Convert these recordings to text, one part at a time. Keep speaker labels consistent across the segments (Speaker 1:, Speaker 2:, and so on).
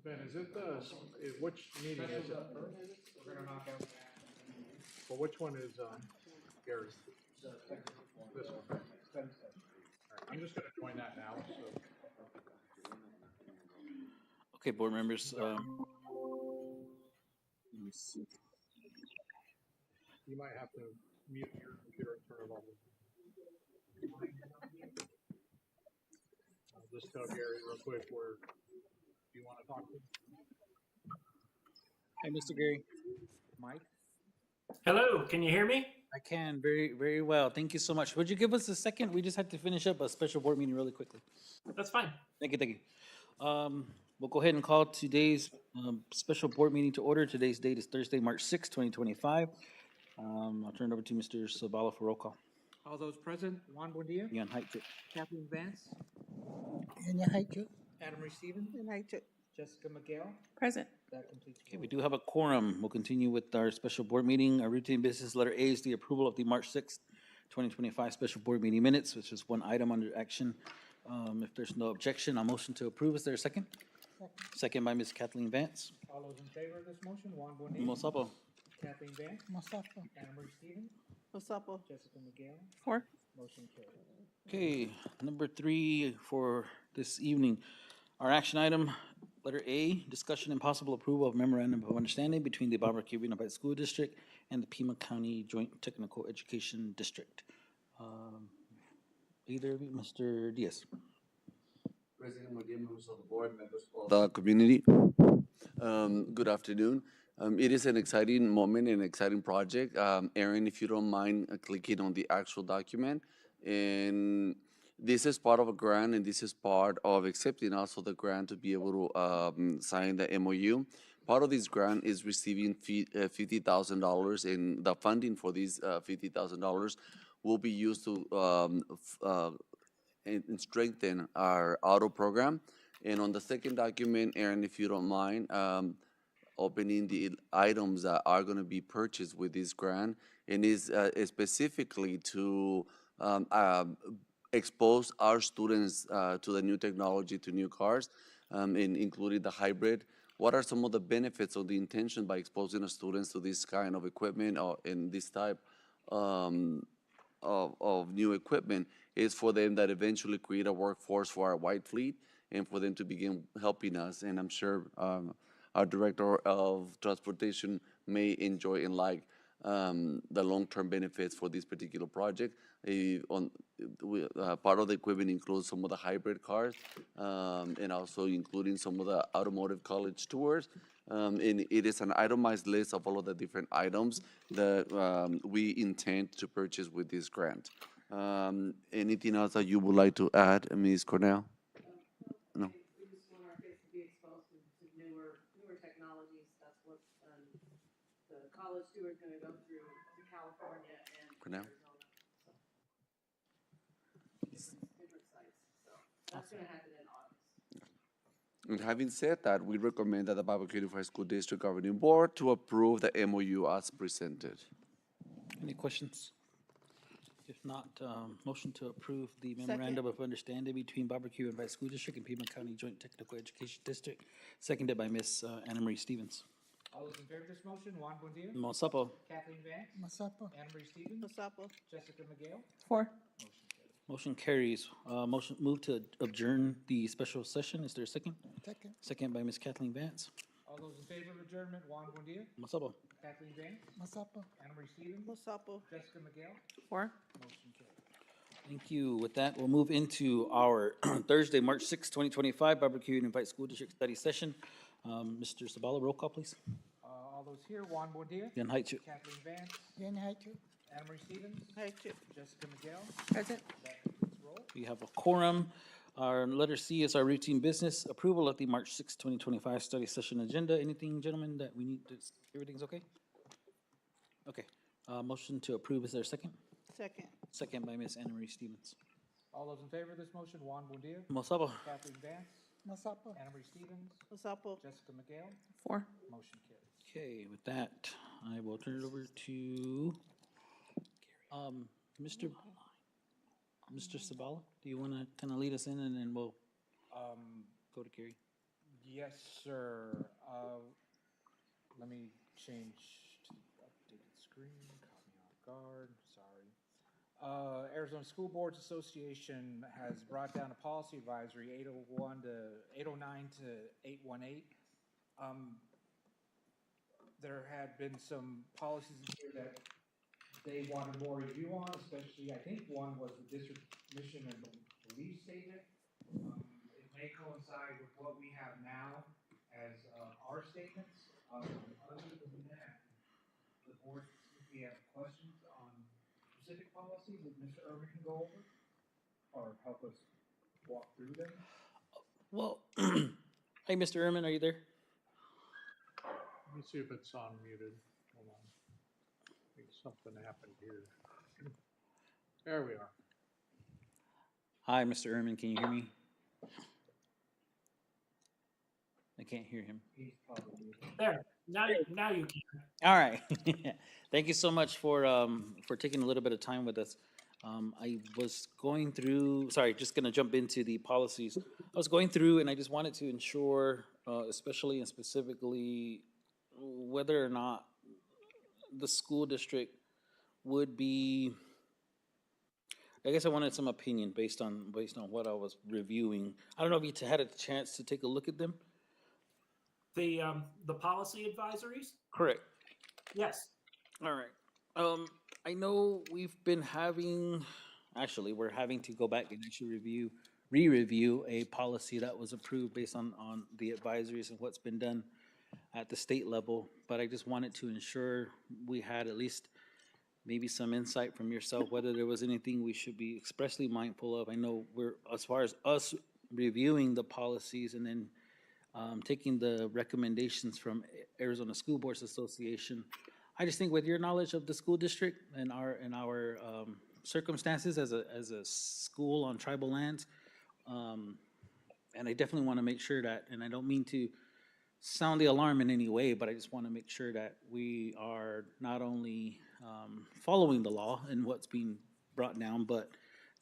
Speaker 1: Ben, is it which meeting is it?
Speaker 2: We're gonna knock out.
Speaker 1: Well, which one is, Gary? This one, right? All right, I'm just gonna join that now, so.
Speaker 3: Okay, board members. Let me see.
Speaker 1: You might have to mute your computer and turn it off. I'll just tell Gary real quick where you want to talk to him.
Speaker 3: Hi, Mr. Gary.
Speaker 2: Mike?
Speaker 4: Hello, can you hear me?
Speaker 3: I can very, very well. Thank you so much. Would you give us a second? We just had to finish up a special board meeting really quickly.
Speaker 4: That's fine.
Speaker 3: Thank you, thank you. We'll go ahead and call today's special board meeting to order. Today's date is Thursday, March 6, 2025. I'll turn it over to Mr. Sabala for roll call.
Speaker 2: All those present, Juan Bonilla,
Speaker 3: Yan height.
Speaker 2: Kathleen Vance,
Speaker 5: Nahaichu.
Speaker 2: Adam Marie Stevens,
Speaker 5: Nahaichu.
Speaker 2: Jessica McGill.
Speaker 5: Present.
Speaker 2: That completes.
Speaker 3: Okay, we do have a quorum. We'll continue with our special board meeting. Our routine business letter A is the approval of the March 6th, 2025 special board meeting minutes, which is one item under action. If there's no objection, I'll motion to approve. Is there a second? Second by Ms. Kathleen Vance.
Speaker 2: All those in favor of this motion, Juan Bonilla,
Speaker 3: Mosapo.
Speaker 2: Kathleen Vance,
Speaker 5: Masapo.
Speaker 2: Adam Marie Stevens,
Speaker 5: Masapo.
Speaker 2: Jessica McGill,
Speaker 5: Four.
Speaker 2: motion carried.
Speaker 3: Okay, number 3 for this evening. Our action item, letter A, discussion and possible approval of memorandum of understanding between the Baboquivari Unified School District and the Pima County Joint Technical Education District. Either of you, Mr. Diaz.
Speaker 6: President Murguía, members of the board, members of the community, good afternoon. It is an exciting moment, an exciting project. Aaron, if you don't mind clicking on the actual document. And this is part of a grant, and this is part of accepting also the grant to be able to sign the MOU. Part of this grant is receiving $50,000, and the funding for these $50,000 will be used to and strengthen our auto program. And on the second document, Aaron, if you don't mind, opening the items that are going to be purchased with this grant, and is specifically to expose our students to the new technology, to new cars, and including the hybrid. What are some of the benefits of the intention by exposing our students to this kind of equipment or in this type of new equipment is for them that eventually create a workforce for our white fleet and for them to begin helping us. And I'm sure our director of transportation may enjoy and like the long-term benefits for this particular project. Part of the equipment includes some of the hybrid cars and also including some of the automotive college tours. And it is an itemized list of all of the different items that we intend to purchase with this grant. Anything else that you would like to add, Ms. Cornell? No.
Speaker 7: We just want our kids to be exposed to newer technologies. That's what the college tour is going to go through to California and
Speaker 6: Cornell?
Speaker 7: Arizona. So different sites. So that's going to happen in August.
Speaker 6: And having said that, we recommend that the Baboquivari Unified School District Governing Board to approve the MOU as presented.
Speaker 3: Any questions? If not, motion to approve the memorandum of understanding between Baboquivari Unified School District and Pima County Joint Technical Education District, seconded by Ms. Anna Marie Stevens.
Speaker 2: All those in favor of this motion, Juan Bonilla,
Speaker 3: Mosapo.
Speaker 2: Kathleen Vance,
Speaker 5: Masapo.
Speaker 2: Adam Marie Stevens,
Speaker 5: Masapo.
Speaker 2: Jessica McGill,
Speaker 5: Four.
Speaker 2: motion carried.
Speaker 3: Motion carries. Motion move to adjourn the special session. Is there a second?
Speaker 5: Second.
Speaker 3: Second by Ms. Kathleen Vance.
Speaker 2: All those in favor of adjournment, Juan Bonilla,
Speaker 3: Mosapo.
Speaker 2: Kathleen Vance,
Speaker 5: Masapo.
Speaker 2: Adam Marie Stevens,
Speaker 5: Masapo.
Speaker 2: Jessica McGill,
Speaker 5: Four.
Speaker 2: motion carried.
Speaker 3: Thank you. With that, we'll move into our Thursday, March 6, 2025 Baboquivari Unified School District Study Session. Mr. Sabala, roll call, please.
Speaker 2: All those here, Juan Bonilla,
Speaker 3: Yan Haichu.
Speaker 2: Kathleen Vance,
Speaker 5: Nahaichu.
Speaker 2: Adam Marie Stevens,
Speaker 5: Nahaichu.
Speaker 2: Jessica McGill,
Speaker 5: Present.
Speaker 2: that completes roll.
Speaker 3: We have a quorum. Our letter C is our routine business, approval of the March 6, 2025 study session agenda. Anything, gentlemen, that we need to, everything's okay? Okay. Motion to approve, is there a second?
Speaker 5: Second.
Speaker 3: Second by Ms. Anna Marie Stevens.
Speaker 2: All those in favor of this motion, Juan Bonilla,
Speaker 3: Mosabo.
Speaker 2: Kathleen Vance,
Speaker 5: Masapo.
Speaker 2: Anna Marie Stevens,
Speaker 5: Masapo.
Speaker 2: Jessica McGill,
Speaker 5: Four.
Speaker 2: motion carried.
Speaker 3: Okay, with that, I will turn it over to Mr. Mr. Sabala, do you want to kind of lead us in and then we'll go to Gary?
Speaker 2: Yes, sir. Let me change to the updated screen, caught me off guard, sorry. Arizona School Boards Association has brought down a policy advisory 809 to 818. There had been some policies in here that they wanted more review on, especially, I think one was the district mission and belief statement. It may coincide with what we have now as our statements. Other than that, the board, if we have questions on specific policies that Mr. Irvin can go over or help us walk through them.
Speaker 3: Well, hey, Mr. Ehrman, are you there?
Speaker 1: Let me see if it's on muted. Hold on. I think something happened here. There we are.
Speaker 3: Hi, Mr. Ehrman, can you hear me? I can't hear him.
Speaker 2: He's probably
Speaker 4: There. Now you can.
Speaker 3: All right. Thank you so much for taking a little bit of time with us. I was going through, sorry, just going to jump into the policies. I was going through and I just wanted to ensure, especially and specifically, whether or not the school district would be, I guess I wanted some opinion based on what I was reviewing. I don't know if you had a chance to take a look at them.
Speaker 4: The policy advisories?
Speaker 3: Correct.
Speaker 4: Yes.
Speaker 3: All right. I know we've been having, actually, we're having to go back and actually re-review a policy that was approved based on the advisories and what's been done at the state level. But I just wanted to ensure we had at least maybe some insight from yourself, whether there was anything we should be expressly mindful of. I know we're, as far as us reviewing the policies and then taking the recommendations from Arizona School Boards Association, I just think with your knowledge of the school district and our circumstances as a school on tribal lands, and I definitely want to make sure that, and I don't mean to sound the alarm in any way, but I just want to make sure that we are not only following the law and what's being brought down, but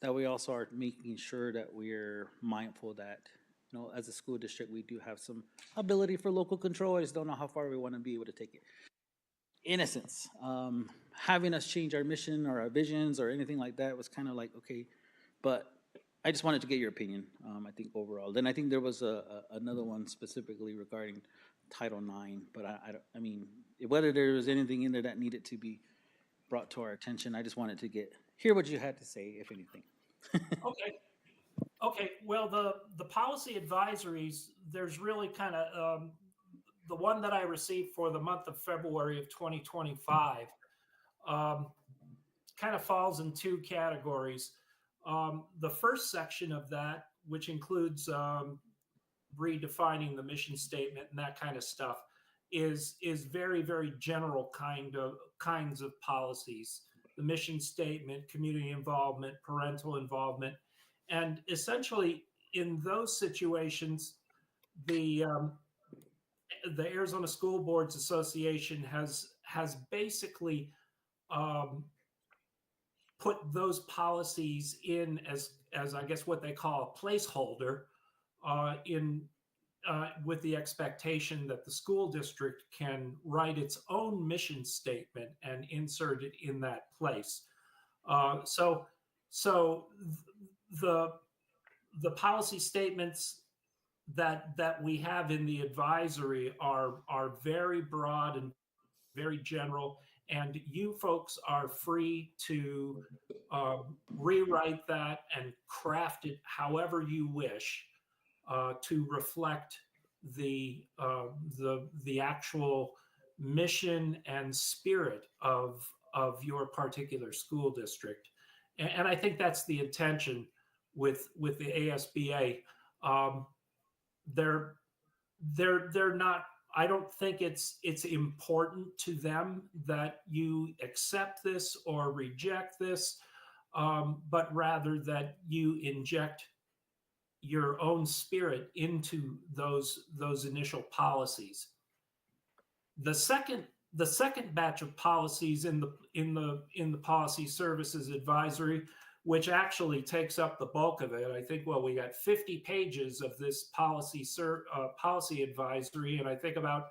Speaker 3: that we also are making sure that we're mindful that, you know, as a school district, we do have some ability for local control. I just don't know how far we want to be able to take it. In essence, having us change our mission or our visions or anything like that was kind of like, okay, but I just wanted to get your opinion, I think overall. Then I think there was another one specifically regarding Title IX, but I mean, whether there was anything in there that needed to be brought to our attention, I just wanted to hear what you had to say, if anything.
Speaker 4: Okay. Okay. Well, the policy advisories, there's really kind of the one that I received for the month of February of 2025 kind of falls in two categories. The first section of that, which includes redefining the mission statement and that kind of stuff, is very, very general kinds of policies. The mission statement, community involvement, parental involvement, and essentially in those situations, the Arizona School Boards Association has basically put those policies in as I guess what they call a placeholder with the expectation that the school district can write its own mission statement and insert it in that place. So the policy statements that we have in the advisory are very broad and very general, and you folks are free to rewrite that and craft it however you wish to reflect the actual mission and spirit of your particular school district. And I think that's the intention with the ASBA. They're not. I don't think it's important to them that you accept this or reject this, but rather that you inject your own spirit into those initial policies. The second batch of policies in the policy services advisory which actually takes up the bulk of it. I think, well, we got 50 pages of this policy advisory, and I think about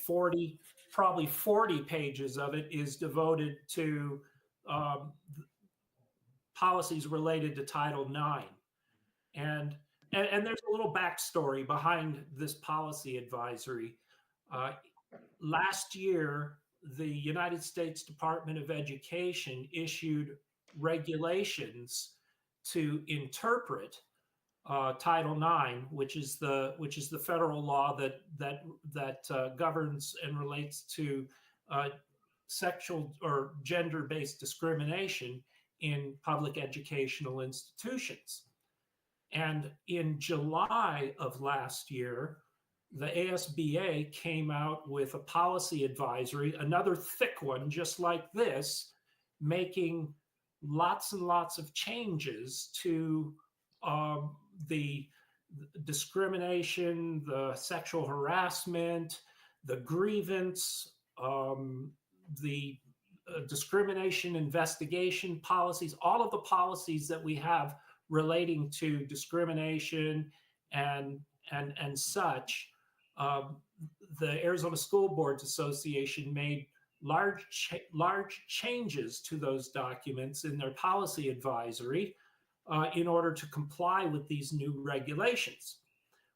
Speaker 4: 40, probably 40 pages of it is devoted to um, policies related to Title IX. And, and there's a little backstory behind this policy advisory. Last year, the United States Department of Education issued regulations to interpret Title IX, which is the federal law that governs and relates to sexual or gender-based discrimination in public educational institutions. And in July of last year, the ASBA came out with a policy advisory, another thick one, just like this, making lots and lots of changes to the discrimination, the sexual harassment, the grievance, the discrimination investigation policies, all of the policies that we have relating to discrimination and such. The Arizona School Boards Association made large changes to those documents in their policy advisory in order to comply with these new regulations.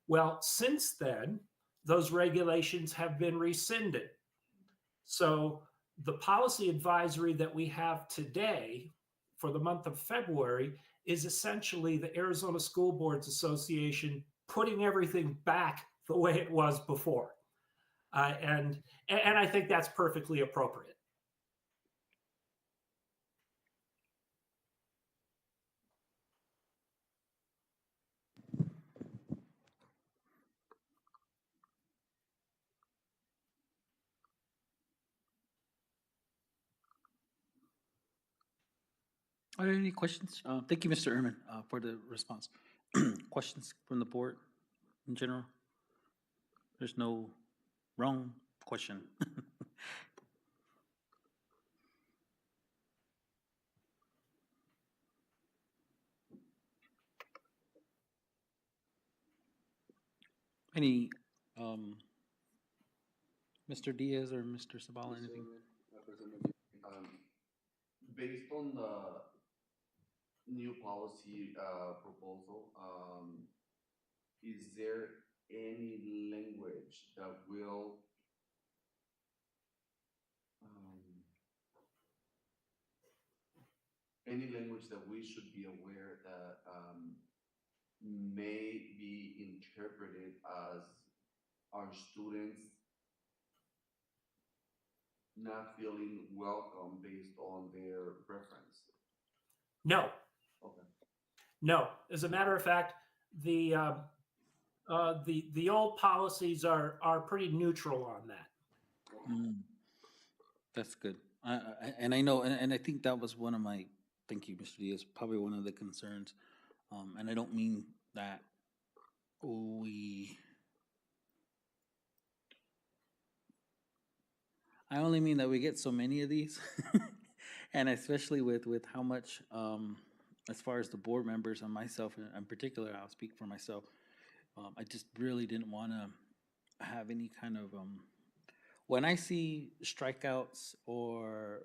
Speaker 4: Well, since then, those regulations have been rescinded. So the policy advisory that we have today for the month of February is essentially the Arizona School Boards Association putting everything back the way it was before. And I think that's perfectly appropriate.
Speaker 3: Are there any questions? Thank you, Mr. Ehrman, for the response. Questions from the board in general? There's no wrong question. Any, Mr. Diaz or Mr. Sabala, anything?
Speaker 6: Representative, based on the new policy proposal, is there any language that will any language that we should be aware that may be interpreted as our students not feeling welcome based on their preference?
Speaker 4: No,
Speaker 6: Okay.
Speaker 4: no. As a matter of fact, the old policies are pretty neutral on that.
Speaker 3: Mm, that's good. And I know, and I think that was one of my, thank you, Mr. Diaz, probably one of the concerns. And I don't mean that I only mean that we get so many of these. And especially with how much, as far as the board members and myself in particular, I'll speak for myself. I just really didn't want to have any kind of, when I see strikeouts or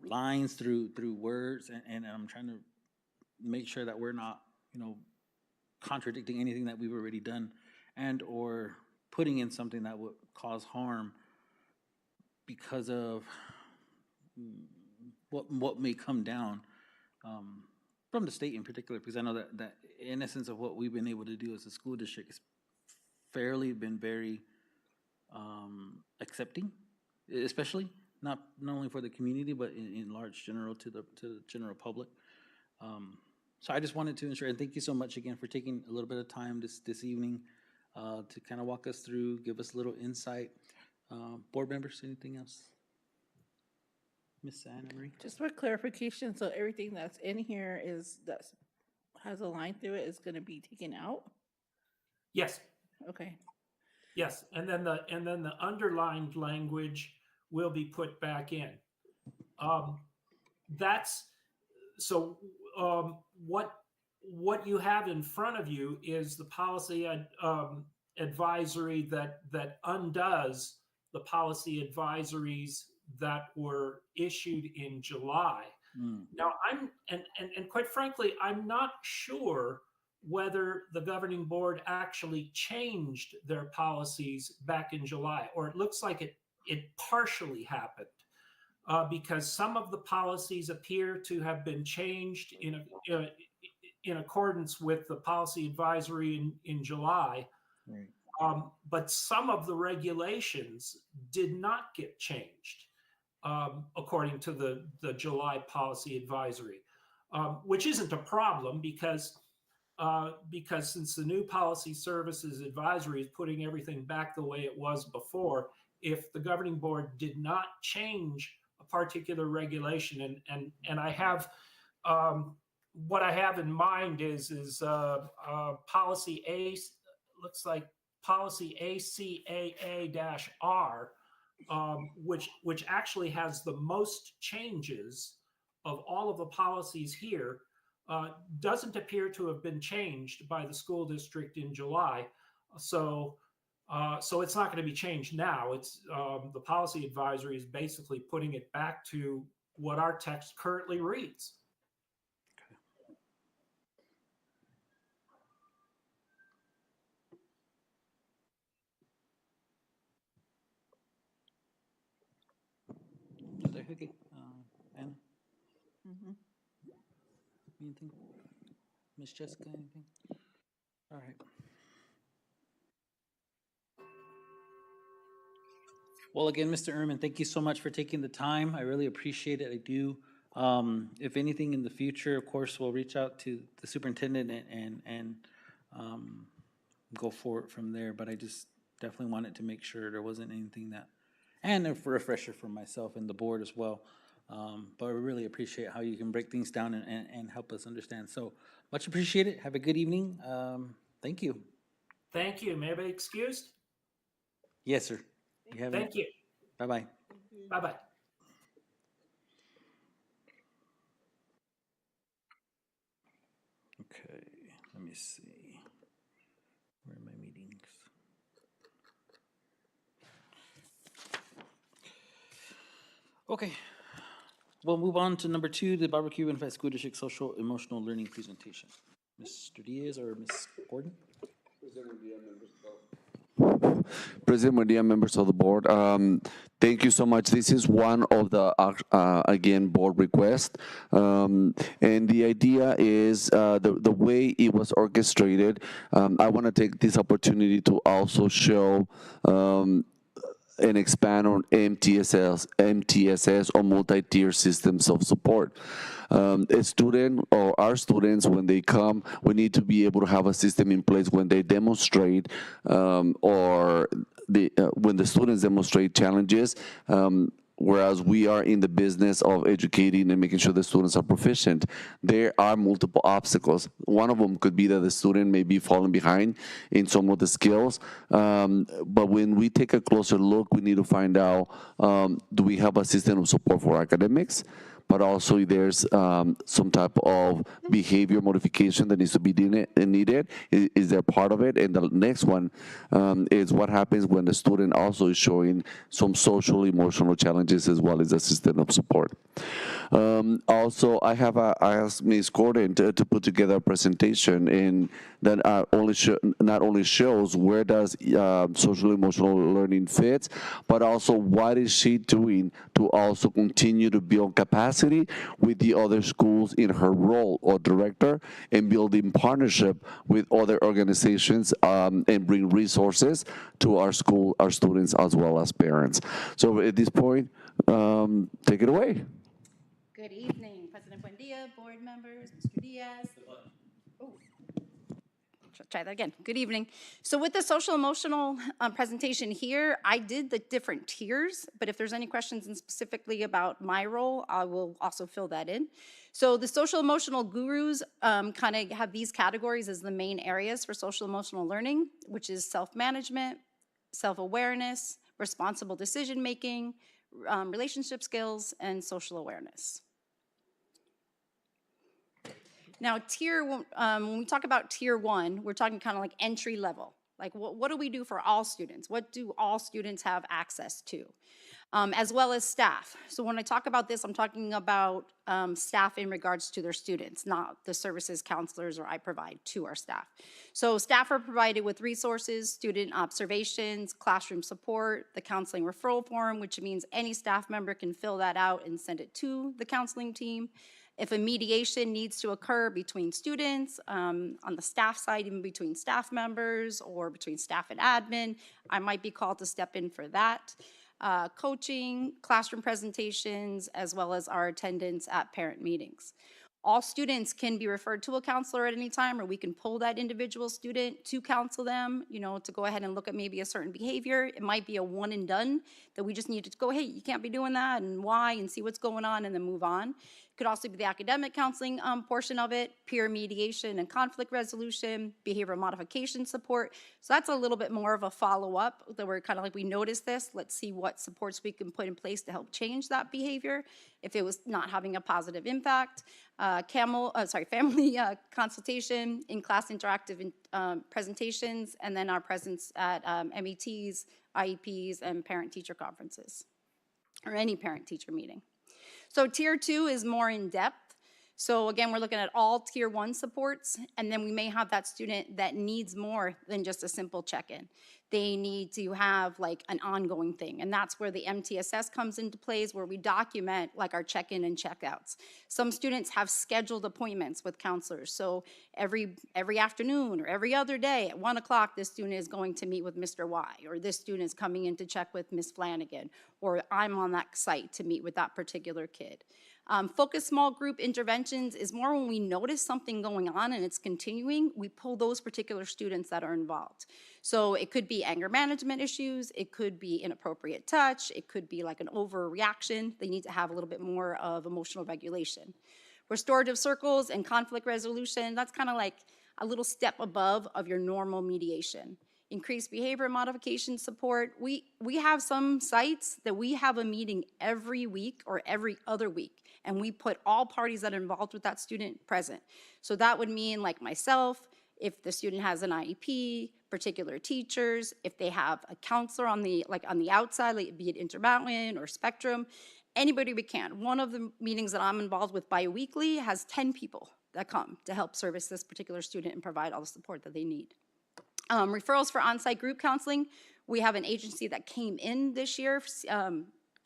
Speaker 3: lines through words, and I'm trying to make sure that we're not, contradicting anything that we've already done, and or putting in something that would cause harm because of what may come down from the state in particular, because I know that in essence of what we've been able to do as a school district is fairly been very accepting, especially not only for the community but in large general to the general public. So I just wanted to ensure, and thank you so much again for taking a little bit of time this evening to kind of walk us through, give us a little insight. Board members, anything else? Miss Anna Marie?
Speaker 5: Just for clarification, so everything that's in here that has a line through it is gonna be taken out?
Speaker 4: Yes,
Speaker 5: Okay,
Speaker 4: yes, and then the underlined language will be put back in. That's so. What you have in front of you is the policy advisory that undoes the policy advisories that were issued in July. Now, and quite frankly, I'm not sure whether the governing board actually changed their policies back in July, or it looks like it partially happened. Because some of the policies appear to have been changed in accordance with the policy advisory in July.
Speaker 3: Right.
Speaker 4: But some of the regulations did not get changed according to the July policy advisory, which isn't a problem because since the new policy services advisory is putting everything back the way it was before, if the governing board did not change a particular regulation, and I have what I have in mind is policy A, looks like policy ACAA-R, which actually has the most changes of all of the policies here, doesn't appear to have been changed by the school district in July. So it's not going to be changed now. It's the policy advisory is basically putting it back to what our text currently reads.
Speaker 3: Okay. Anna,
Speaker 5: Mhm.
Speaker 3: anything? Miss Jessica, anything? All right. Well, again, Mr. Ehrman, thank you so much for taking the time. I really appreciate it. I do. If anything in the future, of course, we'll reach out to the superintendent and go forward from there. But I just definitely wanted to make sure there wasn't anything that, and a refresher for myself and the board as well. But I really appreciate how you can break things down and help us understand. So much appreciated. Have a good evening. Thank you.
Speaker 4: Thank you. May I be excused?
Speaker 3: Yes, sir. You have it.
Speaker 4: Thank you.
Speaker 3: Bye-bye.
Speaker 4: Bye-bye.
Speaker 3: Okay, let me see. Where are my meetings? Okay, we'll move on to number 2, the Barbecue Unified School District Social Emotional Learning Presentation. Mr. Diaz or Ms. Gordon?
Speaker 6: President Medina, members of the board, thank you so much. This is one of the, again, board requests. And the idea is the way it was orchestrated. I want to take this opportunity to also show and expand on MTSS or multi-tier systems of support. A student or our students, when they come, we need to be able to have a system in place when they demonstrate or when the students demonstrate challenges. Whereas we are in the business of educating and making sure the students are proficient, there are multiple obstacles. One of them could be that the student may be falling behind in some of the skills. But when we take a closer look, we need to find out, do we have a system of support for academics? But also there's some type of behavior modification that needs to be needed. Is there part of it? And the next one is what happens when the student also is showing some social, emotional challenges as well as a system of support. Also, I asked Ms. Gordon to put together a presentation and that not only shows where does social emotional learning fit, but also what is she doing to also continue to build capacity with the other schools in her role or director and building partnership with other organizations and bring resources to our school, our students, as well as parents. So at this point, take it away.
Speaker 8: Good evening, President Buendia, board members, Mr. Diaz. Oh, try that again. Good evening. So with the social emotional presentation here, I did the different tiers, but if there's any questions specifically about my role, I will also fill that in. So the social emotional gurus kind of have these categories as the main areas for social emotional learning, which is self-management, self-awareness, responsible decision-making, relationship skills, and social awareness. Now, when we talk about tier 1, we're talking kind of like entry level. Like, what do we do for all students? What do all students have access to? As well as staff. So when I talk about this, I'm talking about staff in regards to their students, not the services counselors or I provide to our staff. So staff are provided with resources, student observations, classroom support, the counseling referral form, which means any staff member can fill that out and send it to the counseling team. If a mediation needs to occur between students, on the staff side, even between staff members or between staff and admin, I might be called to step in for that. Coaching, classroom presentations, as well as our attendance at parent meetings. All students can be referred to a counselor at any time, or we can pull that individual student to counsel them, to go ahead and look at maybe a certain behavior. It might be a one and done that we just need to go, hey, you can't be doing that, and why, and see what's going on, and then move on. Could also be the academic counseling portion of it, peer mediation and conflict resolution, behavioral modification support. So that's a little bit more of a follow-up that we're kind of like, we noticed this, let's see what supports we can put in place to help change that behavior if it was not having a positive impact. Family consultation, in-class interactive presentations, and then our presence at METs, IEPs, and parent-teacher conferences, or any parent-teacher meeting. So tier 2 is more in depth. So again, we're looking at all tier 1 supports, and then we may have that student that needs more than just a simple check-in. They need to have like an ongoing thing, and that's where the MTSS comes into place, where we document like our check-in and check-outs. Some students have scheduled appointments with counselors, so every afternoon or every other day at 1 o'clock, this student is going to meet with Mr. Y, or this student is coming in to check with Ms. Flanagan, or I'm on that site to meet with that particular kid. Focus small group interventions is more when we notice something going on and it's continuing, we pull those particular students that are involved. So it could be anger management issues, it could be inappropriate touch, it could be like an overreaction. They need to have a little bit more of emotional regulation. Restorative circles and conflict resolution, that's kind of like a little step above of your normal mediation. Increased behavior modification support. We have some sites that we have a meeting every week or every other week, and we put all parties that are involved with that student present. So that would mean like myself, if the student has an IEP, particular teachers, if they have a counselor on the outside, like be it Intermountain or Spectrum, anybody we can. One of the meetings that I'm involved with bi-weekly has 10 people that come to help service this particular student and provide all the support that they need. Referrals for on-site group counseling. We have an agency that came in this year,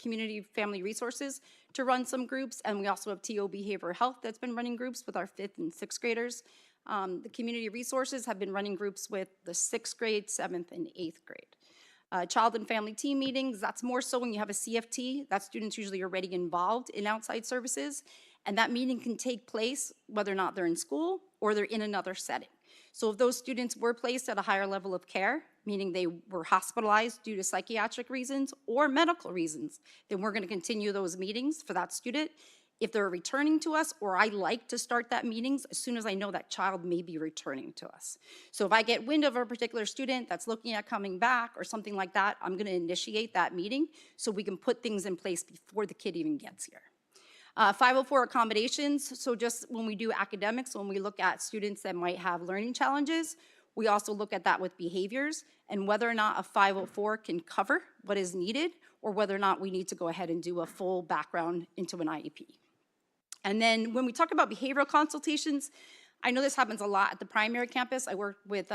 Speaker 8: Community Family Resources, to run some groups, and we also have TO Behavioral Health that's been running groups with our 5th and 6th graders. The Community Resources have been running groups with the 6th grade, 7th, and 8th grade. Child and family team meetings, that's more so when you have a CFT, that students usually are already involved in outside services, and that meeting can take place whether or not they're in school or they're in another setting. So if those students were placed at a higher level of care, meaning they were hospitalized due to psychiatric reasons or medical reasons, then we're going to continue those meetings for that student. If they're returning to us, or I like to start that meetings as soon as I know that child may be returning to us. So if I get wind of a particular student that's looking at coming back or something like that, I'm going to initiate that meeting so we can put things in place before the kid even gets here. 504 accommodations, so just when we do academics, when we look at students that might have learning challenges, we also look at that with behaviors and whether or not a 504 can cover what is needed or whether or not we need to go ahead and do a full background into an IEP. And then when we talk about behavioral consultations, I know this happens a lot at the primary campus. I work with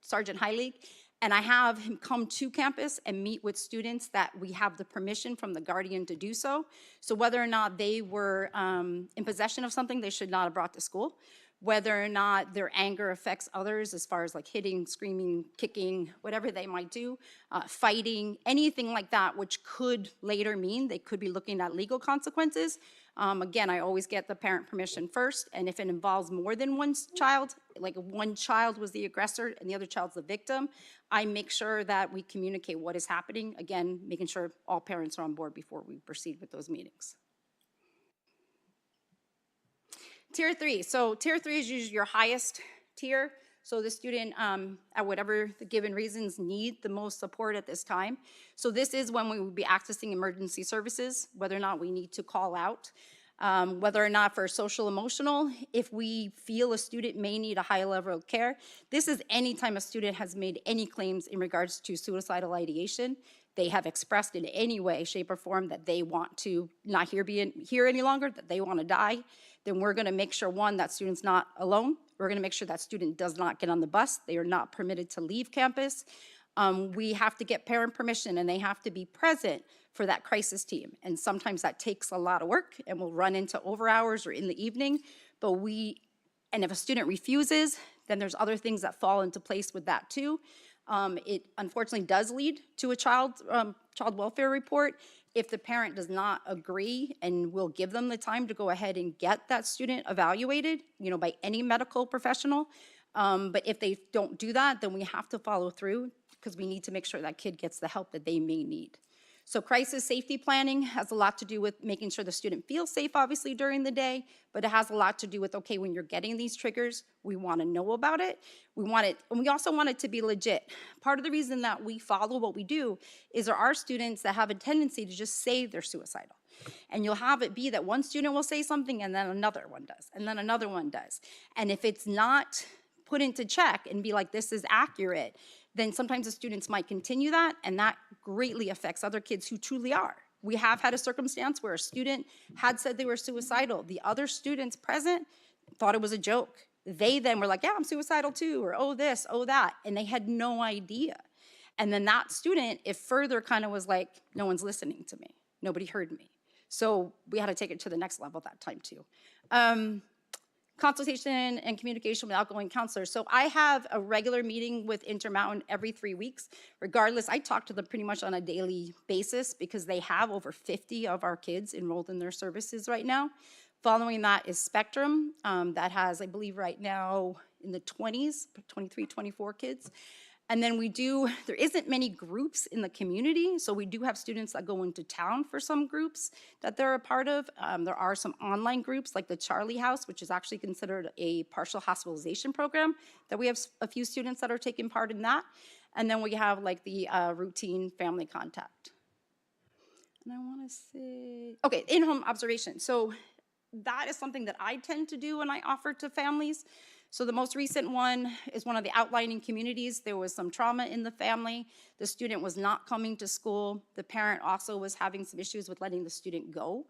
Speaker 8: Sergeant Heilig, and I have him come to campus and meet with students that we have the permission from the guardian to do so. So whether or not they were in possession of something they should not have brought to school, whether or not their anger affects others as far as like hitting, screaming, kicking, whatever they might do, fighting, anything like that, which could later mean they could be looking at legal consequences. Again, I always get the parent permission first, and if it involves more than one child, like one child was the aggressor and the other child's the victim, I make sure that we communicate what is happening, again, making sure all parents are on board before we proceed with those meetings. Tier 3, so tier 3 is usually your highest tier. So the student, at whatever the given reasons, need the most support at this time. So this is when we would be accessing emergency services, whether or not we need to call out, whether or not for social emotional, if we feel a student may need a high level of care. This is anytime a student has made any claims in regards to suicidal ideation. They have expressed in any way, shape, or form that they want to not be here any longer, that they want to die, then we're going to make sure, one, that student's not alone. We're going to make sure that student does not get on the bus. They are not permitted to leave campus. We have to get parent permission, and they have to be present for that crisis team. And sometimes that takes a lot of work, and we'll run into over hours or in the evening. And if a student refuses, then there's other things that fall into place with that too. It unfortunately does lead to a child welfare report if the parent does not agree, and we'll give them the time to go ahead and get that student evaluated, by any medical professional. But if they don't do that, then we have to follow through, because we need to make sure that kid gets the help that they may need. So crisis safety planning has a lot to do with making sure the student feels safe, obviously, during the day, but it has a lot to do with, okay, when you're getting these triggers, we want to know about it. And we also want it to be legit. Part of the reason that we follow what we do is there are students that have a tendency to just say they're suicidal. And you'll have it be that one student will say something and then another one does, and then another one does. And if it's not put into check and be like, this is accurate, then sometimes the students might continue that, and that greatly affects other kids who truly are. We have had a circumstance where a student had said they were suicidal. The other students present thought it was a joke. They then were like, yeah, I'm suicidal too, or oh this, oh that, and they had no idea. And then that student, it further kind of was like, no one's listening to me. Nobody heard me. So we had to take it to the next level that time too. Consultation and communication with outgoing counselors. So I have a regular meeting with Intermountain every 3 weeks. Regardless, I talk to them pretty much on a daily basis because they have over 50 of our kids enrolled in their services right now. Following that is Spectrum, that has, I believe right now, in the 20s, 23, 24 kids. And then there isn't many groups in the community, so we do have students that go into town for some groups that they're a part of. There are some online groups like the Charlie House, which is actually considered a partial hospitalization program, that we have a few students that are taking part in that. And then we have like the routine family contact. And I wanna say, okay, in-home observation. So that is something that I tend to do when I offer to families. So the most recent one is one of the outlining communities. There was some trauma in the family. The student was not coming to school. The parent also was having some issues with letting the student go.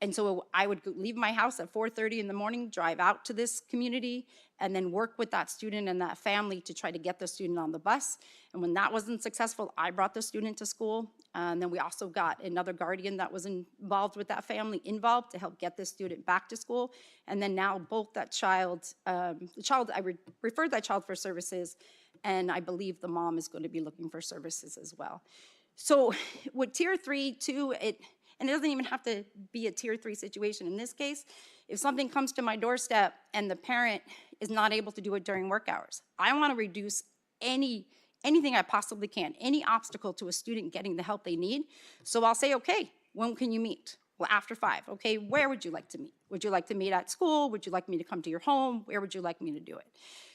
Speaker 8: And so I would leave my house at 4:30 in the morning, drive out to this community, and then work with that student and that family to try to get the student on the bus. And when that wasn't successful, I brought the student to school. And then we also got another guardian that was involved with that family to help get the student back to school. And then now both that child, I referred that child for services, and I believe the mom is going to be looking for services as well. So with tier 3 too, and it doesn't even have to be a tier 3 situation. In this case, if something comes to my doorstep and the parent is not able to do it during work hours, I want to reduce anything I possibly can, any obstacle to a student getting the help they need. So I'll say, okay, when can you meet? Well, after 5. Okay, where would you like to meet? Would you like to meet at school? Would you like me to come to your home? Where would you like me to do it?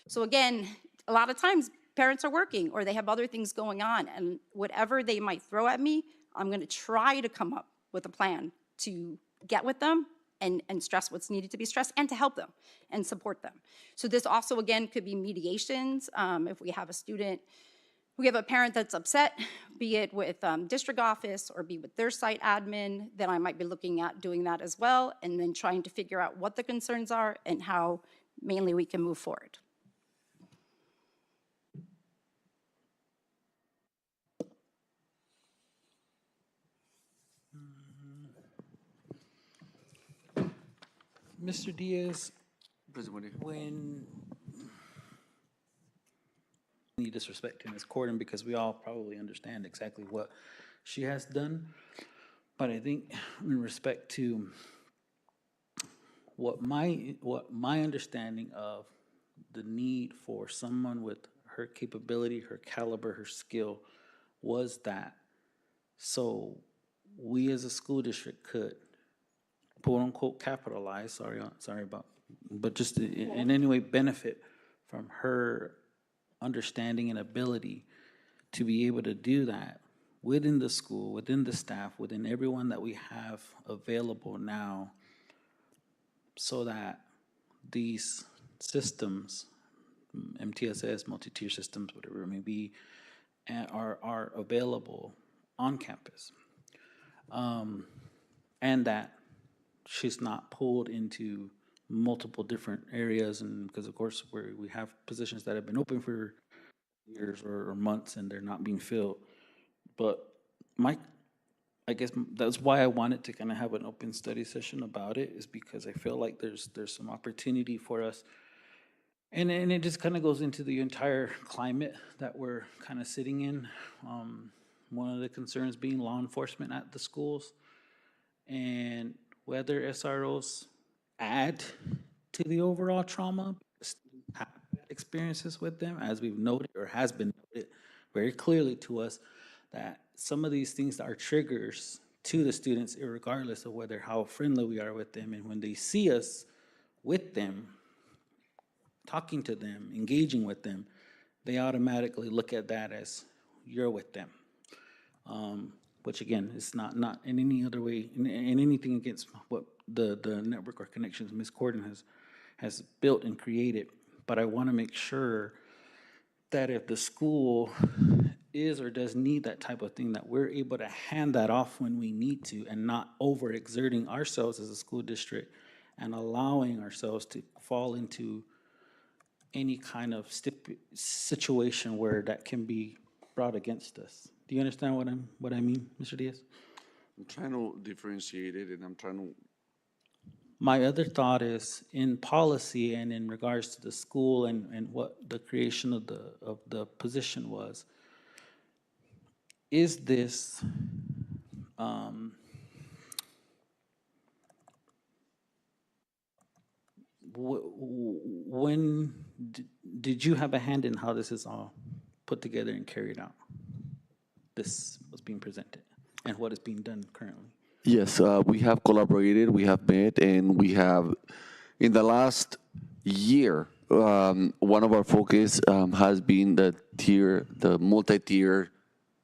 Speaker 8: So again, a lot of times parents are working or they have other things going on, and whatever they might throw at me, I'm going to try to come up with a plan to get with them and stress what's needed to be stressed and to help them and support them. So this also, again, could be mediations. If we have a parent that's upset, be it with district office or be with their site admin, then I might be looking at doing that as well, and then trying to figure out what the concerns are and how mainly we can move forward.
Speaker 3: Mr. Diaz,
Speaker 6: President Buendia.
Speaker 3: when any disrespect to Ms. Corden, because we all probably understand exactly what she has done, but I think in respect to what my understanding of the need for someone with her capability, her caliber, her skill was that so we as a school district could quote unquote capitalize, sorry about, but just in any way benefit from her understanding and ability to be able to do that within the school, within the staff, within everyone that we have available now, so that these systems, MTSS, multi-tier systems, whatever it may be, are available on campus. And that she's not pulled into multiple different areas, and because of course we have positions that have been open for years or months and they're not being filled. But I guess that's why I wanted to kind of have an open study session about it, is because I feel like there's some opportunity for us. And it just kind of goes into the entire climate that we're kind of sitting in. One of the concerns being law enforcement at the schools, and whether SROs add to the overall trauma, have experiences with them, as we've noted, or has been noted very clearly to us, that some of these things are triggers to the students, regardless of whether how friendly we are with them. And when they see us with them, talking to them, engaging with them, they automatically look at that as you're with them. Which again, is not in any other way, in anything against what the network or connections Ms. Corden has built and created. But I want to make sure that if the school is or does need that type of thing, that we're able to hand that off when we need to, and not overexerting ourselves as a school district and allowing ourselves to fall into any kind of situation where that can be brought against us. Do you understand what I mean, Mr. Diaz?
Speaker 6: I'm trying to differentiate it, and I'm trying to.
Speaker 3: My other thought is in policy and in regards to the school and what the creation of the position was. Is this when did you have a hand in how this is all put together and carried out? This was being presented and what is being done currently.
Speaker 6: Yes, we have collaborated, we have met, and we have, in the last year, one of our focus has been the multi-tier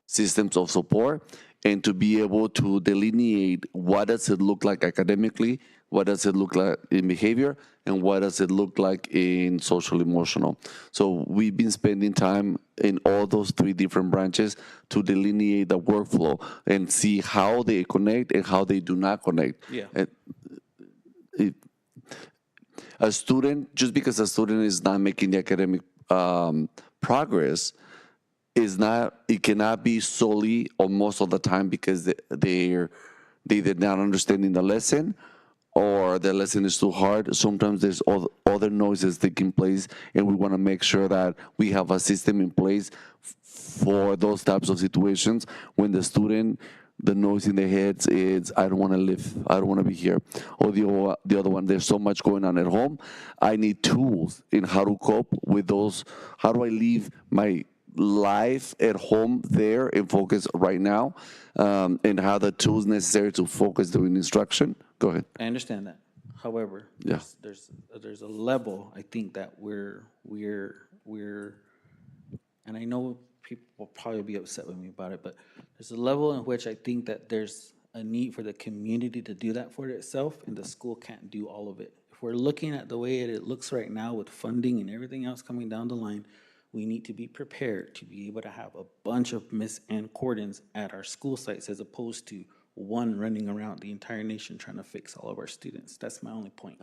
Speaker 6: systems of support, and to be able to delineate what does it look like academically, what does it look like in behavior, and what does it look like in social emotional. So we've been spending time in all those three different branches to delineate the workflow and see how they connect and how they do not connect.
Speaker 3: Yeah.
Speaker 6: A student, just because a student is not making the academic progress, it cannot be solely or most of the time because they're not understanding the lesson, or the lesson is too hard. Sometimes there's other noises taking place, and we want to make sure that we have a system in place for those types of situations when the student, the noise in their heads is, I don't want to live, I don't want to be here. Or the other one, there's so much going on at home. I need tools in how to cope with those. How do I leave my life at home there and focus right now, and how the tools necessary to focus during instruction. Go ahead.
Speaker 3: I understand that. However,
Speaker 6: Yeah.
Speaker 3: there's a level, I think, that we're, and I know people will probably be upset with me about it, but there's a level in which I think that there's a need for the community to do that for itself, and the school can't do all of it. If we're looking at the way it looks right now with funding and everything else coming down the line, we need to be prepared to be able to have a bunch of Miss Ann Cordons at our school sites, as opposed to one running around the entire nation trying to fix all of our students. That's my only point.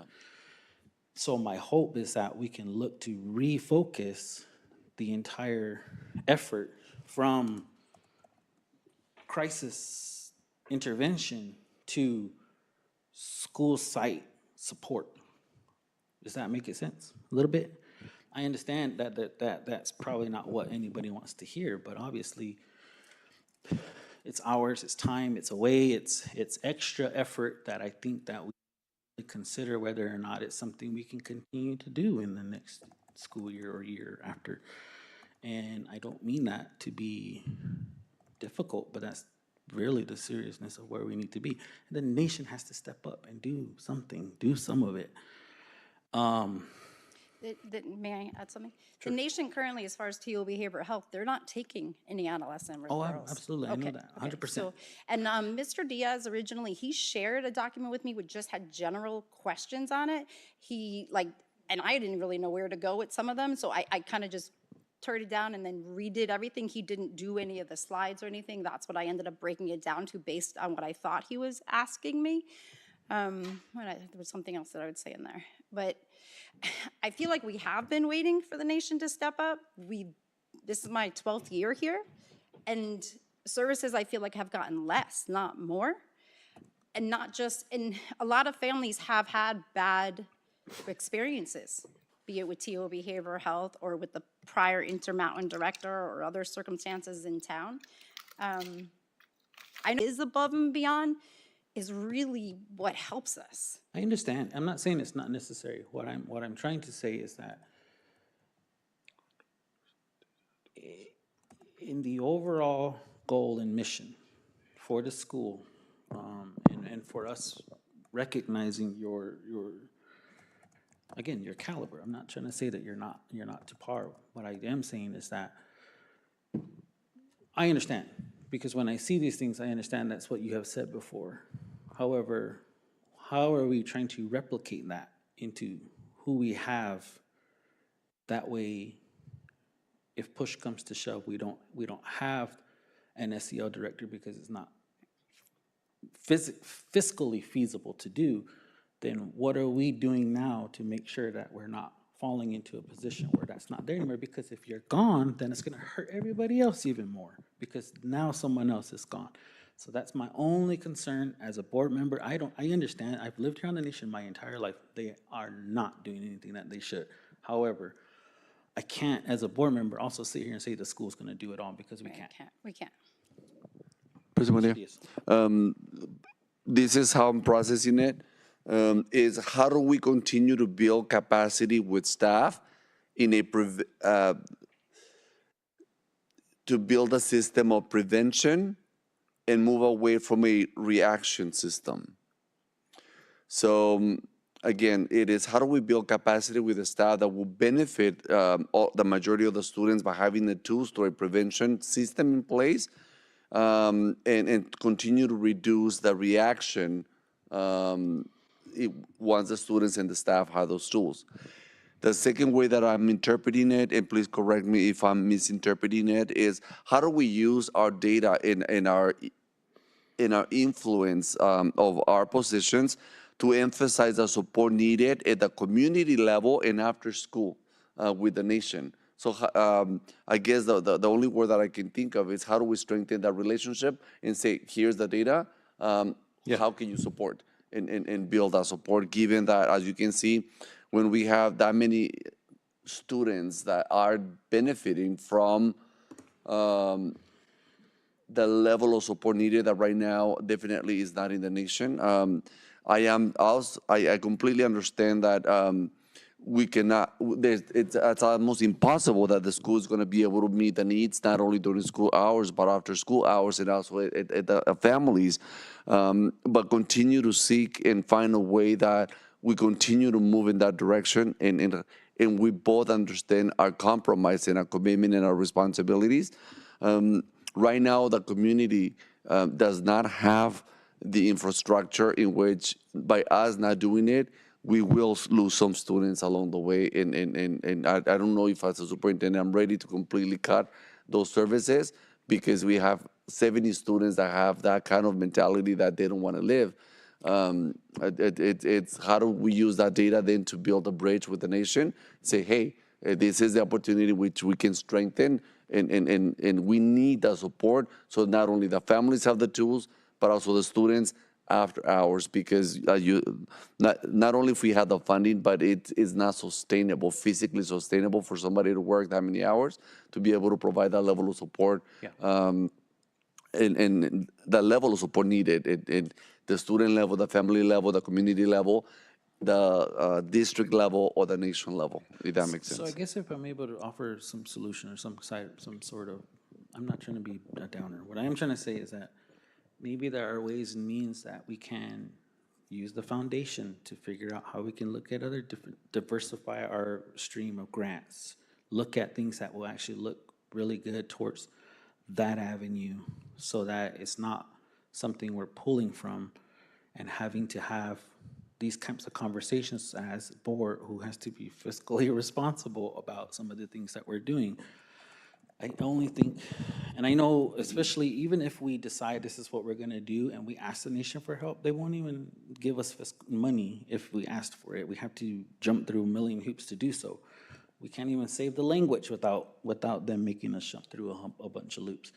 Speaker 3: So my hope is that we can look to refocus the entire effort from crisis intervention to school site support. Does that make sense? A little bit? I understand that's probably not what anybody wants to hear, but obviously it's hours, it's time, it's away, it's extra effort that I think that we consider whether or not it's something we can continue to do in the next school year or year after. And I don't mean that to be difficult, but that's really the seriousness of where we need to be. And the nation has to step up and do something, do some of it.
Speaker 8: May I add something? The nation currently, as far as TO behavioral health, they're not taking any adolescent
Speaker 3: Oh,
Speaker 8: referrals.
Speaker 3: absolutely, I know
Speaker 8: Okay,
Speaker 3: that,
Speaker 8: okay.
Speaker 3: 100%.
Speaker 8: So, and Mr. Diaz originally, he shared a document with me which just had general questions on it. He like, and I didn't really know where to go with some of them, so I kind of just turned it down and then redid everything. He didn't do any of the slides or anything. That's what I ended up breaking it down to based on what I thought he was asking me. There was something else that I would say in there, but I feel like we have been waiting for the nation to step up. This is my 12th year here, and services I feel like have gotten less, not more. And not just, and a lot of families have had bad experiences, be it with TO Behavioral Health or with the prior Intermountain Director or other circumstances in town. I know is above and beyond is really what helps us.
Speaker 3: I understand. I'm not saying it's not necessary. What I'm trying to say is that in the overall goal and mission for the school, and for us recognizing your again, your caliber. I'm not trying to say that you're not to par. What I am saying is that I understand, because when I see these things, I understand that's what you have said before. However, how are we trying to replicate that into who we have? That way, if push comes to shove, we don't have an SEL director because it's not fiscally feasible to do. Then what are we doing now to make sure that we're not falling into a position where that's not there anymore? Because if you're gone, then it's going to hurt everybody else even more, because now someone else is gone. So that's my only concern as a board member. I understand. I've lived here on the nation my entire life. They are not doing anything that they should. However, I can't, as a board member, also sit here and say the school's going to do it all, because we can't.
Speaker 8: We can't.
Speaker 6: President Maria,
Speaker 3: Yes.
Speaker 6: this is how I'm processing it, is how do we continue to build capacity with staff in to build a system of prevention and move away from a reaction system. So again, it is how do we build capacity with the staff that will benefit the majority of the students by having a two-story prevention system in place, and continue to reduce the reaction once the students and the staff have those tools. The second way that I'm interpreting it, and please correct me if I'm misinterpreting it, is how do we use our data in our influence of our positions to emphasize the support needed at the community level and after school with the nation. So I guess the only word that I can think of is how do we strengthen that relationship and say, here's the data, how can you support and build that support, given that, as you can see, when we have that many students that are benefiting from the level of support needed that right now definitely is not in the nation. I completely understand that we cannot, it's almost impossible that the school is going to be able to meet the needs not only during school hours, but after school hours and also at the families, but continue to seek and find a way that we continue to move in that direction, and we both understand our compromise and our commitment and our responsibilities. Right now, the community does not have the infrastructure in which, by us not doing it, we will lose some students along the way. And I don't know if as a superintendent, I'm ready to completely cut those services, because we have 70 students that have that kind of mentality that they don't want to live. It's how do we use that data then to build a bridge with the nation, say, hey, this is the opportunity which we can strengthen, and we need the support, so not only the families have the tools, but also the students after hours, because not only if we have the funding, but it is not sustainable, physically sustainable for somebody to work that many hours to be able to provide that level of support. And the level of support needed at the student level, the family level, the community level, the district level, or the nation level, if that makes sense.
Speaker 3: So I guess if I'm able to offer some solution or some sort of, I'm not trying to be a downer. What I am trying to say is that maybe there are ways and means that we can, use the foundation to figure out how we can look at other different, diversify our stream of grants. Look at things that will actually look really good towards that avenue so that it's not something we're pulling from and having to have these kinds of conversations as a board who has to be fiscally responsible about some of the things that we're doing. I only think, and I know, especially even if we decide this is what we're gonna do and we ask the nation for help, they won't even give us money if we asked for it. We have to jump through a million hoops to do so. We can't even save the language without them making us jump through a bunch of loops.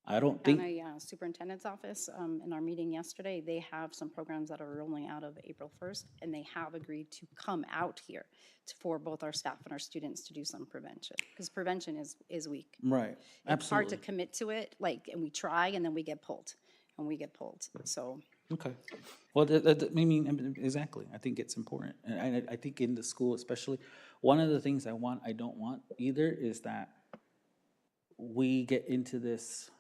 Speaker 3: I don't think.
Speaker 8: County Superintendent's Office, in our meeting yesterday, they have some programs that are rolling out of April 1st, and they have agreed to come out here for both our staff and our students to do some prevention, because prevention is weak.
Speaker 3: Right,
Speaker 8: It's hard to
Speaker 3: absolutely.
Speaker 8: commit to it, like, and we try, and then we get pulled, so.
Speaker 3: Okay. Well, I mean, exactly. I think it's important. And I think in the school especially, one of the things I don't want either is that we get into this,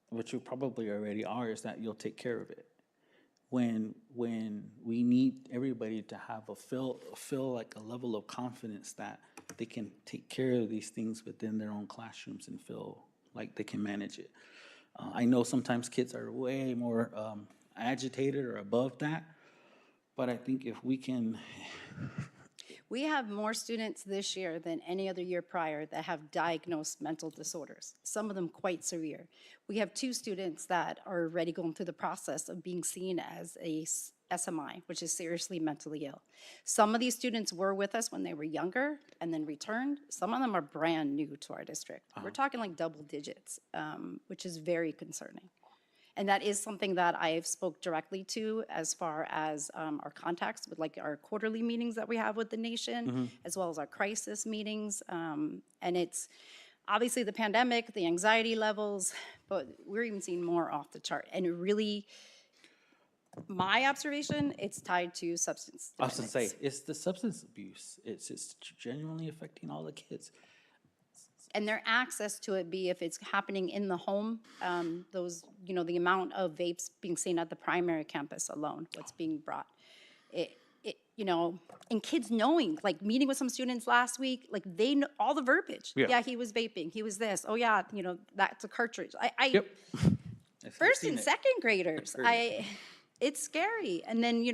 Speaker 3: which we probably already are, is that you'll take care of it. When we need everybody to have feel like a level of confidence that they can take care of these things within their own classrooms and feel like they can manage it. I know sometimes kids are way more agitated or above that, but I think if we can.
Speaker 8: We have more students this year than any other year prior that have diagnosed mental disorders, some of them quite severe. We have 2 students that are already going through the process of being seen as a SMI, which is seriously mentally ill. Some of these students were with us when they were younger and then returned. Some of them are brand new to our district. We're talking like double digits, which is very concerning. And that is something that I've spoke directly to as far as our contacts with like our quarterly meetings that we have with the nation, as well as our crisis meetings. And it's obviously the pandemic, the anxiety levels, but we're even seeing more off the chart. And it really, my observation, it's tied to substance
Speaker 3: I was gonna say,
Speaker 8: dependence.
Speaker 3: it's the substance abuse. It's genuinely affecting all the kids.
Speaker 8: And their access to it be if it's happening in the home, those, the amount of vapes being seen at the primary campus alone, what's being brought. And kids knowing, like meeting with some students last week, like they know all the verbiage.
Speaker 3: Yeah.
Speaker 8: Yeah, he was vaping, he was this, oh yeah, that's a cartridge.
Speaker 3: Yep. I've
Speaker 8: First
Speaker 3: seen
Speaker 8: and
Speaker 3: it.
Speaker 8: second graders,
Speaker 3: I've heard it.
Speaker 8: it's scary. And then,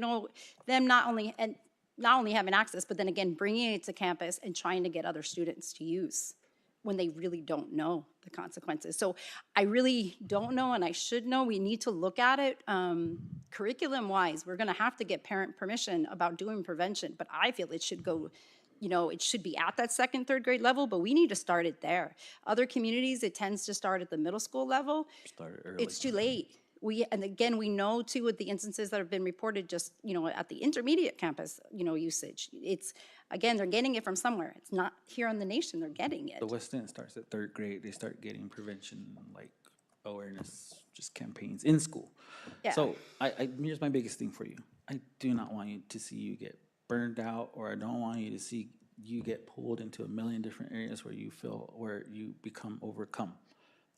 Speaker 8: them not only having access, but then again, bringing it to campus and trying to get other students to use when they really don't know the consequences. So I really don't know, and I should know. We need to look at it curriculum-wise. We're gonna have to get parent permission about doing prevention, but I feel it should go, it should be at that 2nd, 3rd grade level, but we need to start it there. Other communities, it tends to start at the middle school level.
Speaker 3: Started early.
Speaker 8: It's too late. And again, we know too with the instances that have been reported just, at the intermediate campus, usage. It's, again, they're getting it from somewhere. It's not here in the nation, they're getting it.
Speaker 3: The West End starts at 3rd grade. They start getting prevention, like awareness, just campaigns in school.
Speaker 8: Yeah.
Speaker 3: So here's my biggest thing for you. I do not want you to see you get burned out, or I don't want you to see you get pulled into a million different areas where you become overcome.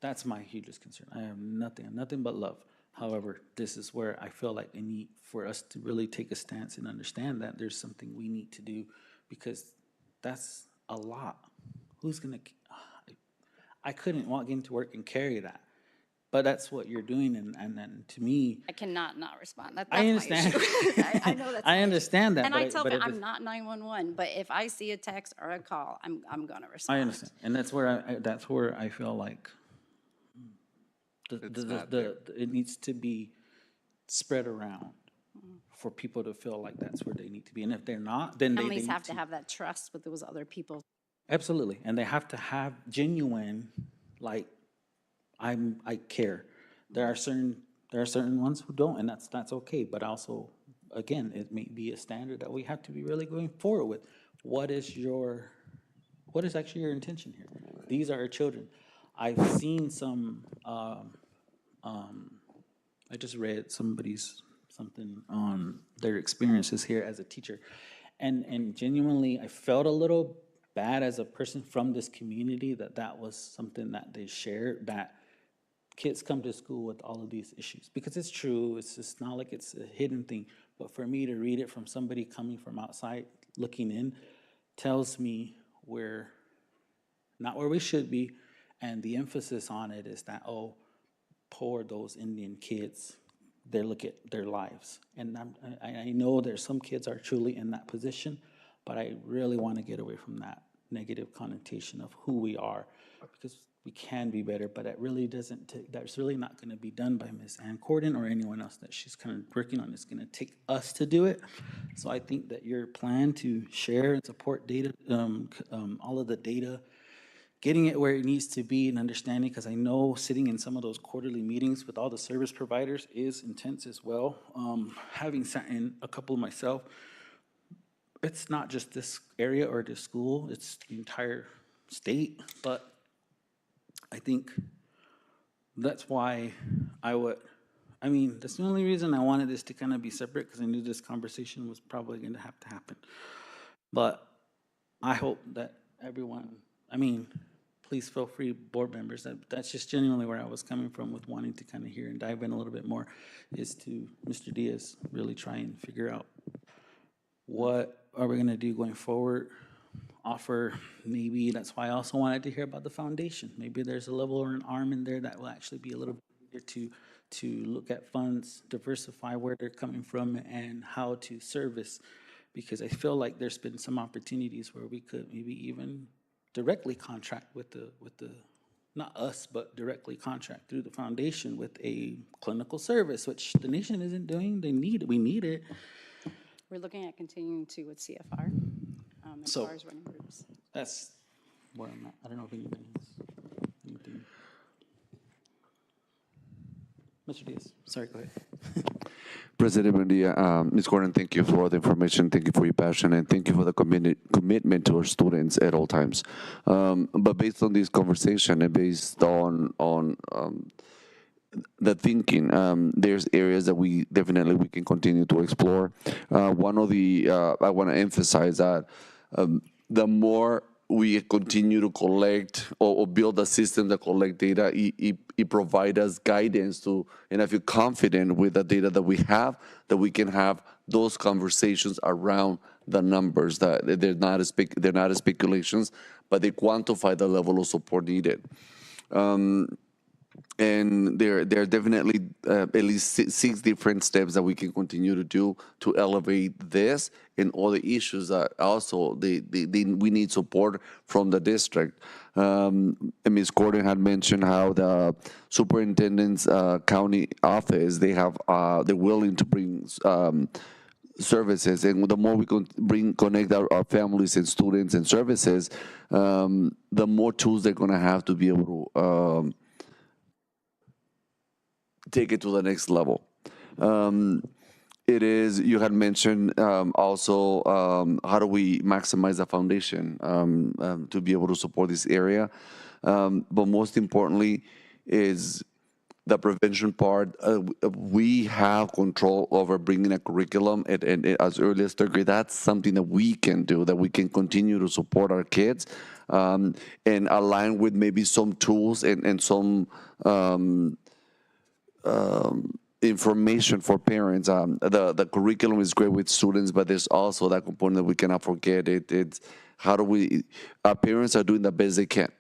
Speaker 3: That's my hugest concern. I have nothing but love. However, this is where I feel like I need for us to really take a stance and understand that there's something we need to do, because that's a lot. I couldn't walk into work and carry that, but that's what you're doing, and then to me,
Speaker 8: I cannot not respond. That's
Speaker 3: I
Speaker 8: my
Speaker 3: understand.
Speaker 8: issue. I know that's
Speaker 3: I
Speaker 8: my issue.
Speaker 3: understand that,
Speaker 8: And
Speaker 3: but
Speaker 8: I tell
Speaker 3: but
Speaker 8: them,
Speaker 3: it
Speaker 8: I'm
Speaker 3: is-
Speaker 8: not 911, but if I see a text or a call, I'm gonna respond.
Speaker 3: I understand, and that's where I feel like
Speaker 6: It's not there.
Speaker 3: it needs to be spread around for people to feel like that's where they need to be, and if they're not, then they
Speaker 8: Families
Speaker 3: need
Speaker 8: have to have that trust with those other people.
Speaker 3: Absolutely, and they have to have genuine, like, I care. There are certain ones who don't, and that's okay. But also, again, it may be a standard that we have to be really going forward with. What is actually your intention here? These are our children. I've seen some. I just read something on their experiences here as a teacher, and genuinely, I felt a little bad as a person from this community that was something that they shared, that kids come to school with all of these issues, because it's true, it's just not like it's a hidden thing, but for me to read it from somebody coming from outside, looking in, tells me we're not where we should be, and the emphasis on it is that, oh, poor those Indian kids, they look at their lives. And I know there's some kids are truly in that position, but I really want to get away from that negative connotation of who we are, because we can be better, but it really doesn't, that's really not going to be done by Ms. Ann Corden or anyone else that she's kind of working on. It's going to take us to do it. So I think that your plan to share and support data, all of the data, getting it where it needs to be and understanding, because I know sitting in some of those quarterly meetings with all the service providers is intense as well. Having sat in a couple myself, it's not just this area or this school, it's the entire state. But I think that's why that's the only reason I wanted this to kind of be separate, because I knew this conversation was probably going to have to happen. But I hope that everyone, please feel free, board members, that's just genuinely where I was coming from with wanting to kind of hear and dive in a little bit more, is to Mr. Diaz really try and figure out what are we going to do going forward. Offer, maybe that's why I also wanted to hear about the foundation. Maybe there's a level or an arm in there that will actually be a little bit easier to look at funds, diversify where they're coming from and how to service. Because I feel like there's been some opportunities where we could maybe even directly contract with the not us, but directly contract through the foundation with a clinical service, which the nation isn't doing. We need it.
Speaker 8: We're looking at continuing to with CFR as
Speaker 3: So-
Speaker 8: far as running groups.
Speaker 3: That's where I'm at. I don't know if anybody has anything. Mr. Diaz, sorry, go ahead.
Speaker 6: President Buendia, Ms. Gordon, thank you for all the information, thank you for your passion, and thank you for the commitment to our students at all times. But based on this conversation and based on the thinking, there's areas that we can continue to explore. One of the, I want to emphasize that the more we continue to collect or build a system that collect data, it provides us guidance to, and I feel confident with the data that we have, that we can have those conversations around the numbers, that they're not speculations, but they quantify the level of support needed. And there are definitely at least six different steps that we can continue to do to elevate this and all the issues that also we need support from the district. And Ms. Gordon had mentioned how the superintendent's county office, they're willing to bring services, and the more we connect our families and students and services, the more tools they're going to have to be able to take it to the next level. You had mentioned also how do we maximize the foundation to be able to support this area. But most importantly is the prevention part. We have control over bringing a curriculum and as early as third grade. That's something that we can do, that we can continue to support our kids and align with maybe some tools and some information for parents. The curriculum is great with students, but there's also that component that we cannot forget. It's how do our parents are doing the best they can,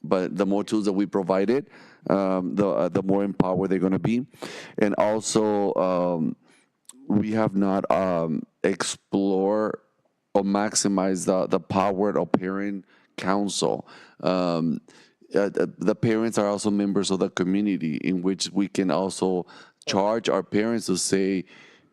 Speaker 6: but the more tools that we provided, the more empowered they're going to be. And also, we have not explored or maximized the power of parent council. The parents are also members of the community, in which we can also charge our parents to say,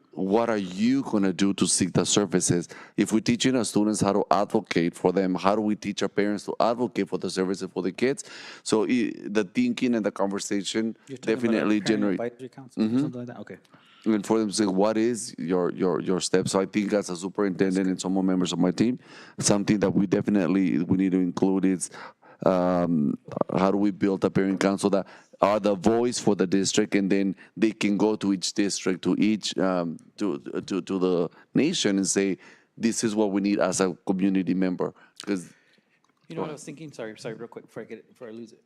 Speaker 6: what are you going to do to seek the services? If we're teaching our students how to advocate for them, how do we teach our parents to advocate for the services for the kids? So the thinking and the conversation definitely generate.
Speaker 3: Advisory council or something like that? Okay.
Speaker 6: And for them to say, what is your step? So I think as a superintendent and some more members of my team, something that we need to include is how do we build a parent council that are the voice for the district, and then they can go to each district, to each to the nation and say, this is what we need as a community member. Because
Speaker 3: You know what I was thinking? Sorry, real quick before I lose it.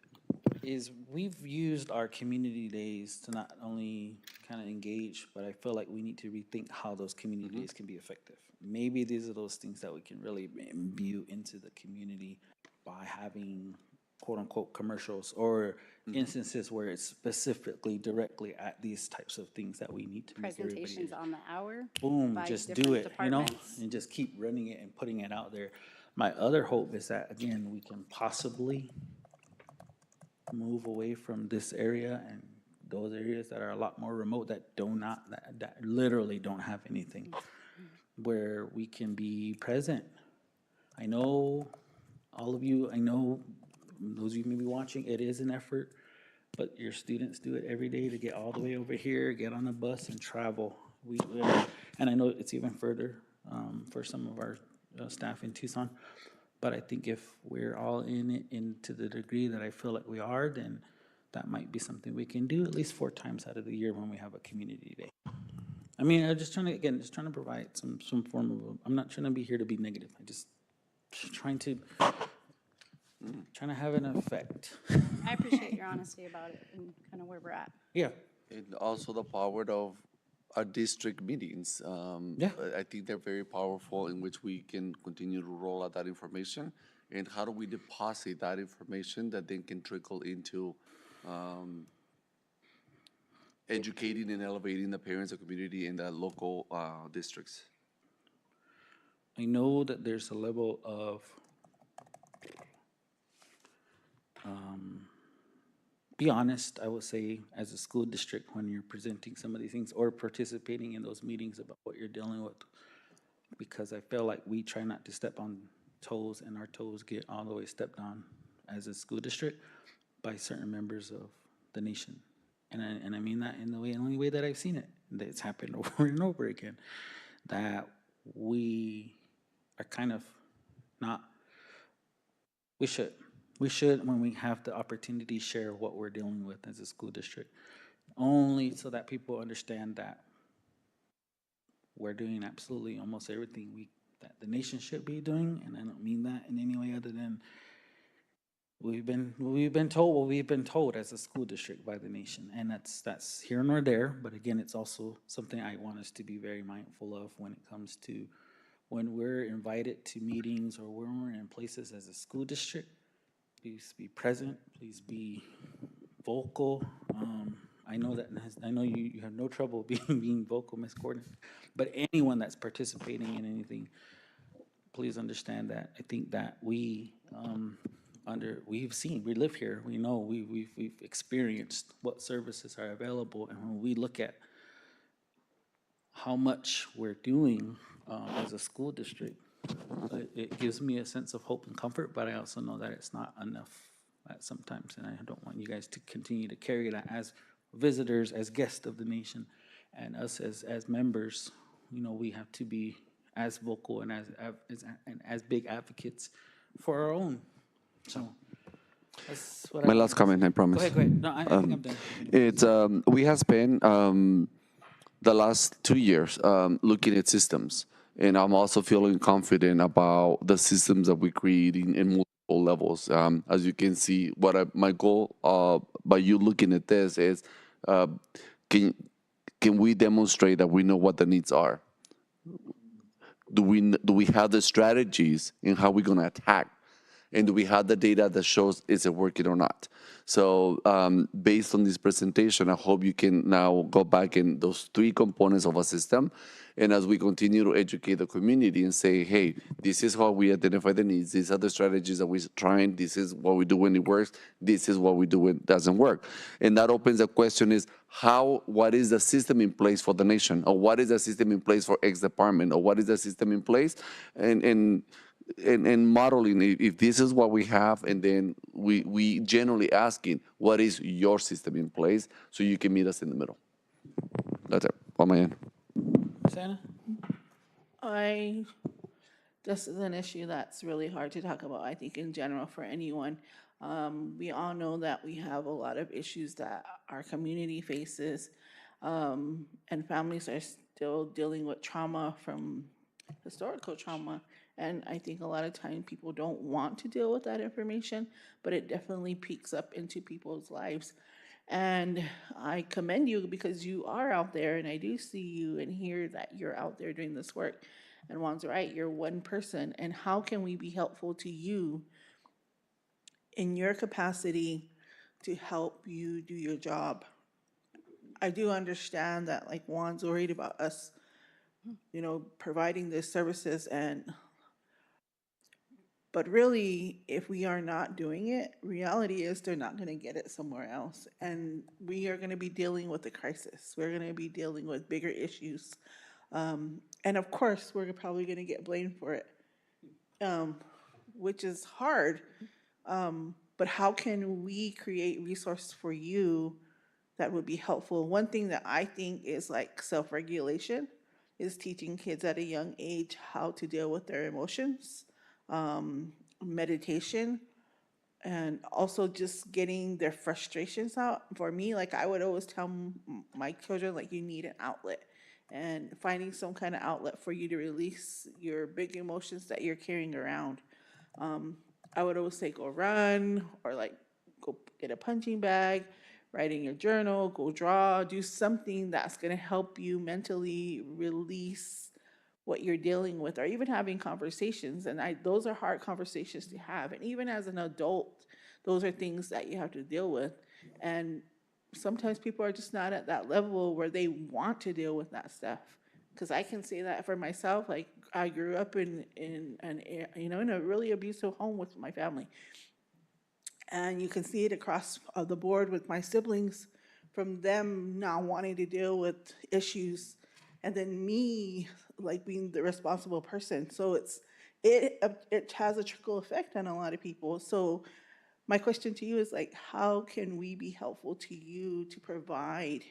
Speaker 3: is we've used our community days to not only kind of engage, but I feel like we need to rethink how those community days can be effective. Maybe these are those things that we can really imbue into the community by having quote unquote commercials or instances where it's specifically directly at these types of things that we need to make everybody.
Speaker 8: Presentations on the hour.
Speaker 3: Boom,
Speaker 8: by
Speaker 3: just do
Speaker 8: different
Speaker 3: it, you know,
Speaker 8: departments.
Speaker 3: and just keep running it and putting it out there. My other hope is that, again, we can possibly move away from this area and those areas that are a lot more remote that do not, that literally don't have anything, where we can be present. I know all of you, I know those of you may be watching, it is an effort, but your students do it every day to get all the way over here, get on a bus and travel. And I know it's even further for some of our staff in Tucson. But I think if we're all in it, into the degree that I feel like we are, then that might be something we can do at least 4 times out of the year when we have a community day. I mean, I'm just trying to, again, just trying to provide some form of, I'm not trying to be here to be negative. I just trying to have an effect.
Speaker 8: I appreciate your honesty about it and kind of where we're at.
Speaker 3: Yeah.
Speaker 6: And also the power of our district meetings.
Speaker 3: Yeah.
Speaker 6: I think they're very powerful in which we can continue to roll out that information. And how do we deposit that information that then can trickle into educating and elevating the parents, the community, and the local districts?
Speaker 3: I know that there's a level of be honest, I would say, as a school district, when you're presenting some of these things or participating in those meetings about what you're dealing with, because I feel like we try not to step on toes and our toes get all the way stepped on as a school district by certain members of the nation. And I mean that in the only way that I've seen it. That it's happened over and over again. That we are kind of not, we should, when we have the opportunity, share what we're dealing with as a school district, only so that people understand that we're doing absolutely almost everything that the nation should be doing, and I don't mean that in any way other than we've been told what we've been told as a school district by the nation, and that's here nor there. But again, it's also something I want us to be very mindful of when it comes to when we're invited to meetings or when we're in places as a school district. Please be present. Please be vocal. I know you have no trouble being vocal, Ms. Gordon. But anyone that's participating in anything, please understand that. I think that we live here. We know we've experienced what services are available, and when we look at how much we're doing as a school district, it gives me a sense of hope and comfort, but I also know that it's not enough at sometimes, and I don't want you guys to continue to carry that as visitors, as guests of the nation, and us as members. You know, we have to be as vocal and as big advocates for our own. So that's what
Speaker 6: My last comment, I promise.
Speaker 3: Go ahead. No, I think I'm done.
Speaker 6: It's we have spent the last 2 years looking at systems, and I'm also feeling confident about the systems that we're creating in multiple levels. As you can see, my goal by you looking at this is, can we demonstrate that we know what the needs are? Do we have the strategies in how we're going to attack? And do we have the data that shows is it working or not? So based on this presentation, I hope you can now go back in those 3 components of a system. And as we continue to educate the community and say, hey, this is how we identify the needs. These are the strategies that we're trying. This is what we do when it works. This is what we do when it doesn't work. And that opens the question is, what is the system in place for the nation? Or what is the system in place for X department? Or what is the system in place? And modeling if this is what we have, and then we generally asking what is your system in place so you can meet us in the middle. That's it on my end.
Speaker 3: Santa?
Speaker 5: This is an issue that's really hard to talk about, I think, in general for anyone. We all know that we have a lot of issues that our community faces, and families are still dealing with trauma from historical trauma. And I think a lot of time people don't want to deal with that information, but it definitely peeks up into people's lives. And I commend you because you are out there, and I do see you and hear that you're out there doing this work. And Juan's right, you're one person. And how can we be helpful to you in your capacity to help you do your job? I do understand that, like, Juan's worried about us, providing the services, but really, if we are not doing it, reality is they're not gonna get it somewhere else. And we are gonna be dealing with the crisis. We're gonna be dealing with bigger issues. And of course, we're probably gonna get blamed for it, um, which is hard. But how can we create resources for you that would be helpful? One thing that I think is like self-regulation is teaching kids at a young age how to deal with their emotions, meditation, and also just getting their frustrations out. For me, like I would always tell my children, like, you need an outlet, and finding some kind of outlet for you to release your big emotions that you're carrying around. I would always say go run, or like go get a punching bag, write in your journal, go draw, do something that's going to help you mentally release what you're dealing with, or even having conversations. And those are hard conversations to have. And even as an adult, those are things that you have to deal with. And sometimes people are just not at that level where they want to deal with that stuff. Because I can say that for myself. Like, I grew up in a really abusive home with my family, and you can see it across the board with my siblings, from them not wanting to deal with issues, and then me like being the responsible person. So it has a trickle effect on a lot of people. So my question to you is, like, how can we be helpful to you to provide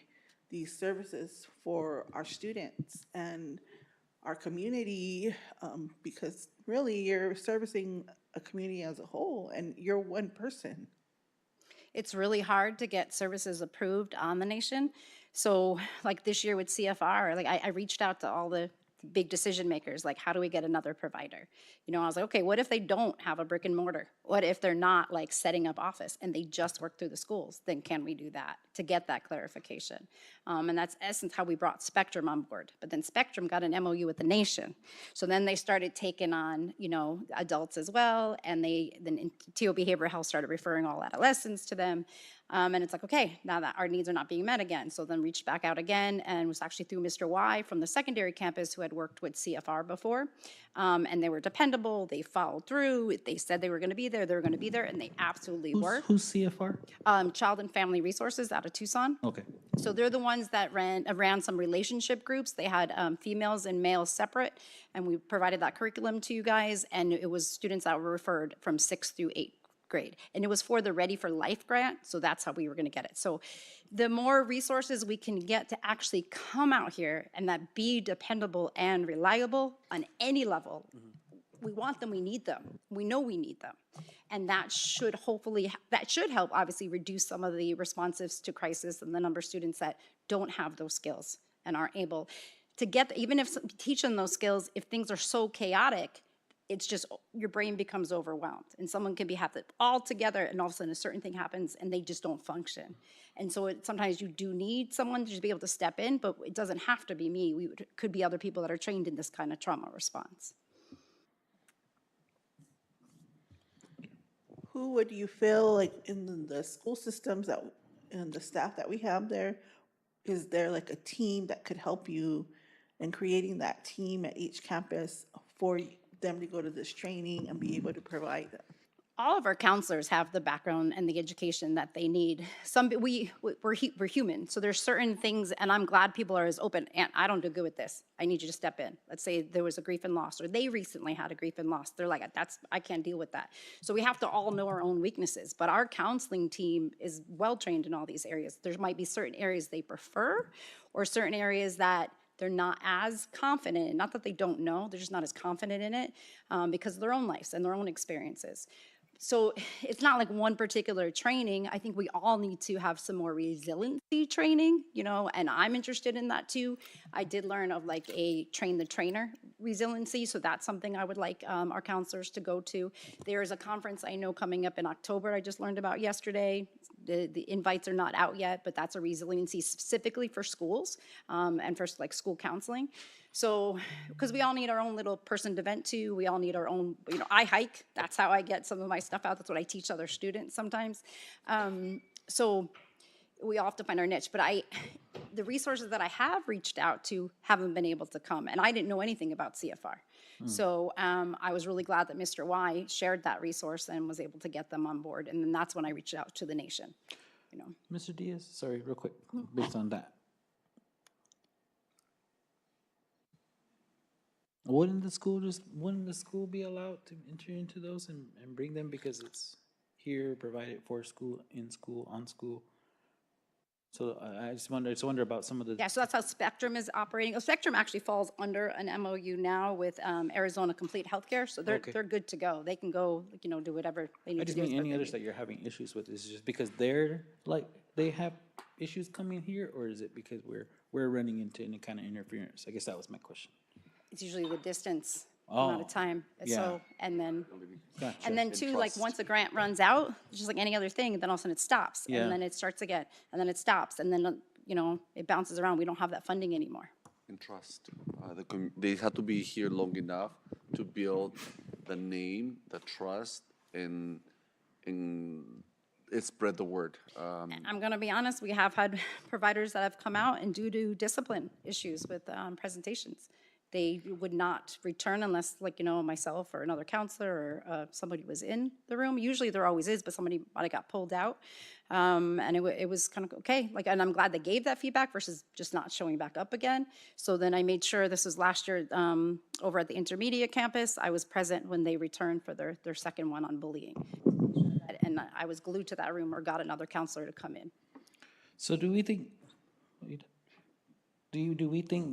Speaker 5: these services for our students and our community? Because really you're servicing a community as a whole, and you're one person.
Speaker 8: It's really hard to get services approved on the nation. So like this year with CFR, like I reached out to all the big decision makers, like how do we get another provider? I was like, okay, what if they don't have a brick and mortar? What if they're not like setting up office and they just work through the schools? Then can we do that to get that clarification? And that's essence how we brought Spectrum on board. But then Spectrum got an MOU with the nation. So then they started taking on, adults as well. And then TO Behavioral Health started referring all adolescents to them. And it's like, okay, now that our needs are not being met again. So then reached back out again, and was actually through Mr. Y from the secondary campus who had worked with CFR before. And they were dependable. They followed through. They said they were going to be there. They were going to be there, and they absolutely were.
Speaker 3: Who's CFR?
Speaker 8: Child and Family Resources out of Tucson.
Speaker 3: Okay.
Speaker 8: So they're the ones that ran some relationship groups. They had females and males separate, and we provided that curriculum to you guys, and it was students that were referred from 6th through 8th grade. And it was for the Ready for Life grant, so that's how we were gonna get it. So the more resources we can get to actually come out here and that be dependable and reliable on any level, we want them, we need them. We know we need them. And that should help obviously reduce some of the responses to crisis and the number of students that don't have those skills and aren't able to get, even if teach them those skills, if things are so chaotic, it's just your brain becomes overwhelmed, and someone can have it all together, and all of a sudden a certain thing happens and they just don't function. And so sometimes you do need someone to just be able to step in, but it doesn't have to be me. Could be other people that are trained in this kind of trauma response.
Speaker 5: Who would you feel like in the school systems and the staff that we have there, is there like a team that could help you in creating that team at each campus for them to go to this training and be able to provide them?
Speaker 8: All of our counselors have the background and the education that they need. We're human, so there's certain things, and I'm glad people are as open. And I don't do good with this. I need you to step in. Let's say there was a grief and loss, or they recently had a grief and loss. They're like, I can't deal with that. So we have to all know our own weaknesses. But our counseling team is well trained in all these areas. There might be certain areas they prefer, or certain areas that they're not as confident in. Not that they don't know, they're just not as confident in it because of their own lives and their own experiences. So it's not like one particular training. I think we all need to have some more resiliency training, and I'm interested in that too. I did learn of like a train the trainer resiliency, so that's something I would like our counselors to go to. There is a conference I know coming up in October I just learned about yesterday. The invites are not out yet, but that's a resiliency specifically for schools and for like school counseling. So, because we all need our own little person to vent to, we all need our own, I hike, that's how I get some of my stuff out, that's what I teach other students sometimes. So we all have to find our niche, but the resources that I have reached out to haven't been able to come, and I didn't know anything about CFR. So I was really glad that Mr. Y shared that resource and was able to get them on board, and then that's when I reached out to the nation,
Speaker 3: Mr. Diaz, sorry, real quick, based on that. Wouldn't the school be allowed to enter into those and bring them because it's here, provided for school, in school, on school? So I just wonder about some of the.
Speaker 8: Yeah, so that's how Spectrum is operating. Spectrum actually falls under an MOU now with Arizona Complete Healthcare, so they're good to go. They can go, do whatever they need
Speaker 3: I
Speaker 8: to
Speaker 3: just
Speaker 8: do.
Speaker 3: mean any others that you're having issues with, is it just because they have issues coming here, or is it because we're running into any kind of interference? I guess that was my question.
Speaker 8: It's usually the distance, amount of time.
Speaker 3: yeah.
Speaker 8: So, and then
Speaker 3: Gotcha.
Speaker 8: too, like once a grant runs out, just like any other thing, then all of a sudden it stops.
Speaker 3: Yeah.
Speaker 8: And then it starts again, and then it stops, and then, it bounces around. We don't have that funding anymore.
Speaker 6: And trust. They have to be here long enough to build the name, the trust, and spread the word.
Speaker 8: I'm going to be honest, we have had providers that have come out and due to discipline issues with presentations, they would not return unless, myself or another counselor or somebody was in the room. Usually there always is, but somebody might have got pulled out. And it was kind of okay. And I'm glad they gave that feedback versus just not showing back up again. So then I made sure, this was last year over at the intermediate campus, I was present when they returned for their second one on bullying. And I was glued to that room or got another counselor to come in.
Speaker 3: So do we think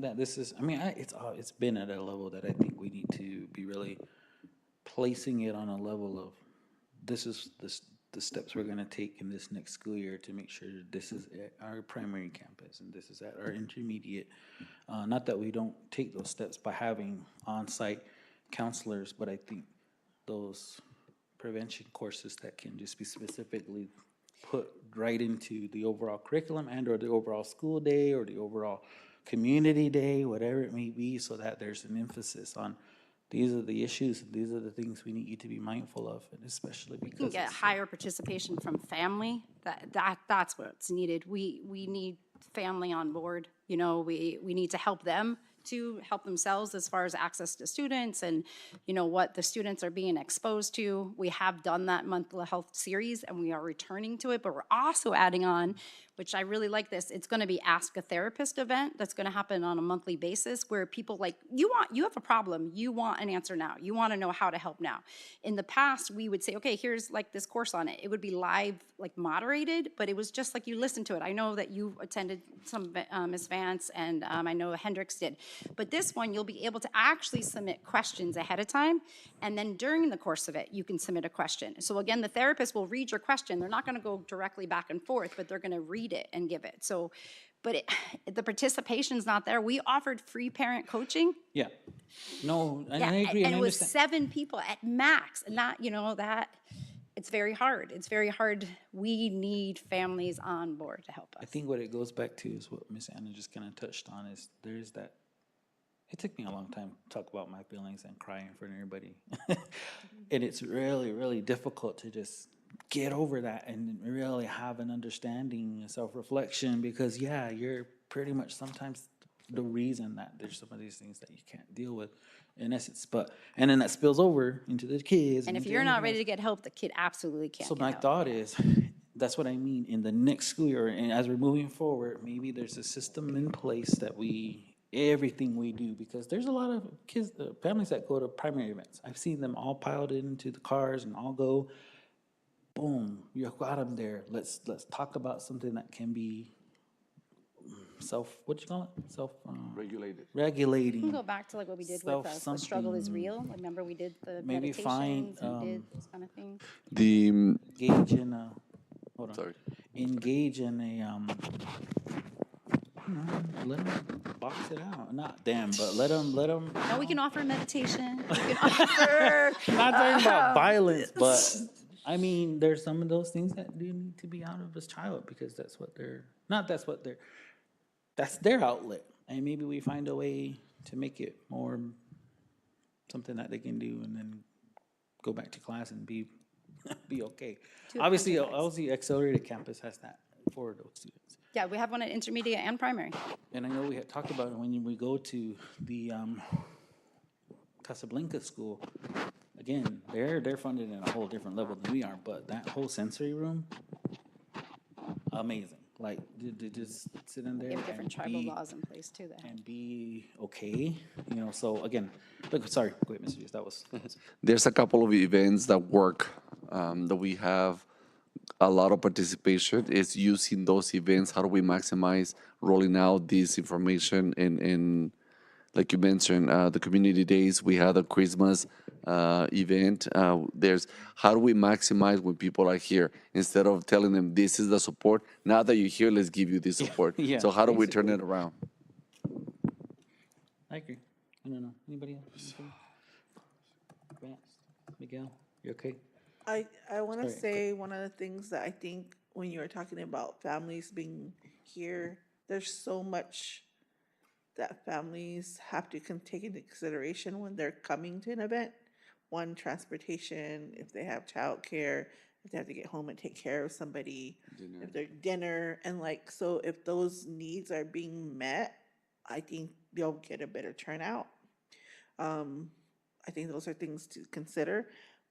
Speaker 3: that this is? I mean, it's been at a level that I think we need to be really placing it on a level of this is the steps we're going to take in this next school year to make sure this is at our primary campus and this is at our intermediate. Not that we don't take those steps by having on-site counselors, but I think those prevention courses that can just be specifically put right into the overall curriculum and or the overall school day or the overall community day, whatever it may be, so that there's an emphasis on these are the issues, these are the things we need you to be mindful of, and especially because
Speaker 8: You can get higher participation from family. That's what's needed. We need family on board. We need to help them to help themselves as far as access to students and, what the students are being exposed to. We have done that mental health series and we are returning to it, but we're also adding on, which I really like this, it's gonna be Ask a Therapist event that's gonna happen on a monthly basis where people you have a problem, you want an answer now, you wanna know how to help now. In the past, we would say, okay, here's this course on it. It would be live, moderated, but it was just like you listen to it. I know that you attended some, Ms. Vance, and I know Hendricks did. But this one, you'll be able to actually submit questions ahead of time, and then during the course of it, you can submit a question. So again, the therapist will read your question. They're not gonna go directly back and forth, but they're gonna read it and give it. So, but the participation's not there. We offered free parent coaching.
Speaker 3: yeah, no, and I
Speaker 8: Yeah,
Speaker 3: agree.
Speaker 8: and
Speaker 3: I
Speaker 8: it was
Speaker 3: understand.
Speaker 8: 7 people at max, and that, it's very hard. It's very hard. We need families on board to help us.
Speaker 3: I think what it goes back to is what Miss Anna just kind of touched on is there's that. It took me a long time to talk about my feelings and cry in front of everybody. And it's really, really difficult to just get over that and really have an understanding, self-reflection, because you're pretty much sometimes the reason that there's some of these things that you can't deal with in essence. And then that spills over into the kids.
Speaker 8: And if
Speaker 3: into
Speaker 8: you're not
Speaker 3: everything
Speaker 8: ready
Speaker 3: else.
Speaker 8: to get help, the kid absolutely can't
Speaker 3: So
Speaker 8: get
Speaker 3: my
Speaker 8: help.
Speaker 3: thought is, that's what I mean, in the next school year, and as we're moving forward, maybe there's a system in place that everything we do, because there's a lot of kids, families that go to primary events. I've seen them all piled into the cars and all go, boom, you got them there. Let's talk about something that can be
Speaker 6: Regulated.
Speaker 3: regulating.
Speaker 8: We can go back to what we did with us. The struggle is
Speaker 3: Self-something.
Speaker 8: real. Remember we did the
Speaker 3: Maybe find,
Speaker 8: meditations, we did those kind of things.
Speaker 3: Engage in a, hold on.
Speaker 6: Sorry.
Speaker 3: Engage in a let them box it out. Not them, but let them.
Speaker 8: Now we can offer meditation. We can offer.
Speaker 3: Not talking about
Speaker 8: um,
Speaker 3: violence, but I mean, there's some of those things that do need to be out of this child because that's what they're not. That's their outlet, and maybe we find a way to make it more something that they can do, and then go back to class and be okay.
Speaker 8: To
Speaker 3: Obviously,
Speaker 8: apologize.
Speaker 3: Accelerated Campus has that for those students.
Speaker 8: Yeah, we have one at intermediate and primary.
Speaker 3: And I know we had talked about it when we go to the Casablanca school. Again, they're funded in a whole different level than we are, but that whole sensory room, amazing. Like to just sit in there
Speaker 8: We have different
Speaker 3: and
Speaker 8: tribal
Speaker 3: be
Speaker 8: laws in place too that
Speaker 3: and be okay, So again, look, sorry, go ahead, Mr. Diaz, that was.
Speaker 6: There's a couple of events that work, that we have a lot of participation. Is using those events. How do we maximize rolling out this information in like you mentioned, the community days, we had a Christmas event. There's how do we maximize when people are here instead of telling them this is the support. Now that you're here, let's give you this support.
Speaker 3: yeah,
Speaker 6: So how do we turn
Speaker 3: basically.
Speaker 6: it around?
Speaker 3: I agree. I don't know. Anybody else? Vance, Miguel, you okay?
Speaker 5: I want to
Speaker 3: Sorry.
Speaker 5: say one of the things that I think when you were talking about families being here, there's so much that families have to take into consideration when they're coming to an event. One, transportation, if they have childcare, if they have to get home and take care of somebody, if they're dinner, and like, so if those needs are being met, I think they'll get a better turnout. I think those are things to consider.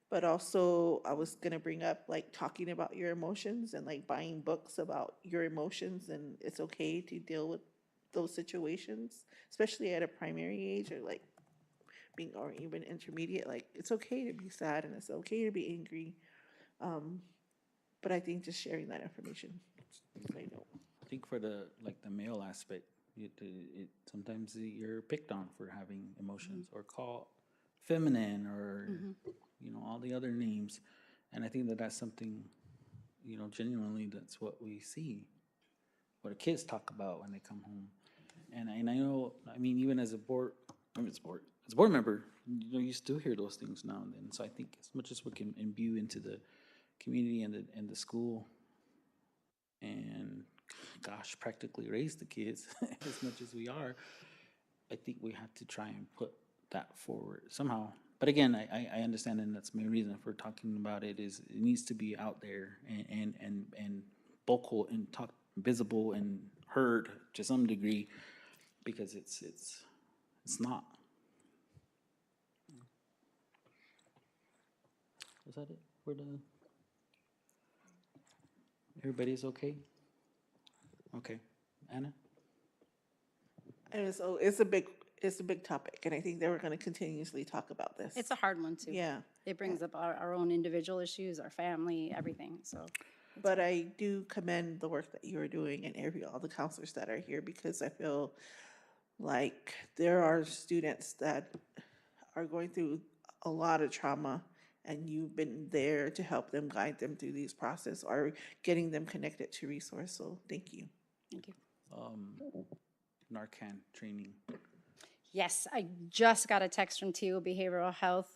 Speaker 5: But also, I was gonna bring up like talking about your emotions and like buying books about your emotions, and it's okay to deal with those situations, especially at a primary age or like being or even intermediate. Like it's okay to be sad and it's okay to be angry. But I think just sharing that information, I know.
Speaker 3: I think for the male aspect, sometimes you're picked on for having emotions or called feminine or all the other names, and I think that's something genuinely that's what we see, what the kids talk about when they come home, and I know I mean even as a board member, you still hear those things now and then. So I think as much as we can imbue into the community and the school, and gosh, practically raise the kids as much as we are, I think we have to try and put that forward somehow. But again, I understand, and that's my reason for talking about it, is it needs to be out there and vocal and visible and heard to some degree, because it's not. Was that it for the? Everybody's okay? Okay. Anna?
Speaker 5: And so it's a big topic, and I think that we're going to continuously talk about this.
Speaker 8: it's a hard one too.
Speaker 5: Yeah,
Speaker 8: It brings up our own individual issues, our family, everything, so.
Speaker 5: but I do commend the work that you are doing and all the counselors that are here, because I feel like there are students that are going through a lot of trauma, and you've been there to help them, guide them through these process or getting them connected to resource. So thank you.
Speaker 8: Thank you.
Speaker 3: Narcan training.
Speaker 8: Yes, I just got a text from TU Behavioral Health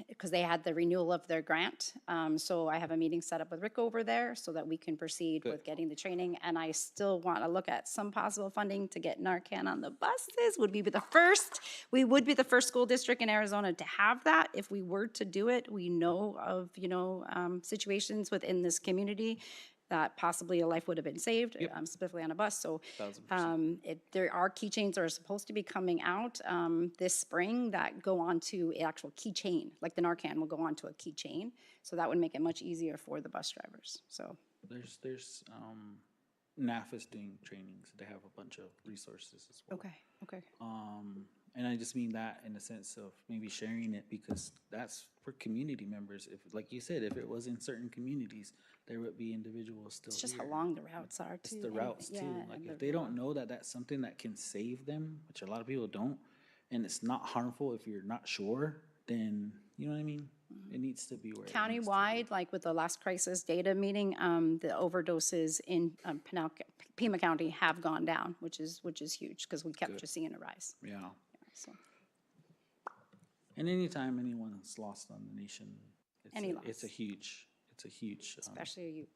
Speaker 8: because they had the renewal of their grant. So I have a meeting set up with Rick over there so that we can proceed with getting the training. And I still want to look at some possible funding to get Narcan on the buses. We would be the first school district in Arizona to have that. If we were to do it, we know of, situations within this community that possibly a life would have been saved, specifically on a bus. So
Speaker 3: 1000%.
Speaker 8: there are keychains that are supposed to be coming out this spring that go on to an actual keychain, like the Narcan will go on to a keychain. So that would make it much easier for the bus drivers, so.
Speaker 3: There's NAF is doing trainings. They have a bunch of resources as well.
Speaker 8: Okay.
Speaker 3: And I just mean that in the sense of maybe sharing it, because that's for community members. If, like you said, if it was in certain communities, there would be individuals still
Speaker 8: It's just
Speaker 3: here.
Speaker 8: how long the routes are too.
Speaker 3: It's the routes too. Like if they don't know that that's something that can save them, which a lot of people don't, and it's not harmful if you're not sure, then you know what I mean? It needs to be where it needs to be.
Speaker 8: Countywide, like with the last crisis data meeting, the overdoses in Pima County have gone down, which is huge, because we kept just seeing a rise.
Speaker 3: Yeah.
Speaker 8: So,
Speaker 3: And anytime anyone's lost on the nation,
Speaker 8: Any
Speaker 3: it's a
Speaker 8: loss.
Speaker 3: huge,
Speaker 8: especially you.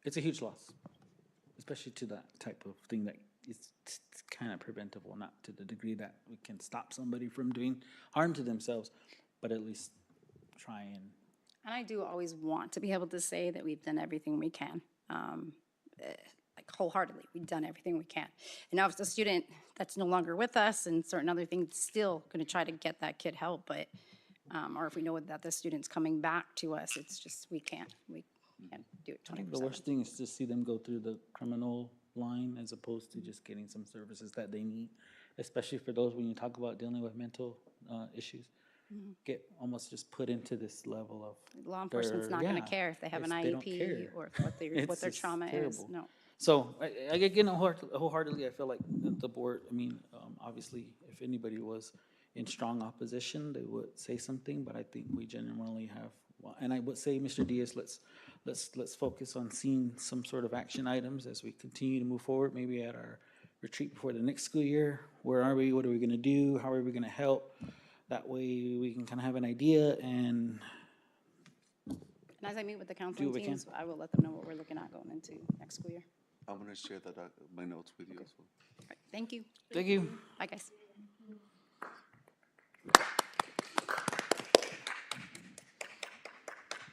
Speaker 3: it's a huge loss, especially to that type of thing that it's kind of preventable, not to the degree that we can stop somebody from doing harm to themselves, but at least try and.
Speaker 8: And I do always want to be able to say that we've done everything we can, like wholeheartedly, we've done everything we can. And now if it's a student that's no longer with us and certain other things, still gonna try to get that kid help, but, or if we know that the student's coming back to us, it's just, we can't do it
Speaker 3: I think
Speaker 8: 24/7.
Speaker 3: the worst thing is to see them go through the criminal line as opposed to just getting some services that they need, especially for those when you talk about dealing with mental issues. Get almost just put into this level of.
Speaker 8: Law enforcement's not gonna care if they have an
Speaker 3: they don't
Speaker 8: IEP
Speaker 3: care.
Speaker 8: or what
Speaker 3: It's
Speaker 8: their
Speaker 3: just
Speaker 8: trauma is,
Speaker 3: terrible.
Speaker 8: no.
Speaker 3: So, again, wholeheartedly, I feel like the board, I mean, obviously, if anybody was in strong opposition, they would say something, but I think we genuinely have, and I would say, Mr. Diaz, let's focus on seeing some sort of action items as we continue to move forward, maybe at our retreat before the next school year. Where are we? What are we gonna do? How are we gonna help? That way, we can kind of have an idea and.
Speaker 8: And as I meet with the
Speaker 3: what
Speaker 8: counseling
Speaker 3: we can.
Speaker 8: teams, I will let them know what we're looking at going into next school year.
Speaker 6: I'm gonna share that, my notes with you as well.
Speaker 8: All right, thank you.
Speaker 3: Thank you.
Speaker 8: Bye, guys.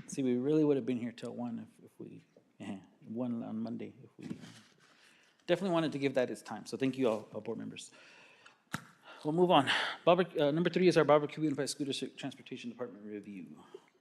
Speaker 3: See, we really would have been here till 1 if we, 1 on Monday, if we definitely wanted to give that its time. So thank you all, board members. We'll move on. Number 3 is our Baboquivari Unified School District Transportation Department review.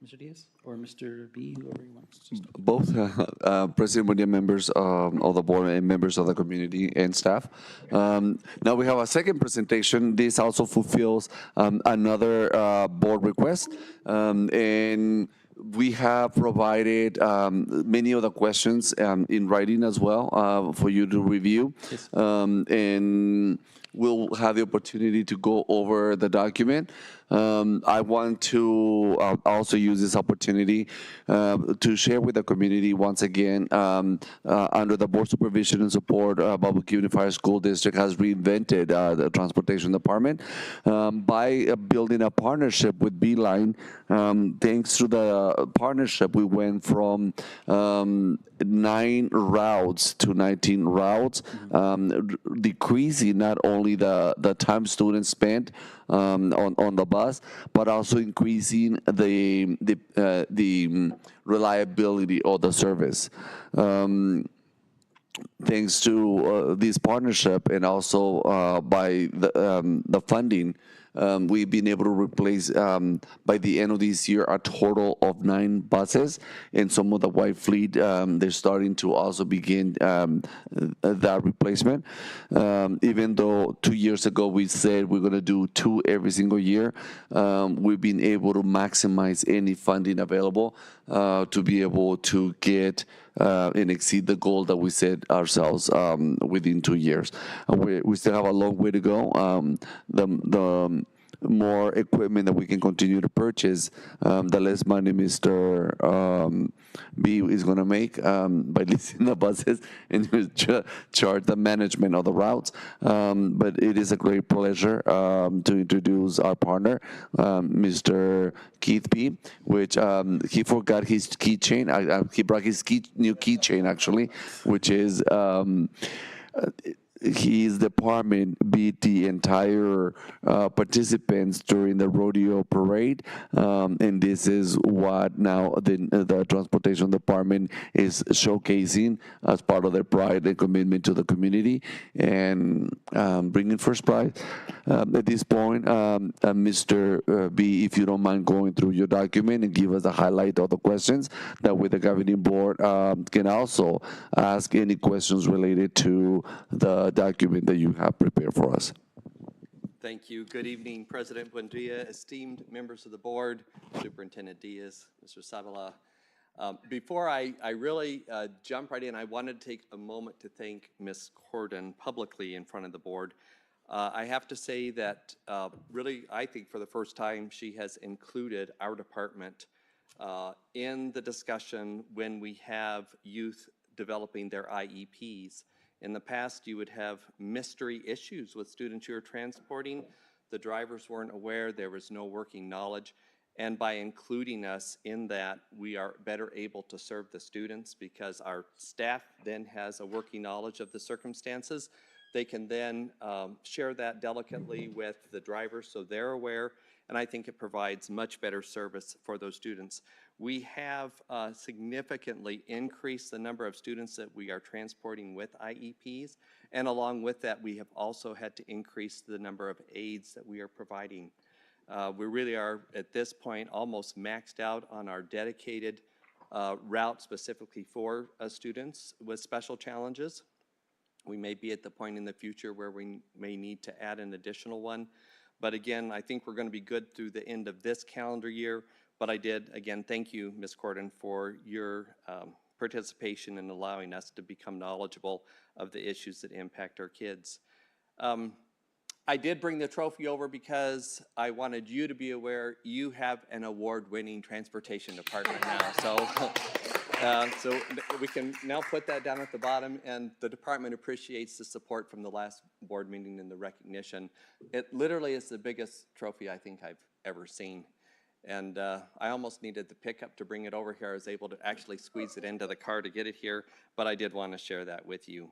Speaker 3: Mr. Diaz or Mr. B, whoever you want to start.
Speaker 6: Both President Bonilla, members of the board, and members of the community and staff. Now we have a second presentation. This also fulfills another board request, and we have provided many of the questions in writing as well for you to review.
Speaker 3: Yes.
Speaker 6: And we'll have the opportunity to go over the document. I want to also use this opportunity to share with the community once again, under the board supervision and support, Baboquivari Unified School District has reinvented the transportation department by building a partnership with Beeline. Thanks to the partnership, we went from 9 routes to 19 routes, decreasing not only the time students spent on the bus, but also increasing the reliability of the service. Thanks to this partnership and also by the funding, we've been able to replace, by the end of this year, a total of 9 buses, and some of the white fleet, they're starting to also begin that replacement. Even though 2 years ago we said we're going to do 2 every single year, we've been able to maximize any funding available to be able to get and exceed the goal that we set ourselves within 2 years. We still have a long way to go. The more equipment that we can continue to purchase, the less money Mr. B is going to make by leasing the buses and charge the management of the routes. But it is a great pleasure to introduce our partner, Mr. Keith B, which he forgot his keychain. He brought his new keychain, actually, which is his department beat the entire participants during the rodeo parade, and this is what now the transportation department is showcasing as part of their pride and commitment to the community, and bringing first prize. At this point, Mr. B, if you don't mind going through your document and give us a highlight of the questions, that way the governing board can also ask any questions related to the document that you have prepared for us.
Speaker 9: Thank you. Good evening, President Buendia, esteemed members of the board, Superintendent Diaz, Mr. Savala. Before I really jump right in, I wanted to take a moment to thank Ms. Corden publicly in front of the board. I have to say that really, I think for the first time, she has included our department in the discussion when we have youth developing their IEPs. In the past, you would have mystery issues with students you were transporting. The drivers weren't aware, there was no working knowledge. And by including us in that, we are better able to serve the students because our staff then has a working knowledge of the circumstances. They can then share that delicately with the drivers so they're aware, and I think it provides much better service for those students. We have significantly increased the number of students that we are transporting with IEPs, and along with that, we have also had to increase the number of aids that we are providing. We really are, at this point, almost maxed out on our dedicated route specifically for students with special challenges. We may be at the point in the future where we may need to add an additional one. But again, I think we're going to be good through the end of this calendar year. But I did, again, thank you, Ms. Corden, for your participation in allowing us to become knowledgeable of the issues that impact our kids. I did bring the trophy over because I wanted you to be aware you have an award-winning transportation department now. So we can now put that down at the bottom, and the department appreciates the support from the last board meeting and the recognition. It literally is the biggest trophy I think I've ever seen. And I almost needed the pickup to bring it over here. I was able to actually squeeze it into the car to get it here, but I did want to share that with you.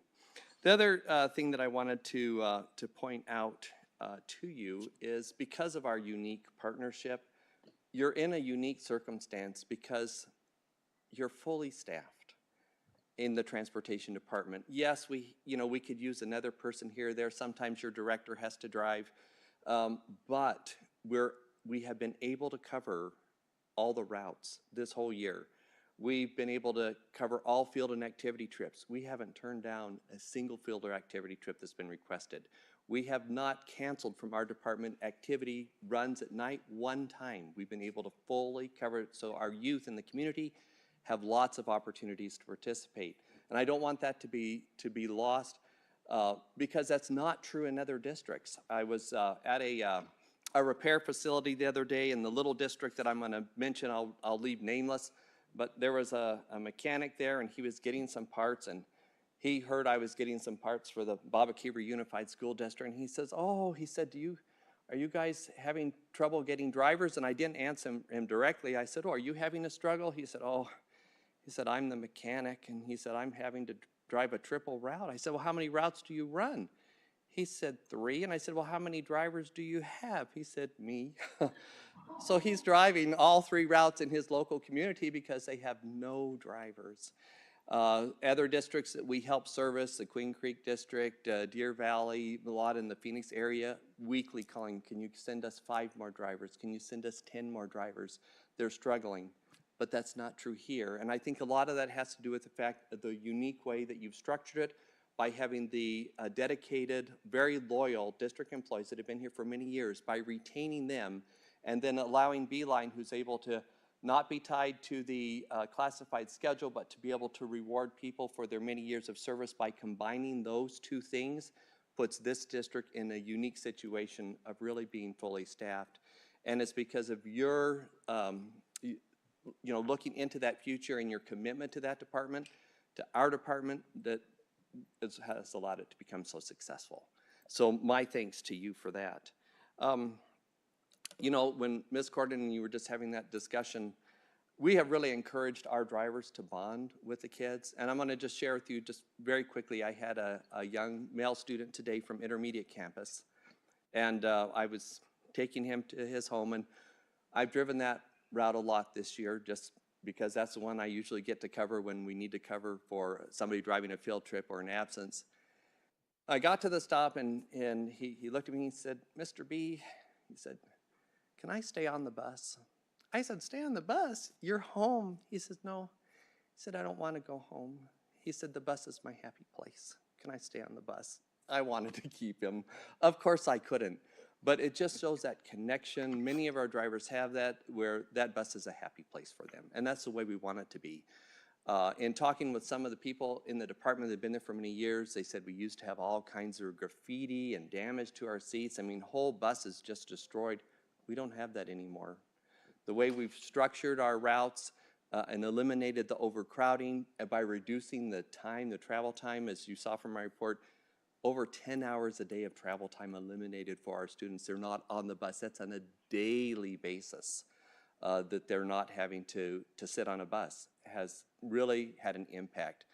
Speaker 9: The other thing that I wanted to point out to you is because of our unique partnership, you're in a unique circumstance because you're fully staffed in the transportation department. Yes, we could use another person here or there. Sometimes your director has to drive, but we have been able to cover all the routes this whole year. We've been able to cover all field and activity trips. We haven't turned down a single field or activity trip that's been requested. We have not canceled from our department activity runs at night one time. We've been able to fully cover it, so our youth in the community have lots of opportunities to participate. And I don't want that to be lost because that's not true in other districts. I was at a repair facility the other day in the little district that I'm going to mention. I'll leave nameless. But there was a mechanic there, and he was getting some parts, and he heard I was getting some parts for the Baboquivari Unified School District, and he says, "Oh," he said, are you guys having trouble getting drivers?" And I didn't answer him directly. I said, "Oh, are you having a struggle?" He said, "Oh," he said, "I'm the mechanic," and he said, "I'm having to drive a triple route." I said, "Well, how many routes do you run?" He said, 3, and I said, "Well, how many drivers do you have?" He said, "Me." So he's driving all 3 routes in his local community because they have no drivers. Other districts that we help service, the Queen Creek District, Deer Valley, a lot in the Phoenix area, weekly calling, "Can you send us 5 more drivers? Can you send us 10 more drivers?" They're struggling, but that's not true here. And I think a lot of that has to do with the fact that the unique way that you've structured it by having the dedicated, very loyal district employees that have been here for many years, by retaining them and then allowing Beeline, who's able to not be tied to the classified schedule, but to be able to reward people for their many years of service by combining those 2 things, puts this district in a unique situation of really being fully staffed. And it's because of your, looking into that future and your commitment to that department, to our department, that has allowed it to become so successful. So my thanks to you for that. When Ms. Corden and you were just having that discussion, we have really encouraged our drivers to bond with the kids. And I'm going to just share with you just very quickly, I had a young male student today from intermediate campus, and I was taking him to his home, and I've driven that route a lot this year just because that's the one I usually get to cover when we need to cover for somebody driving a field trip or an absence. I got to the stop, and he looked at me and he said, "Mr. B," he said, "can I stay on the bus?" I said, "Stay on the bus? You're home." He says, "No." He said, "I don't want to go home." He said, "The bus is my happy place. Can I stay on the bus?" I wanted to keep him. Of course I couldn't. But it just shows that connection. Many of our drivers have that, where that bus is a happy place for them. And that's the way we want it to be. In talking with some of the people in the department that have been there for many years, they said we used to have all kinds of graffiti and damage to our seats. I mean, whole buses just destroyed. We don't have that anymore. The way we've structured our routes and eliminated the overcrowding by reducing the time, the travel time, as you saw from my report, over 10 hours a day of travel time eliminated for our students. They're not on the bus. That's on a daily basis that they're not having to sit on a bus. Has really had an impact.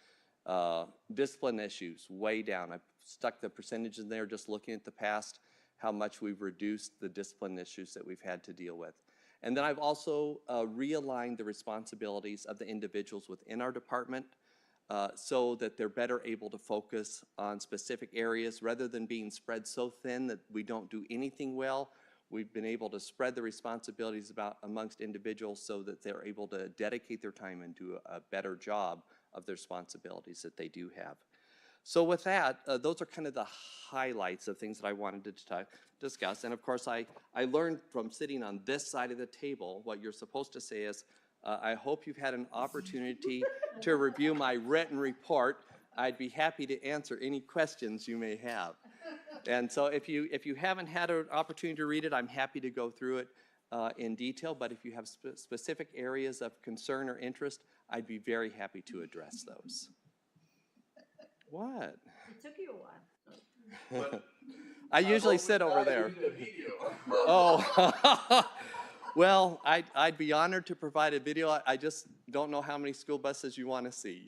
Speaker 9: Discipline issues, way down. I've stuck the percentages in there just looking at the past, how much we've reduced the discipline issues that we've had to deal with. And then I've also realigned the responsibilities of the individuals within our department so that they're better able to focus on specific areas rather than being spread so thin that we don't do anything well. We've been able to spread the responsibilities amongst individuals so that they're able to dedicate their time and do a better job of the responsibilities that they do have. So with that, those are kind of the highlights of things that I wanted to discuss. And of course, I learned from sitting on this side of the table, what you're supposed to say is, I hope you've had an opportunity to review my written report. I'd be happy to answer any questions you may have. And so if you haven't had an opportunity to read it, I'm happy to go through it in detail. But if you have specific areas of concern or interest, I'd be very happy to address those. What?
Speaker 7: It took you a while.
Speaker 9: I usually sit over there. Oh, well, I'd be honored to provide a video. I just don't know how many school buses you want to see.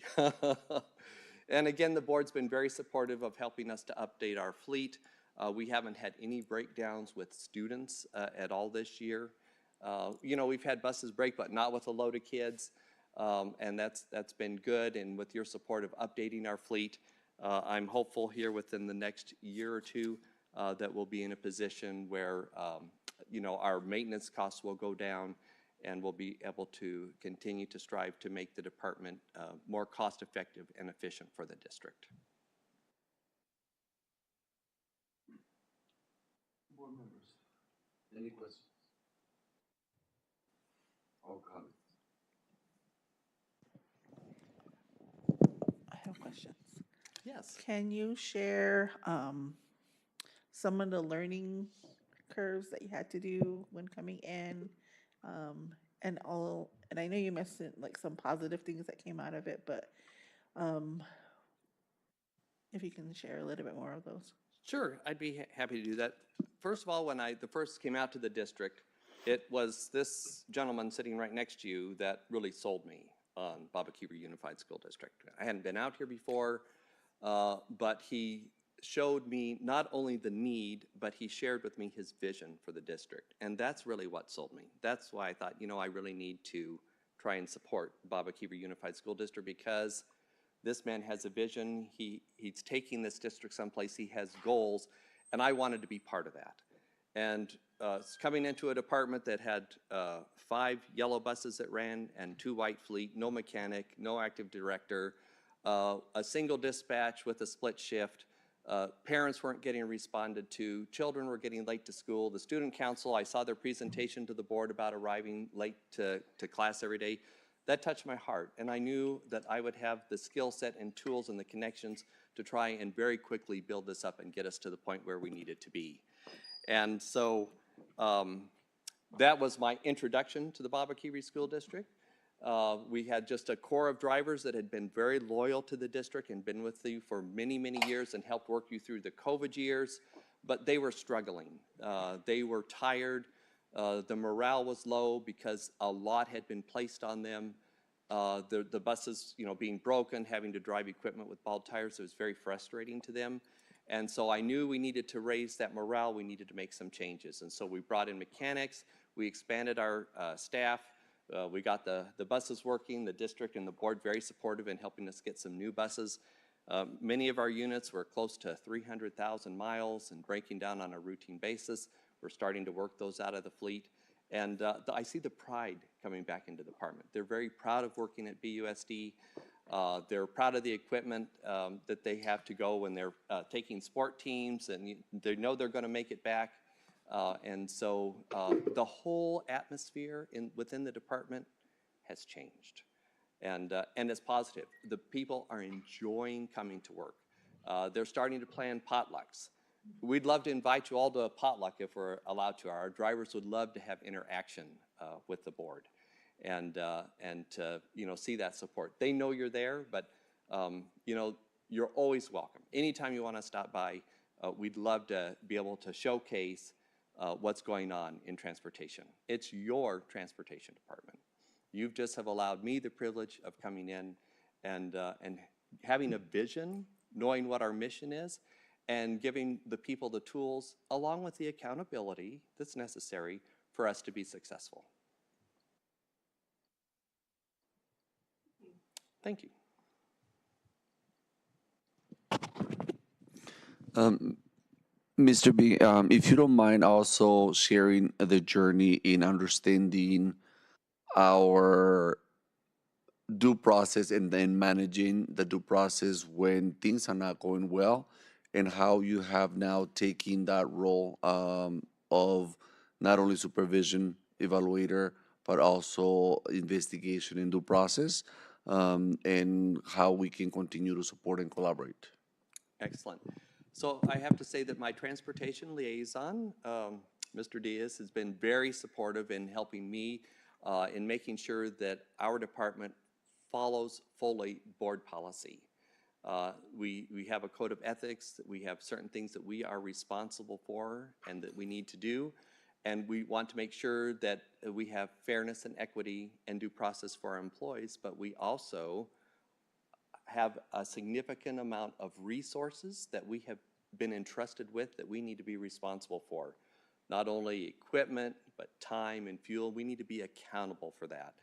Speaker 9: And again, the board's been very supportive of helping us to update our fleet. We haven't had any breakdowns with students at all this year. You know, we've had buses break, but not with a load of kids. And that's been good. And with your support of updating our fleet, I'm hopeful here within the next year or two that we'll be in a position where you know, our maintenance costs will go down and we'll be able to continue to strive to make the department more cost effective and efficient for the district.
Speaker 6: Board members, any questions? Or comments?
Speaker 5: I have questions.
Speaker 9: Yes.
Speaker 5: Can you share some of the learning curves that you had to do when coming in? And I know you mentioned like some positive things that came out of it, but if you can share a little bit more of those.
Speaker 9: Sure, I'd be happy to do that. First of all, when I first came out to the district, it was this gentleman sitting right next to you that really sold me on Baboquivari Unified School District. I hadn't been out here before, but he showed me not only the need, but he shared with me his vision for the district. And that's really what sold me. That's why I thought, you know, I really need to try and support Baboquivari Unified School District, because this man has a vision. He's taking this district someplace. He has goals, and I wanted to be part of that. And coming into a department that had 5 yellow buses that ran and 2 white fleet, no mechanic, no active director, a single dispatch with a split shift. Parents weren't getting responded to. Children were getting late to school. The student council, I saw their presentation to the board about arriving late to class every day. That touched my heart, and I knew that I would have the skill set and tools and the connections to try and very quickly build this up and get us to the point where we needed to be. And so that was my introduction to the Baboquivari School District. We had just a core of drivers that had been very loyal to the district and been with you for many, many years and helped work you through the COVID years, but they were struggling. They were tired. The morale was low because a lot had been placed on them. The buses, you know, being broken, having to drive equipment with bald tires, it was very frustrating to them. And so I knew we needed to raise that morale. We needed to make some changes. And so we brought in mechanics. We expanded our staff. We got the buses working, the district and the board very supportive in helping us get some new buses. Many of our units were close to 300,000 miles and breaking down on a routine basis. We're starting to work those out of the fleet. And I see the pride coming back into the department. They're very proud of working at BUSD. They're proud of the equipment that they have to go when they're taking sport teams, and they know they're going to make it back. And so the whole atmosphere within the department has changed, and it's positive. The people are enjoying coming to work. They're starting to plan potlucks. we'd love to invite you all to a potluck if we're allowed to. Our drivers would love to have interaction with the board and to, see that support. They know you're there, but, you're always welcome. Anytime you want to stop by, we'd love to be able to showcase what's going on in transportation. It's your transportation department. You just have allowed me the privilege of coming in and having a vision, knowing what our mission is, and giving the people the tools along with the accountability that's necessary for us to be successful. Thank you.
Speaker 6: Mr. B, if you don't mind also sharing the journey in understanding our due process and then managing the due process when things are not going well, and how you have now taken that role of not only supervision, evaluator, but also investigation and due process, and how we can continue to support and collaborate.
Speaker 9: Excellent. So I have to say that my transportation liaison, Mr. Diaz, has been very supportive in helping me in making sure that our department follows fully board policy. We have a code of ethics, that we have certain things that we are responsible for and that we need to do. And we want to make sure that we have fairness and equity and due process for our employees, but we also have a significant amount of resources that we have been entrusted with that we need to be responsible for. Not only equipment, but time and fuel. We need to be accountable for that.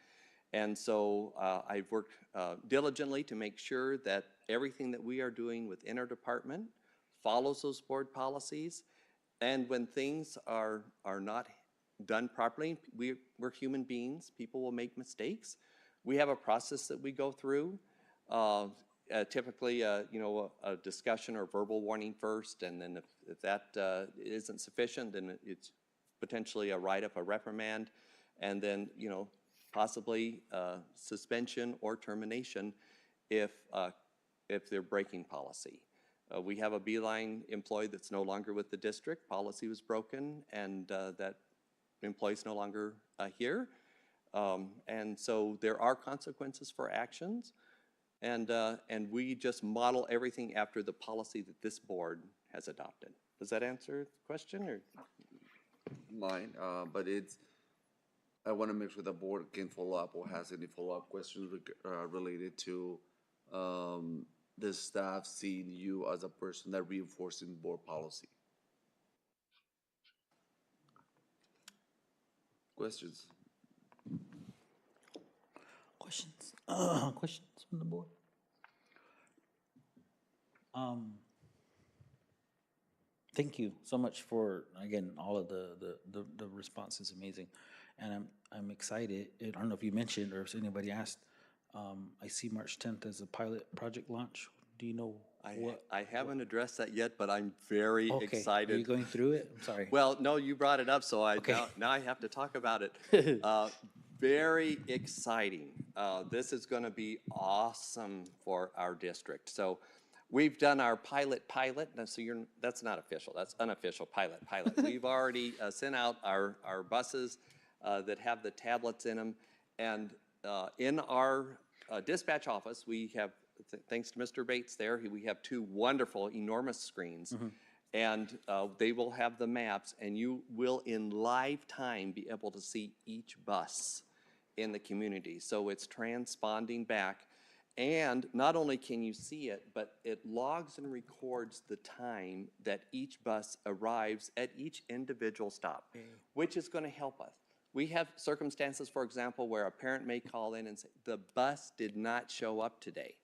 Speaker 9: And so I've worked diligently to make sure that everything that we are doing within our department follows those board policies. And when things are not done properly, we're human beings. People will make mistakes. We have a process that we go through. Typically, a discussion or verbal warning first, and then if that isn't sufficient, then it's potentially a write-up, a reprimand, and then, possibly suspension or termination if they're breaking policy. We have a Beeline employee that's no longer with the district. Policy was broken, and that employee's no longer here. And so there are consequences for actions. And we just model everything after the policy that this board has adopted. Does that answer the question, or?
Speaker 6: Mine, but I want to make sure the board can follow up or has any follow-up questions related to the staff seeing you as a person that reinforcing board policy. Questions?
Speaker 3: Questions? Questions from the board? Thank you so much for, again, all of the response is amazing. And I'm excited. I don't know if you mentioned or if anybody asked, I see March 10th as a pilot project launch. Do you know what?
Speaker 9: I haven't addressed that yet, but I'm very excited.
Speaker 3: Are you going through it? I'm sorry.
Speaker 9: Well, no, you brought it up, so now I have to talk about it. Very exciting. This is going to be awesome for our district. So we've done our pilot. So that's not official. That's unofficial pilot. We've already sent out our buses that have the tablets in them. And in our dispatch office, we have, thanks to Mr. Bates there, we have two wonderful, enormous screens. Mm-hmm. And they will have the maps, and you will in live time be able to see each bus in the community. So it's transponding back. And not only can you see it, but it logs and records the time that each bus arrives at each individual stop, which is going to help us. We have circumstances, for example, where a parent may call in and say, the bus did not show up today.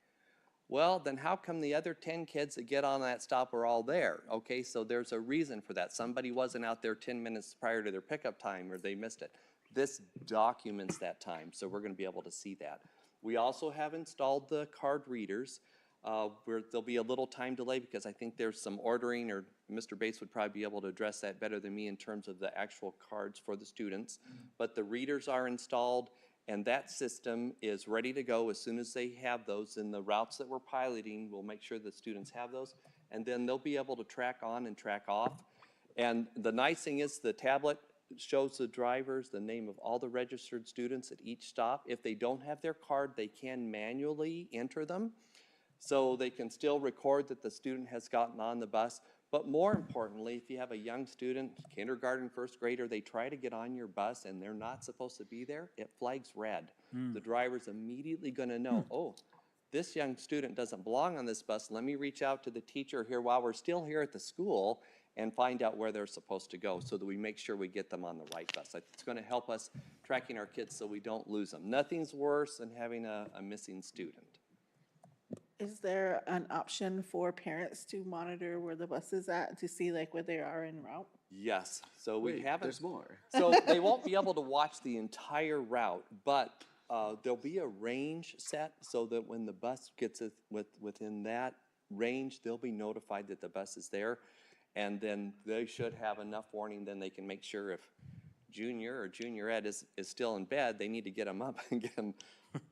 Speaker 9: Well, then how come the other 10 kids that get on that stop are all there? Okay, so there's a reason for that. Somebody wasn't out there 10 minutes prior to their pickup time, or they missed it. This documents that time, so we're going to be able to see that. We also have installed the card readers, where there'll be a little time delay because I think there's some ordering, or Mr. Bates would probably be able to address that better than me in terms of the actual cards for the students. But the readers are installed, and that system is ready to go as soon as they have those. In the routes that we're piloting, we'll make sure the students have those. and then they'll be able to track on and track off. And the nice thing is the tablet shows the drivers the name of all the registered students at each stop. If they don't have their card, they can manually enter them. So they can still record that the student has gotten on the bus. But more importantly, if you have a young student, kindergarten, first grader, they try to get on your bus and they're not supposed to be there, it flags red. The driver's immediately gonna know, oh, this young student doesn't belong on this bus. Let me reach out to the teacher here while we're still here at the school and find out where they're supposed to go so that we make sure we get them on the right bus. It's gonna help us tracking our kids so we don't lose them. Nothing's worse than having a missing student.
Speaker 5: Is there an option for parents to monitor where the bus is at to see like where they are en route?
Speaker 9: Yes, so we
Speaker 6: Wait,
Speaker 9: haven't.
Speaker 6: there's more.
Speaker 9: So they won't be able to watch the entire route, but there'll be a range set so that when the bus gets within that range, they'll be notified that the bus is there. And then they should have enough warning, then they can make sure if junior or junior ed is still in bed, they need to get them up and get them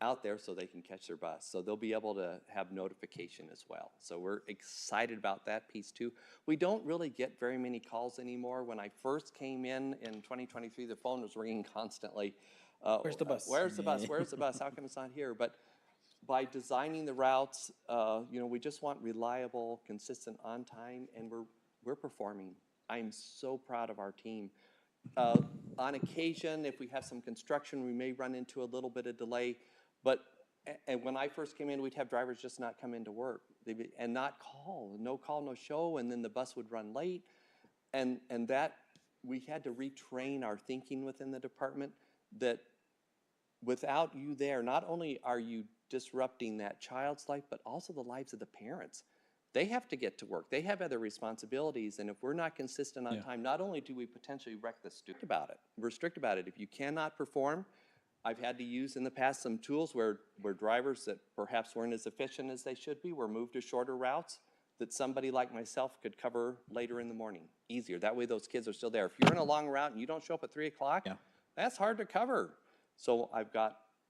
Speaker 9: out there so they can catch their bus. So they'll be able to have notification as well. So we're excited about that piece too. We don't really get very many calls anymore. When I first came in 2023, the phone was ringing constantly.
Speaker 3: Where's the bus?
Speaker 9: Where's the bus? Where's the bus? How come it's not here? But by designing the routes, we just want reliable, consistent, on time, and we're performing. I'm so proud of our team. On occasion, if we have some construction, we may run into a little bit of delay, but and when I first came in, we'd have drivers just not come into work and not call, no show, and then the bus would run late, and that we had to retrain our thinking within the department that without you there, not only are you disrupting that child's life, but also the lives of the parents. They have to get to work. They have other responsibilities, and if we're not consistent on time, not only do we potentially wreck the student about it, we're strict about it. If you cannot perform, I've had to use in the past some tools where drivers that perhaps weren't as efficient as they should be were moved to shorter routes that somebody like myself could cover later in the morning, easier. That way those kids are still there. If you're in a long route and you don't show up at 3 o'clock, that's hard to cover. So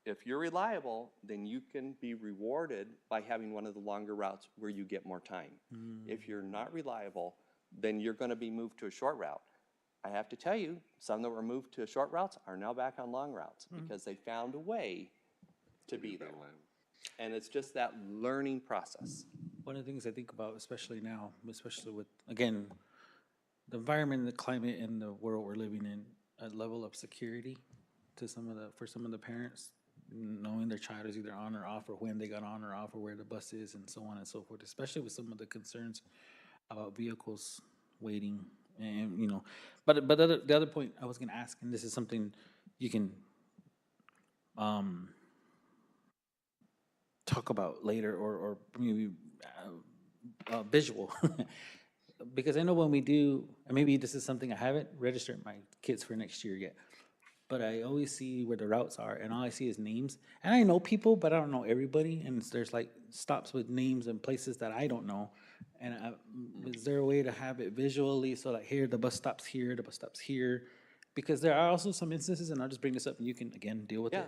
Speaker 9: if you're reliable, then you can be rewarded by having one of the longer routes where you get more time. If you're not reliable, then you're going to be moved to a short route. I have to tell you, some that were moved to short routes are now back on long routes because they found a way to be there. And it's just that learning process.
Speaker 3: One of the things I think about, especially now, especially with, again, the environment, the climate, and the world we're living in, a level of security for some of the parents, knowing their child is either on or off, or when they got on or off, or where the bus is, and so on and so forth, especially with some of the concerns about vehicles waiting, and but the other point I was going to ask, and this is something you can talk about later, or maybe visual, because I know when we do, and maybe this is something I haven't registered my kids for next year yet, but I always see where the routes are, and all I see is names. And I know people, but I don't know everybody. And there's like stops with names and places that I don't know. And is there a way to have it visually so that here, the bus stops here, the bus stops here? Because there are also some instances, and I'll just bring this up and you can, again, deal with it,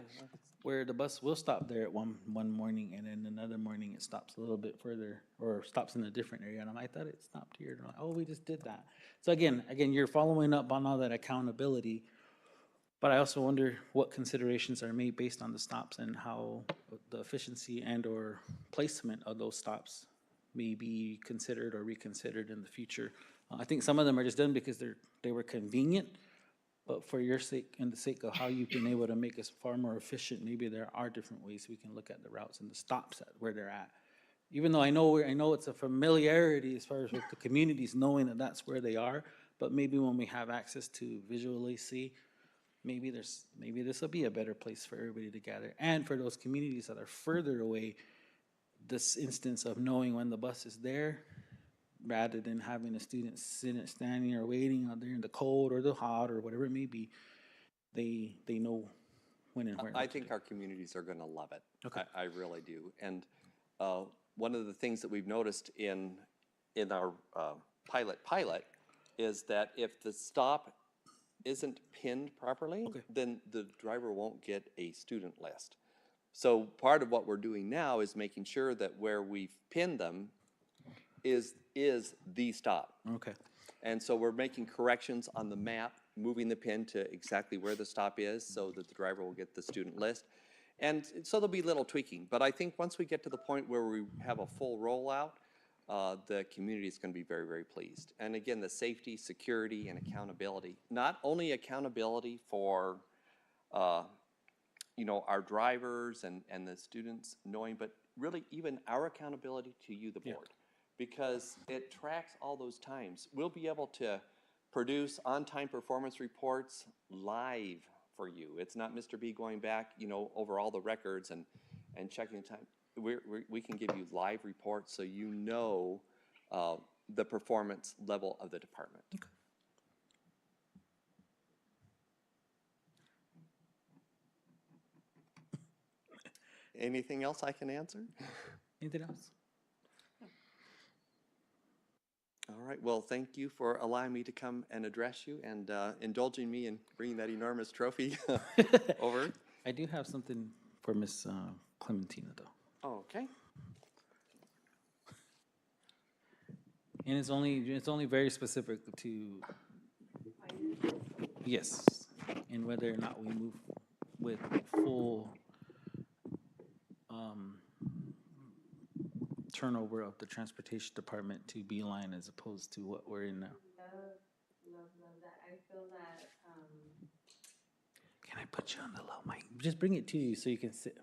Speaker 3: where the bus will stop there at one morning, and then another morning it stops a little bit further, or stops in a different area. And I thought it stopped here. And I'm like, oh, we just did that. So again, you're following up on all that accountability. But I also wonder what considerations are made based on the stops and how the efficiency and or placement of those stops may be considered or reconsidered in the future. I think some of them are just done because they were convenient, but for your sake and the sake of how you've been able to make us far more efficient, maybe there are different ways we can look at the routes and the stops at where they're at. Even though I know it's a familiarity as far as with the communities knowing that that's where they are, but maybe when we have access to visually see, maybe this will be a better place for everybody to gather. And for those communities that are further away, this instance of knowing when the bus is there, rather than having a student standing or waiting out there in the cold or the hot or whatever it may be, they know when and where.
Speaker 9: I think our communities are going to love it.
Speaker 3: Okay.
Speaker 9: I really do. And one of the things that we've noticed in our pilot is that if the stop isn't pinned properly, then the driver won't get a student list. So part of what we're doing now is making sure that where we've pinned them, is the stop.
Speaker 3: Okay.
Speaker 9: And so we're making corrections on the map, moving the pin to exactly where the stop is so that the driver will get the student list. And so there'll be little tweaking, but I think once we get to the point where we have a full rollout, the community is going to be very, very pleased. And again, the safety, security, and accountability, not only accountability for, you know, our drivers and the students knowing, but really even our accountability to you, the board. Because it tracks all those times. We'll be able to produce on-time performance reports live for you. It's not Mr. B going back, you know, over all the records and checking the time. We can give you live reports so you know the performance level of the department. Anything else I can answer?
Speaker 3: Anything else?
Speaker 9: All right, well, thank you for allowing me to come and address you and indulging me in bringing that enormous trophy over.
Speaker 3: I do have something for Miss Clementina, though.
Speaker 9: Okay.
Speaker 3: And it's only very specific to, yes, and whether or not we move with full turnover of the transportation department to Beeline as opposed to what we're in now.
Speaker 7: Love that. I feel that,
Speaker 3: Can I put you on the low mic? Just bring it to you so you can sit.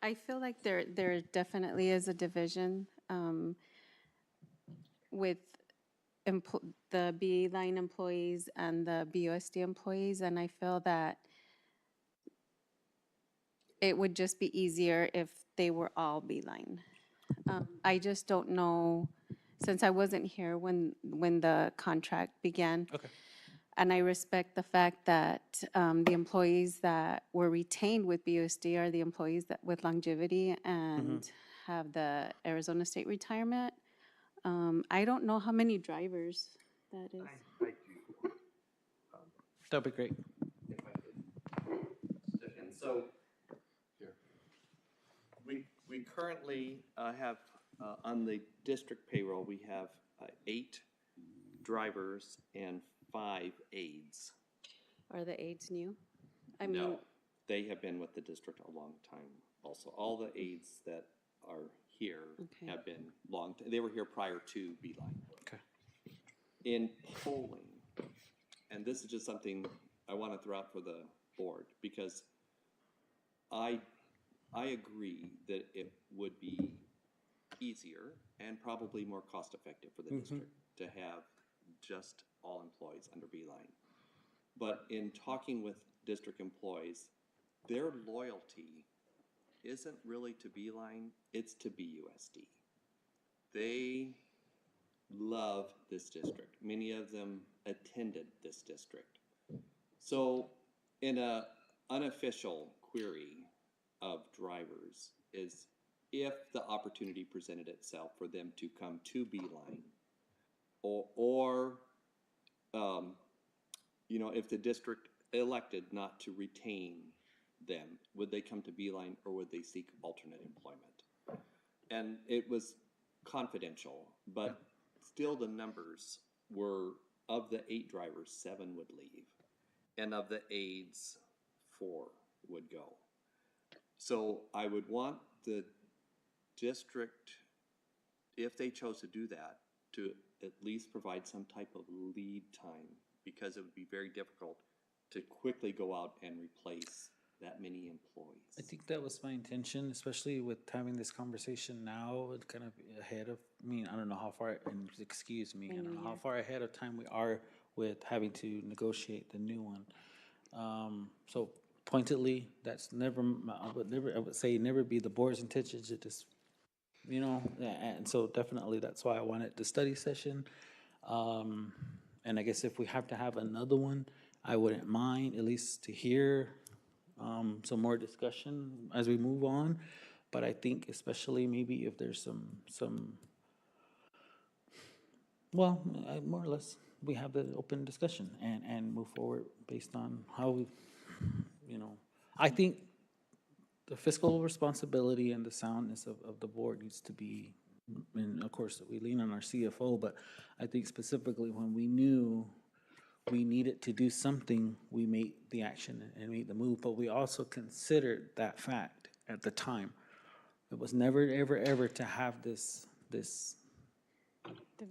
Speaker 10: I feel like there definitely is a division with the Beeline employees and the BUSD employees, and I feel that it would just be easier if they were all Beeline. I just don't know, since I wasn't here when the contract began.
Speaker 3: Okay.
Speaker 10: And I respect the fact that the employees that were retained with BUSD are the employees that with longevity and have the Arizona State retirement. I don't know how many drivers that is.
Speaker 9: I do.
Speaker 3: That'd be great.
Speaker 9: If I could step in. So we currently have on the district payroll, we have 8 drivers and 5 aides.
Speaker 10: Are the aides new? I
Speaker 9: No,
Speaker 10: mean,
Speaker 9: they have been with the district a long time also. All the aides that are here
Speaker 10: Okay.
Speaker 9: have been they were here prior to Beeline.
Speaker 3: Okay.
Speaker 9: In polling, and this is just something I want to throw out for the board, because I agree that it would be easier and probably more cost-effective for the district to have just all employees under Beeline. But in talking with district employees, their loyalty isn't really to Beeline, it's to BUSD. They love this district. Many of them attended this district. So in a unofficial query of drivers is if the opportunity presented itself for them to come to Beeline or you know, if the district elected not to retain them, would they come to Beeline or would they seek alternate employment? And it was confidential, but still the numbers were, of the 8 drivers, 7 would leave. And of the aides, 4 would go. So I would want the district, if they chose to do that, to at least provide some type of lead time, because it would be very difficult to quickly go out and replace that many employees.
Speaker 3: I think that was my intention, especially with having this conversation now, kind of ahead of, I mean, I don't know how far, and excuse me, I don't know how far ahead of time we are with having to negotiate the new one. So pointedly, that's never, I would say never be the board's intention to just, you know, and so definitely that's why I wanted the study session. And I guess if we have to have another one, I wouldn't mind, at least to hear some more discussion as we move on. But I think especially maybe if there's some well, more or less, we have the open discussion and move forward based on how we, you know, I think the fiscal responsibility and the soundness of the board needs to be, and of course, we lean on our CFO, but I think specifically when we knew we needed to do something, we made the action and made the move, but we also considered that fact at the time. It was never, ever, ever to have this,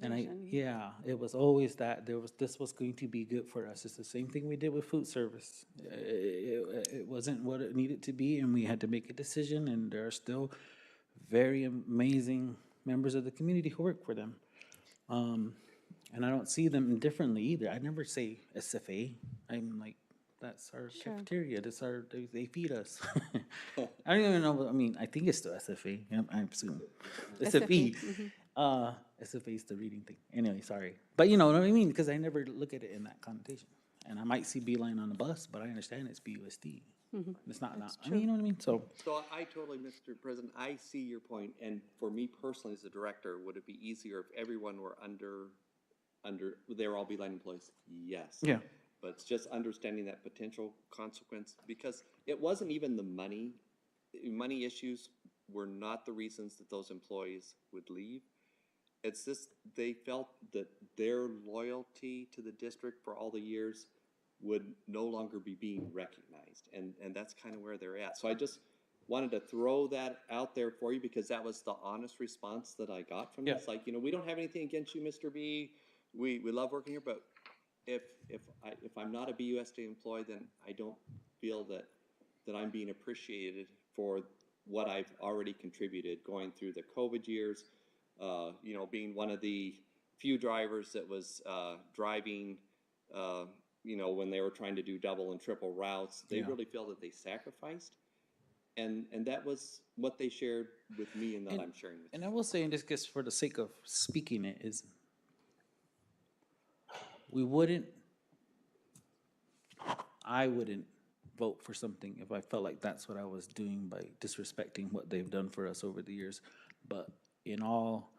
Speaker 3: and
Speaker 10: Division.
Speaker 3: yeah, it was always that this was going to be good for us. It's the same thing we did with food service. It wasn't what it needed to be, and we had to make a decision, and there are still very amazing members of the community who work for them. And I don't see them differently either. I never say SFA. I'm like, that's our
Speaker 10: Sure.
Speaker 3: cafeteria. That's they feed us. I don't even know. I mean, I think it's still SFA. I assume SFE. SFA is the reading thing. Anyway, sorry, but you know what I mean, because I never look at it in that connotation. And I might see Beeline on the bus, but I understand it's BUSD. It's not. I mean, you know what I mean. So
Speaker 9: So I totally, Mr. President, I see your point, and for me personally as a director, would it be easier if everyone were under, they were all Beeline employees? Yes.
Speaker 3: yeah,
Speaker 9: But it's just understanding that potential consequence, because it wasn't even the money issues were not the reasons that those employees would leave. It's just, they felt that their loyalty to the district for all the years would no longer be being recognized, and that's kind of where they're at. So I just wanted to throw that out there for you, because that was the honest response that I got from this. Like, we don't have anything against you, Mr. B. We love working here, but if I'm not a BUSD employee, then I don't feel that I'm being appreciated for what I've already contributed going through the COVID years. Being one of the few drivers that was driving, when they were trying to do double and triple routes, they really feel that they sacrificed. And that was what they shared with me, and that I'm sharing with you.
Speaker 3: and I will say, and just for the sake of speaking it, is I wouldn't vote for something if I felt like that's what I was doing by disrespecting what they've done for us over the years. But in all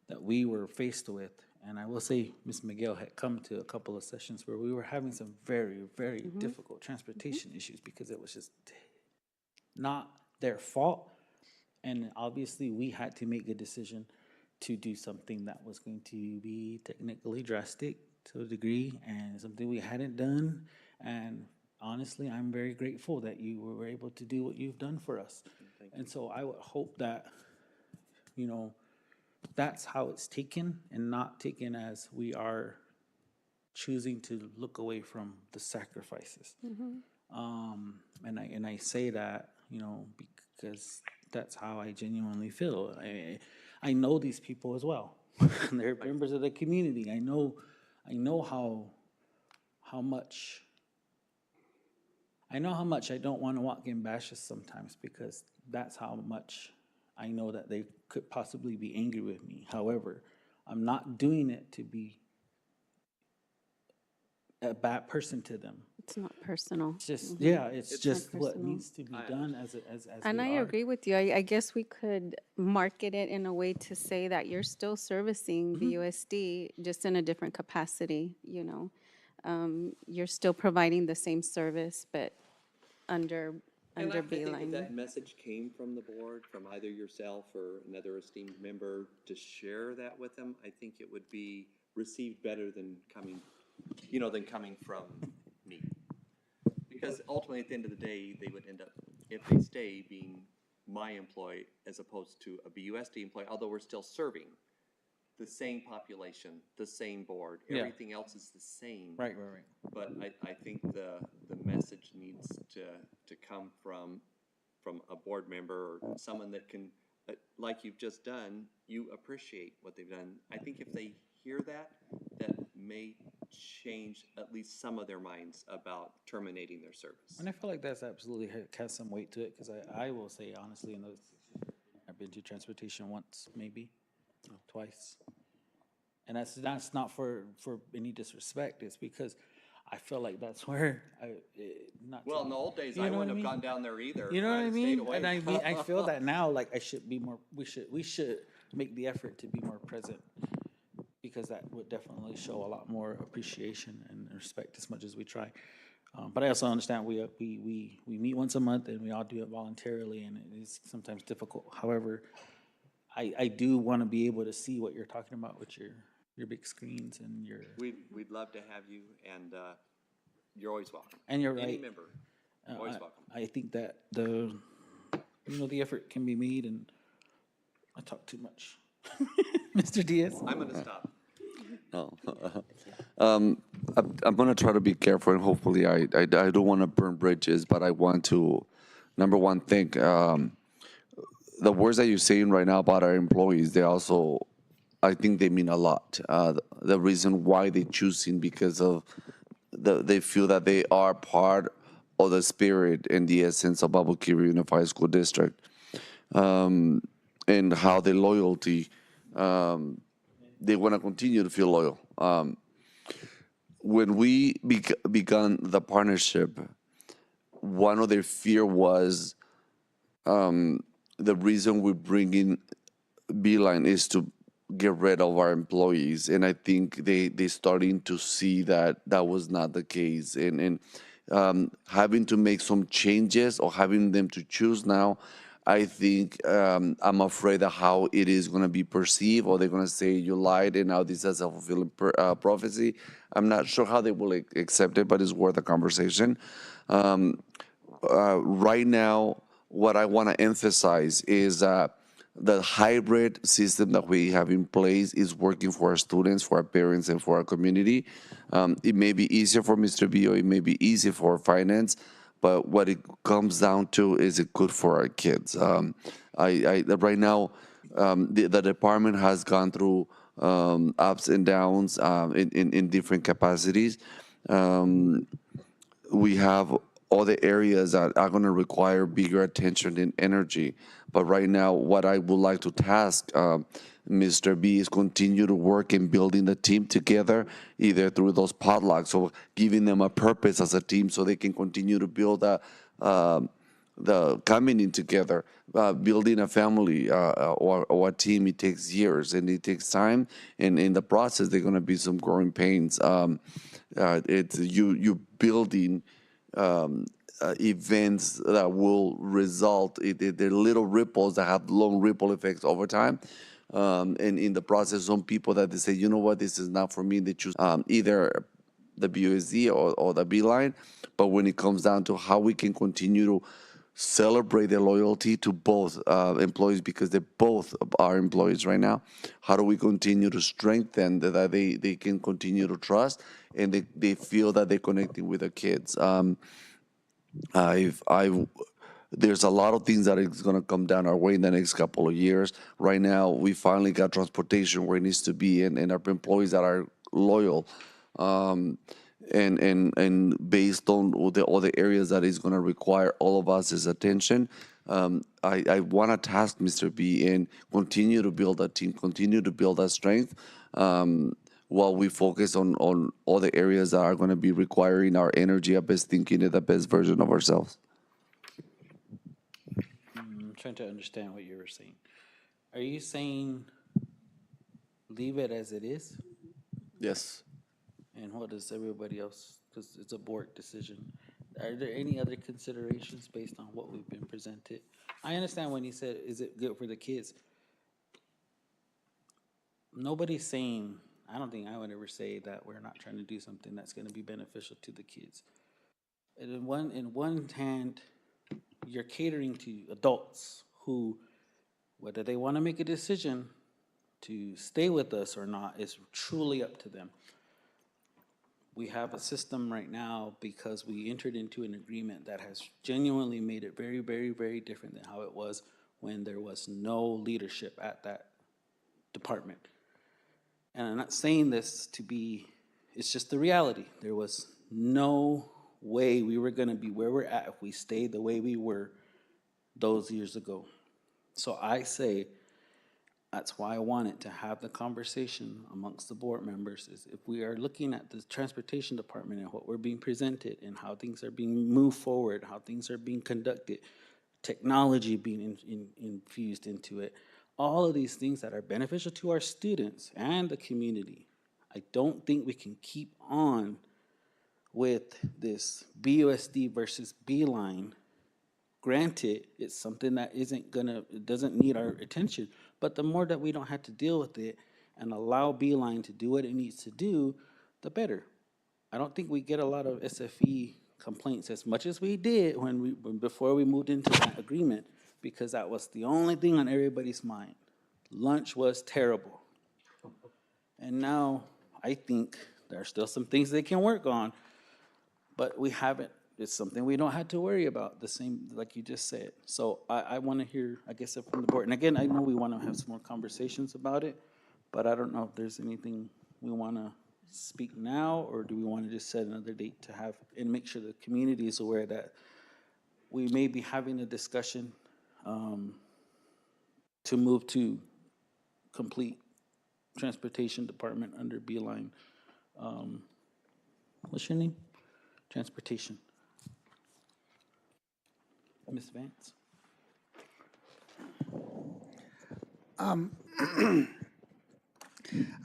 Speaker 3: that we were faced with, and I will say Ms. Miguel had come to a couple of sessions where we were having some very, very difficult transportation issues because it was just not their fault. And obviously we had to make a decision to do something that was going to be technically drastic to a degree, and something we hadn't done. And honestly, I'm very grateful that you were able to do what you've done for us. And so I would hope that, that's how it's taken, and not taken as we are choosing to look away from the sacrifices. And I say that, because that's how I genuinely feel. I know these people as well. They're members of the community. I know how much I don't want to walk in bashes sometimes, because that's how much I know that they could possibly be angry with me. However, I'm not doing it to be a bad person to them.
Speaker 10: It's not personal.
Speaker 3: It's just, it's
Speaker 10: It's
Speaker 3: just
Speaker 10: not
Speaker 3: what
Speaker 10: personal.
Speaker 3: needs to be done as
Speaker 10: And
Speaker 3: we
Speaker 10: I
Speaker 3: are.
Speaker 10: agree with you. I guess we could market it in a way to say that you're still servicing BUSD, just in a different capacity, You're still providing the same service, but under
Speaker 9: And I think if
Speaker 10: Beeline.
Speaker 9: that message came from the board, from either yourself or another esteemed member, to share that with them, I think it would be received better than coming from me. Because ultimately, at the end of the day, they would end up, if they stay, being my employee as opposed to a BUSD employee, although we're still serving the same population, the same board.
Speaker 3: Yeah.
Speaker 9: Everything else is the same.
Speaker 3: Right.
Speaker 9: But I think the message needs to come from a board member or someone that can, like you've just done, you appreciate what they've done. I think if they hear that may change at least some of their minds about terminating their service.
Speaker 3: And I feel like that's absolutely has some weight to it, because I will say honestly, in those 6 years, I've been to transportation once, maybe twice, and that's not for any disrespect. It's because I feel like that's where
Speaker 9: Well, in the old days, I wouldn't have gone down there either.
Speaker 3: You know what
Speaker 9: I'd
Speaker 3: I
Speaker 9: have stayed
Speaker 3: mean?
Speaker 9: away.
Speaker 3: And I feel that now, like I should be more. We should make the effort to be more present, because that would definitely show a lot more appreciation and respect, as much as we try. But I also understand we meet once a month and we all do it voluntarily, and it is sometimes difficult. However, I do want to be able to see what you're talking about with your big screens and your,
Speaker 9: We'd love to have you, and you're always welcome.
Speaker 3: and you're
Speaker 9: Any
Speaker 3: right.
Speaker 9: member,
Speaker 3: Uh,
Speaker 9: always
Speaker 3: I-
Speaker 9: welcome.
Speaker 3: I think that the effort can be made, and I talk too much. Mr. Diaz?
Speaker 9: I'm gonna stop.
Speaker 6: No. I'm gonna try to be careful, and hopefully I don't want to burn bridges, but I want to, number one, thank the words that you're saying right now about our employees. They also, I think they mean a lot. The reason why they choosing because of they feel that they are part of the spirit and the essence of Baboquivari Unified School District, and how their loyalty. They want to continue to feel loyal. When we began the partnership, one of their fear was the reason we're bringing Beeline is to get rid of our employees, and I think they starting to see that that was not the case, and having to make some changes or having them to choose now. I think I'm afraid of how it is going to be perceived, or they're going to say you lied, and now this is a fulfilling prophecy. I'm not sure how they will accept it, but it's worth a conversation. Right now, what I want to emphasize is the hybrid system that we have in place is working for our students, for our parents, and for our community. It may be easier for Mr. B, or it may be easy for finance, but what it comes down to is it good for our kids. Right now, the department has gone through ups and downs in different capacities. We have other areas that are going to require bigger attention and energy. But right now, what I would like to task Mr. B is continue to work in building the team together, either through those potlucks or giving them a purpose as a team so they can continue to build the coming in together, building a family or a team. It takes years and it takes time, and in the process, there are going to be some growing pains. It's you building events that will result they're little ripples that have long ripple effects over time. And in the process, some people that they say, you know what, this is not for me. They choose either the BUSD or the Beeline. But when it comes down to how we can continue to celebrate their loyalty to both employees, because they both are employees right now, how do we continue to strengthen that they can continue to trust, and they feel that they're connecting with the kids. I've there's a lot of things that is going to come down our way in the next couple of years. Right now, we finally got transportation where it needs to be, and our employees that are loyal, and based on all the other areas that is going to require all of us' attention. I want to task Mr. B and continue to build that team, continue to build that strength, while we focus on all the areas that are going to be requiring our energy, our best thinking, and the best version of ourselves.
Speaker 3: I'm trying to understand what you were saying. Are you saying leave it as it is?
Speaker 6: Yes.
Speaker 3: And what does everybody else, because it's a board decision, are there any other considerations based on what we've been presented? I understand when he said, is it good for the kids? Nobody's saying, I don't think I would ever say that we're not trying to do something that's going to be beneficial to the kids. And in one hand, you're catering to adults who, whether they want to make a decision to stay with us or not, is truly up to them. We have a system right now because we entered into an agreement that has genuinely made it very, very, very different than how it was when there was no leadership at that department. And I'm not saying this to be, it's just the reality. There was no way we were going to be where we're at if we stayed the way we were those years ago. So I say, that's why I wanted to have the conversation amongst the board members, is if we are looking at the transportation department and what we're being presented and how things are being moved forward, how things are being conducted, technology being infused into it, all of these things that are beneficial to our students and the community, I don't think we can keep on with this BUSD versus Beeline, granted, it's something that it doesn't need our attention, but the more that we don't have to deal with it and allow Beeline to do what it needs to do, the better. I don't think we get a lot of SFE complaints as much as we did before we moved into that agreement, because that was the only thing on everybody's mind. Lunch was terrible. And now I think there are still some things they can work on, but we haven't. It's something we don't have to worry about, the same, like you just said. So I want to hear, I guess, from the board. And again, I know we want to have some more conversations about it, but I don't know if there's anything we want to speak now, or do we want to just set another date to have, and make sure the community is aware that we may be having a discussion to move to complete transportation department under Beeline. What's your name? Transportation. Ms. Vance?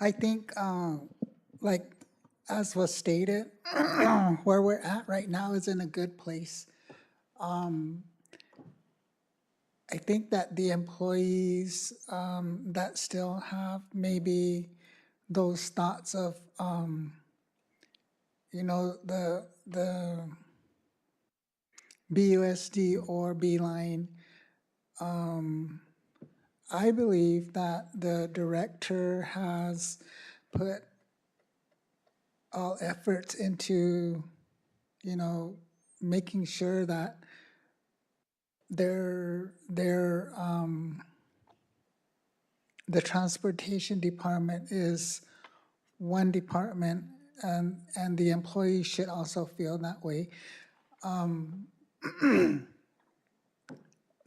Speaker 11: I think, like, as was stated, where we're at right now is in a good place. I think that the employees that still have maybe those thoughts of, the BUSD or Beeline, I believe that the director has put all efforts into, making sure that the transportation department is one department, and the employees should also feel that way.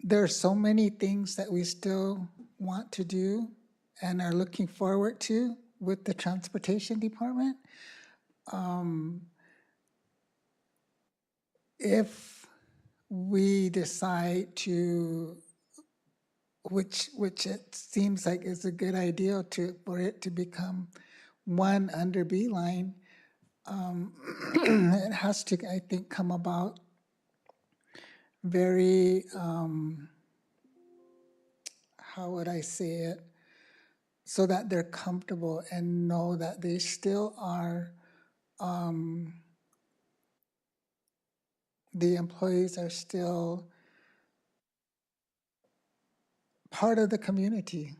Speaker 11: There are so many things that we still want to do and are looking forward to with the transportation department. If we decide to, which it seems like is a good idea for it to become one under Beeline, it has to, I think, come about very, how would I say it, so that they're comfortable and know that they still are, the employees are still part of the community,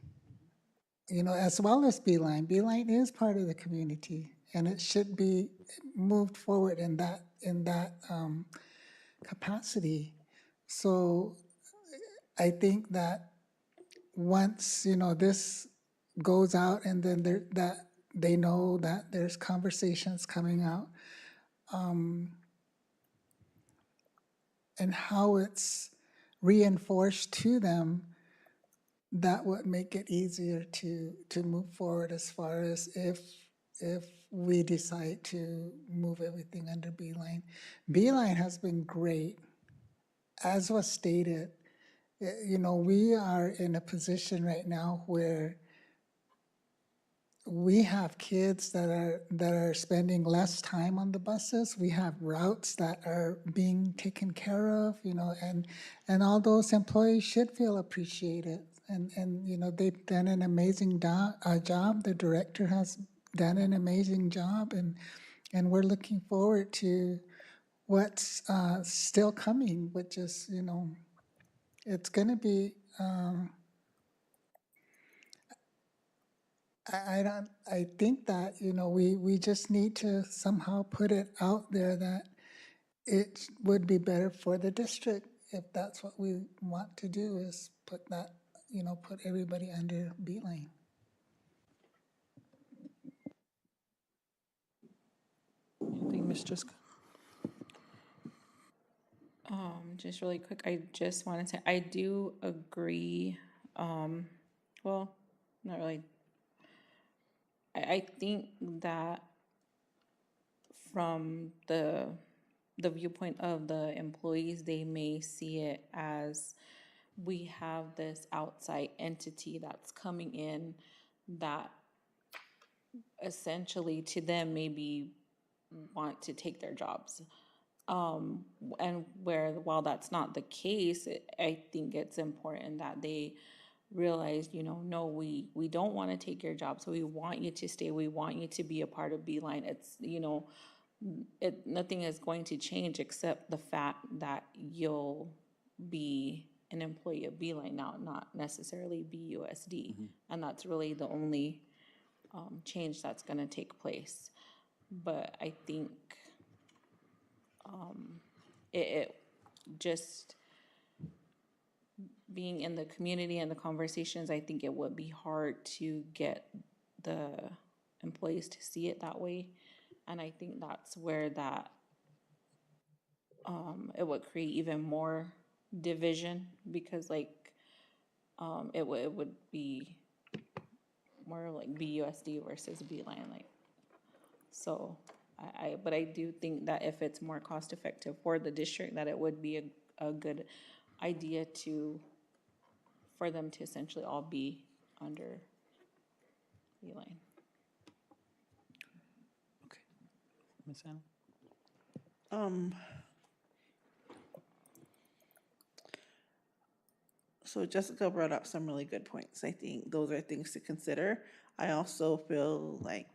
Speaker 11: as well as Beeline. Beeline is part of the community, and it should be moved forward in that capacity. So I think that once, this goes out, and then that they know that there's conversations coming out, and how it's reinforced to them, that would make it easier to move forward, as far as if we decide to move everything under Beeline. Beeline has been great. As was stated, we are in a position right now where we have kids that are spending less time on the buses. We have routes that are being taken care of, and all those employees should feel appreciated. And they've done an amazing job. The director has done an amazing job, and we're looking forward to what's still coming, which is, it's going to be. I think that, we just need to somehow put it out there that it would be better for the district, if that's what we want to do, is put that, put everybody under Beeline.
Speaker 3: Anything, Ms. Jessica?
Speaker 12: Just really quick, I just wanted to, I do agree, well, not really. I think that from the viewpoint of the employees, they may see it as, we have this outside entity that's coming in that essentially to them may be want to take their jobs. And while that's not the case, I think it's important that they realize, no, we don't want to take your job, so we want you to stay, we want you to be a part of Beeline. It's, nothing is going to change except the fact that you'll be an employee of Beeline now, not necessarily BUSD. And that's really the only change that's going to take place. But I think it just being in the community and the conversations, I think it would be hard to get the employees to see it that way. And I think that's where that it would create even more division, because it would be more like BUSD versus Beeline, so but I do think that if it's more cost effective for the district, that it would be a good idea for them to essentially all be under Beeline.
Speaker 3: Okay. Ms. Anna?
Speaker 5: So Jessica brought up some really good points. I think those are things to consider. I also feel like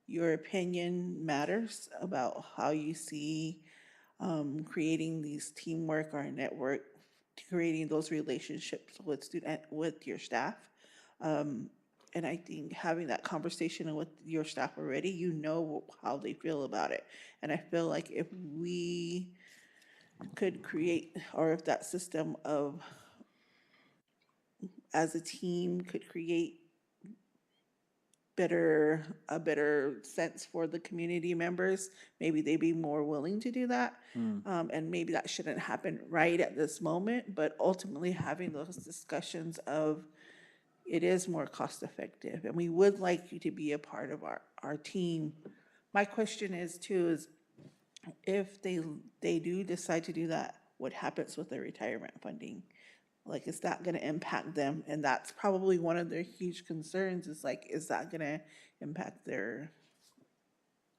Speaker 5: your opinion matters about how you see creating these teamwork or network, creating those relationships with your staff. And I think having that conversation with your staff already, you know how they feel about it. And I feel like if we could create, or if that system of, as a team, could create a better sense for the community members, maybe they'd be more willing to do that. And maybe that shouldn't happen right at this moment, but ultimately having those discussions of, it is more cost effective and we would like you to be a part of our team. My question is too, is if they do decide to do that, what happens with their retirement funding? Like, is that gonna impact them? And that's probably one of their huge concerns, is like, is that gonna impact their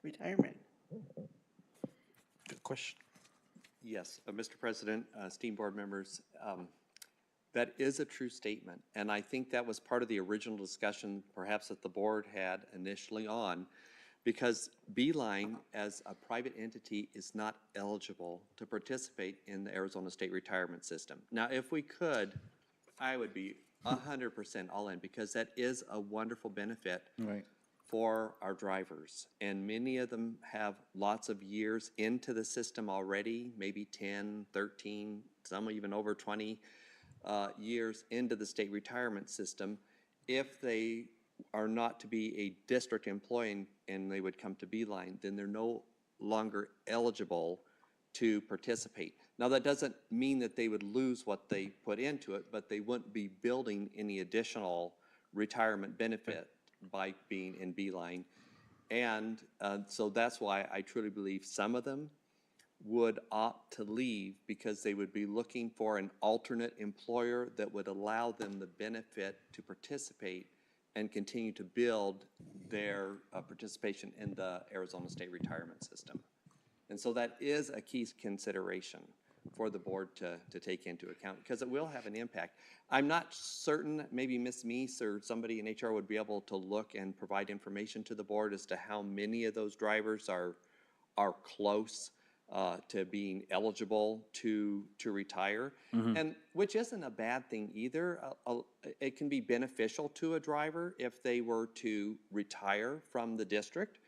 Speaker 5: retirement?
Speaker 3: Good question.
Speaker 9: Yes, Mr. President, esteemed board members, that is a true statement. And I think that was part of the original discussion perhaps that the board had initially on, because Beeline as a private entity is not eligible to participate in the Arizona State Retirement System. Now, if we could, I would be 100% all in, because that is a wonderful benefit
Speaker 3: Right.
Speaker 9: for our drivers. And many of them have lots of years into the system already, maybe 10, 13, some even over 20 years into the state retirement system. If they are not to be a district employee and they would come to Beeline, then they're no longer eligible to participate. Now, that doesn't mean that they would lose what they put into it, but they wouldn't be building any additional retirement benefit by being in Beeline. And so that's why I truly believe some of them would opt to leave, because they would be looking for an alternate employer that would allow them the benefit to participate and continue to build their participation in the Arizona State Retirement System. And so that is a key consideration for the board to take into account, because it will have an impact. I'm not certain, maybe Ms. Meese or somebody in HR would be able to look and provide information to the board as to how many of those drivers are close to being eligible to retire, and which isn't a bad thing either. It can be beneficial to a driver if they were to retire from the district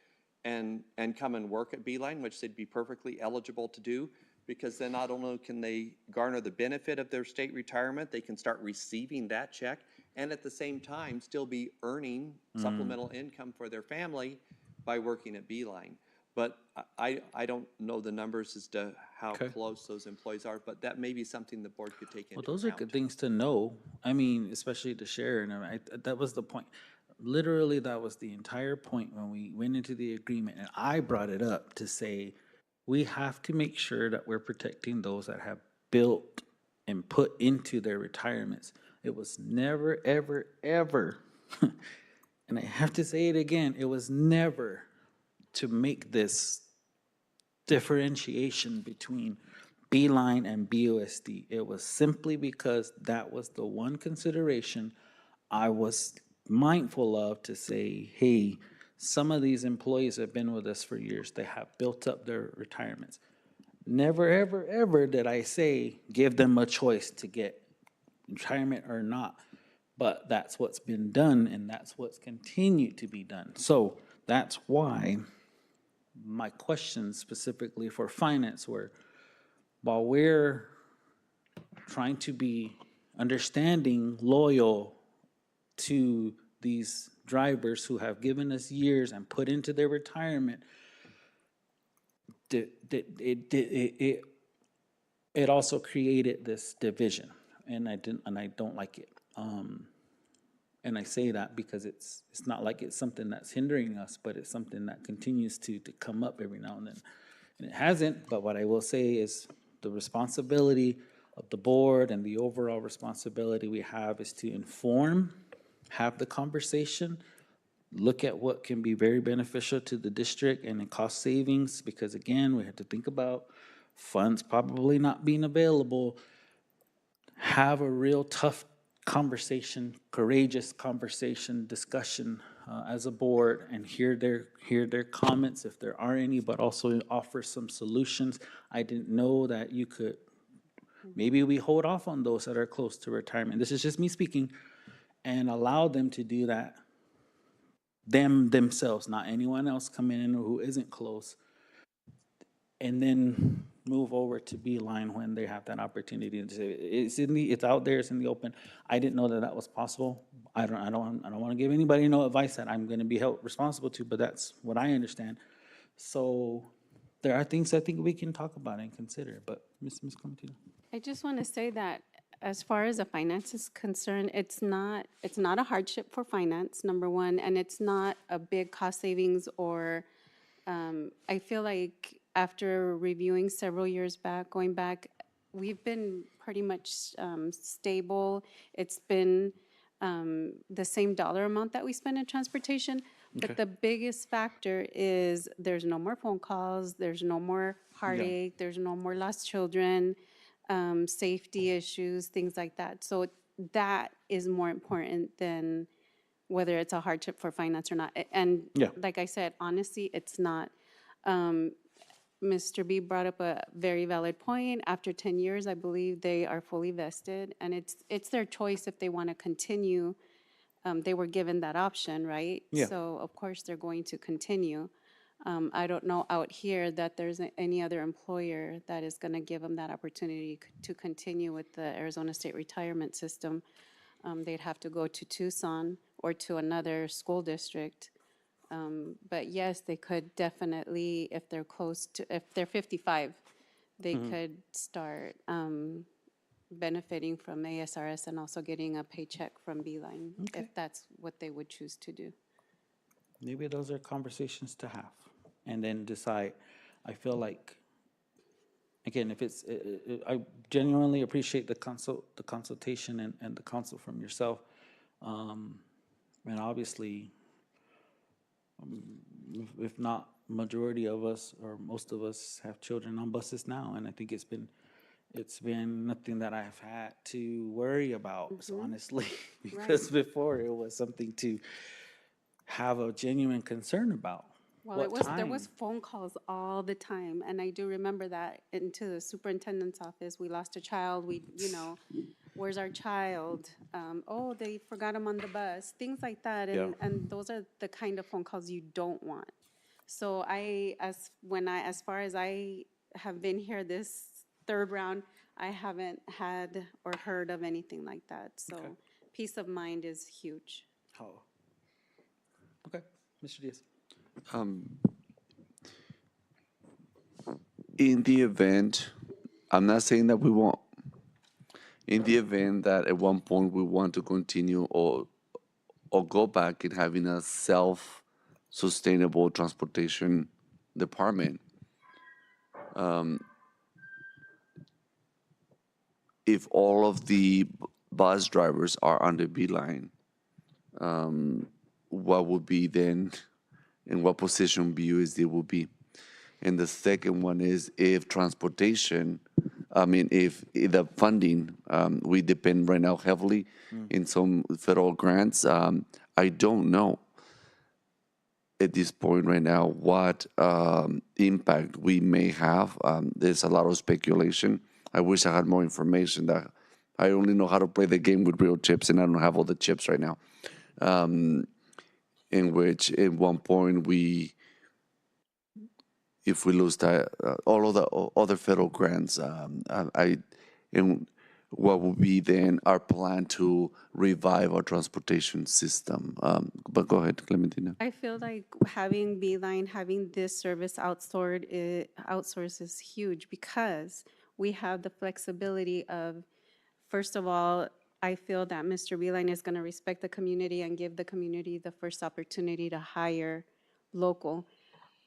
Speaker 9: and come and work at Beeline, which they'd be perfectly eligible to do, because then not only can they garner the benefit of their state retirement, they can start receiving that check, and at the same time still be earning supplemental income for their family by working at Beeline. But I don't know the numbers as to how close those employees are, but that may be something the board could take into account.
Speaker 3: Well, those are good things to know. I mean, especially to share, and that was the point. Literally, that was the entire point when we went into the agreement, and I brought it up to say, we have to make sure that we're protecting those that have built and put into their retirements. It was never, ever, ever, and I have to say it again, it was never to make this differentiation between Beeline and BUSD. It was simply because that was the one consideration I was mindful of to say, hey, some of these employees have been with us for years. They have built up their retirements. Never, ever, ever did I say give them a choice to get retirement or not. But that's what's been done, and that's what's continued to be done. So that's why my questions specifically for finance were, while we're trying to be understanding, loyal to these drivers who have given us years and put into their retirement, it also created this division, and I don't like it. And I say that because it's not like it's something that's hindering us, but it's something that continues to come up every now and then. And it hasn't, but what I will say is the responsibility of the board and the overall responsibility we have is to inform, have the conversation, look at what can be very beneficial to the district and in cost savings, because again, we have to think about funds probably not being available. Have a real tough conversation, courageous conversation, discussion as a board, and hear their comments if there are any, but also offer some solutions. I didn't know that you could, maybe we hold off on those that are close to retirement. This is just me speaking, and allow them to do that themselves, not anyone else coming in who isn't close, and then move over to Beeline when they have that opportunity to say it's out there, it's in the open. I didn't know that was possible. I don't want to give anybody no advice that I'm going to be held responsible to, but that's what I understand. So there are things I think we can talk about and consider. But Ms. Clementina.
Speaker 10: I just want to say that as far as the finance is concerned, it's not a hardship for finance, number one, and it's not a big cost savings or I feel like after reviewing several years back, going back, we've been pretty much stable. It's been the same dollar amount that we spend in transportation. But the biggest factor is there's no more phone calls, there's no more heartache, there's no more lost children, safety issues, things like that. So that is more important than whether it's a hardship for finance or not. And like I said, honestly, it's not. Mr. B brought up a very valid point. After 10 years, I believe they are fully vested, and it's their choice if they want to continue. They were given that option, right?
Speaker 3: Yeah.
Speaker 10: So of course they're going to continue. I don't know out here that there's any other employer that is going to give them that opportunity to continue with the Arizona State Retirement System. They'd have to go to Tucson or to another school district. But yes, they could definitely, if they're close to, if they're 55, they could start benefiting from ASRS and also getting a paycheck from Beeline, if that's what they would choose to do.
Speaker 3: Maybe those are conversations to have, and then decide. I feel like, again, if it's, I genuinely appreciate the consultation and the counsel from yourself, and obviously, if not majority of us or most of us have children on buses now, and I think it's been nothing that I've had to worry about, honestly, because before it was something to have a genuine concern about.
Speaker 10: Well, there was phone calls all the time, and I do remember that into the superintendent's office. We lost a child. Where's our child? Oh, they forgot him on the bus. Things like that, and those are the kind of phone calls you don't want. So as far as I have been here this third round, I haven't had or heard of anything like that. So peace of mind is huge.
Speaker 3: Oh. Okay, Mr. Diaz.
Speaker 6: In the event, I'm not saying that we won't. In the event that at one point we want to continue or go back in having a self-sustainable transportation department, if all of the bus drivers are under Beeline, what would be then, in what position BUSD will be? And the second one is if transportation, if the funding, we depend right now heavily in some federal grants. I don't know at this point right now what impact we may have. There's a lot of speculation. I wish I had more information. That I only know how to play the game with real chips, and I don't have all the chips right now. In which, at one point, if we lose that, all of the other federal grants, and what would be then our plan to revive our transportation system? But go ahead, Clementina.
Speaker 10: I feel like having Beeline, having this service outsourced is huge because we have the flexibility of, first of all, I feel that Mr. Beeline is going to respect the community and give the community the first opportunity to hire local.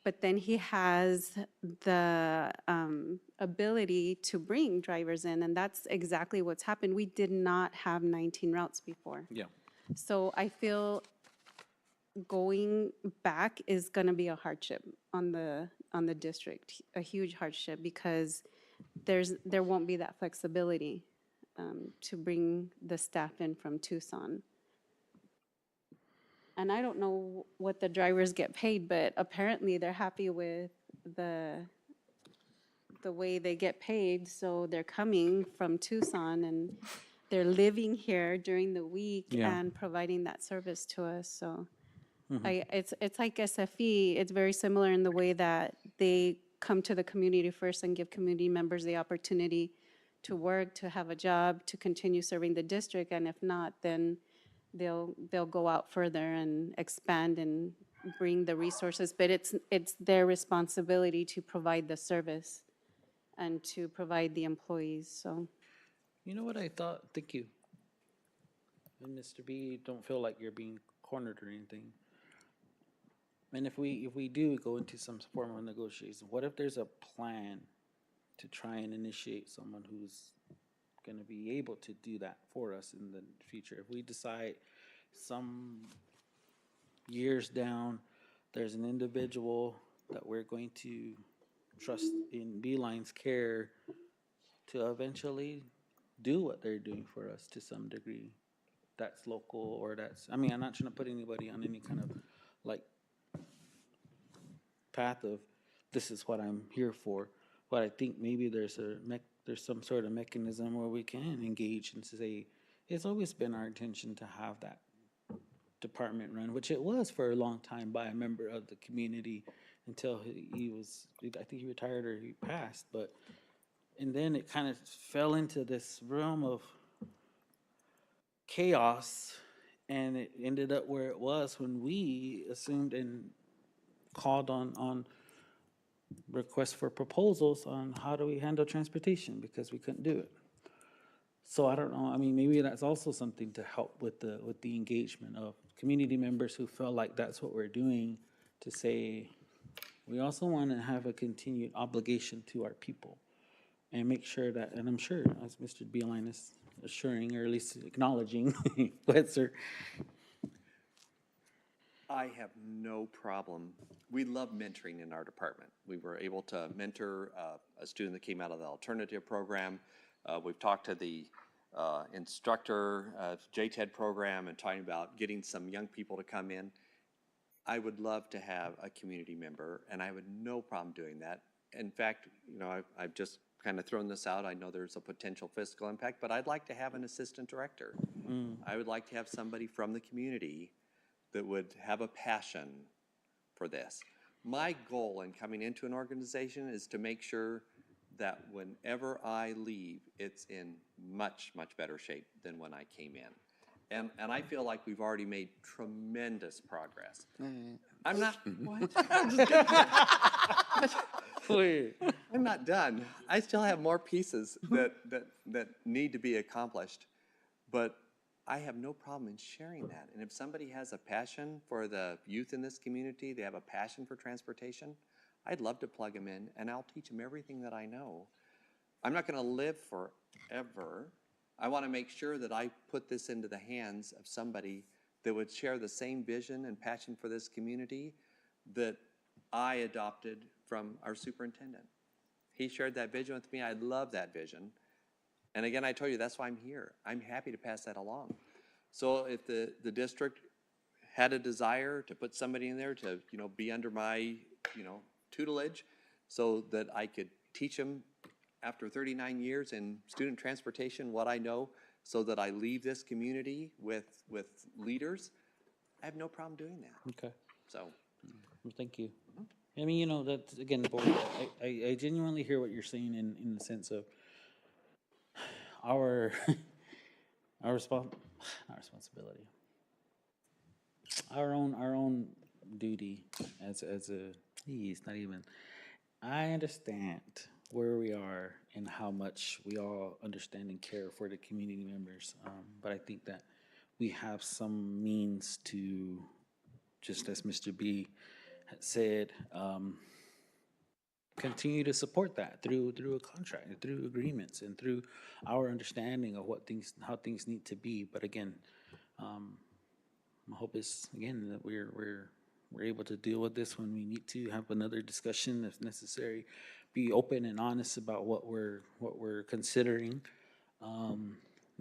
Speaker 10: But then he has the ability to bring drivers in, and that's exactly what's happened. We did not have 19 routes before.
Speaker 3: Yeah.
Speaker 10: So I feel going back is going to be a hardship on the district, a huge hardship, because there won't be that flexibility to bring the staff in from Tucson. And I don't know what the drivers get paid, but apparently they're happy with the way they get paid. So they're coming from Tucson and they're living here during the week
Speaker 3: Yeah.
Speaker 10: and providing that service to us. So it's like SFE. It's very similar in the way that they come to the community first and give community members the opportunity to work, to have a job, to continue serving the district. And if not, then they'll go out further and expand and bring the resources. But it's their responsibility to provide the service and to provide the employees. So
Speaker 3: You know what I thought? Thank you. And Mr. B, don't feel like you're being cornered or anything. And if we do go into some form of negotiation, what if there's a plan to try and initiate someone who's going to be able to do that for us in the future? If we decide some years down, there's an individual that we're going to trust in Beeline's care to eventually do what they're doing for us to some degree. That's local or that's, I mean, I'm not trying to put anybody on any kind of like path of this is what I'm here for, but I think maybe there's some sort of mechanism where we can engage and say it's always been our intention to have that department run, which it was for a long time by a member of the community until he was, I think he retired or he passed, and then it kind of fell into this realm of chaos, and it ended up where it was when we assumed and called on requests for proposals on how do we handle transportation because we couldn't do it. So I don't know. I mean, maybe that's also something to help with the engagement of community members who feel like that's what we're doing, to say we also want to have a continued obligation to our people and make sure that, and I'm sure as Mr. Beeline is assuring or at least acknowledging, go ahead, sir.
Speaker 9: I have no problem. We love mentoring in our department. We were able to mentor a student that came out of the alternative program. We've talked to the instructor JTED program and talking about getting some young people to come in. I would love to have a community member, and I would no problem doing that. In fact, you know, I've just kind of thrown this out. I know there's a potential fiscal impact, but I'd like to have an assistant director. I would like to have somebody from the community that would have a passion for this. My goal in coming into an organization is to make sure that whenever I leave, it's in much, much better shape than when I came in. And I feel like we've already made tremendous progress. I'm not, what? I'm not done. I still have more pieces that need to be accomplished, but I have no problem in sharing that. And if somebody has a passion for the youth in this community, they have a passion for transportation, I'd love to plug them in, and I'll teach them everything that I know. I'm not going to live forever. I want to make sure that I put this into the hands of somebody that would share the same vision and passion for this community that I adopted from our superintendent. He shared that vision with me. I love that vision. And again, I told you, that's why I'm here. I'm happy to pass that along. So if the district had a desire to put somebody in there to, be under my, tutelage so that I could teach them after 39 years in student transportation what I know so that I leave this community with leaders, I have no problem doing that.
Speaker 3: Okay.
Speaker 9: So,
Speaker 3: Well, thank you. I mean, that's, again, board, I genuinely hear what you're saying in the sense of our, our not responsibility, our own duty as it's not even, I understand where we are and how much we all understand and care for the community members. But I think that we have some means to, just as Mr. B had said, continue to support that through a contract, through agreements, and through our understanding of how things need to be. But again, my hope is again that we're able to deal with this when we need to have another discussion if necessary. Be open and honest about what we're considering.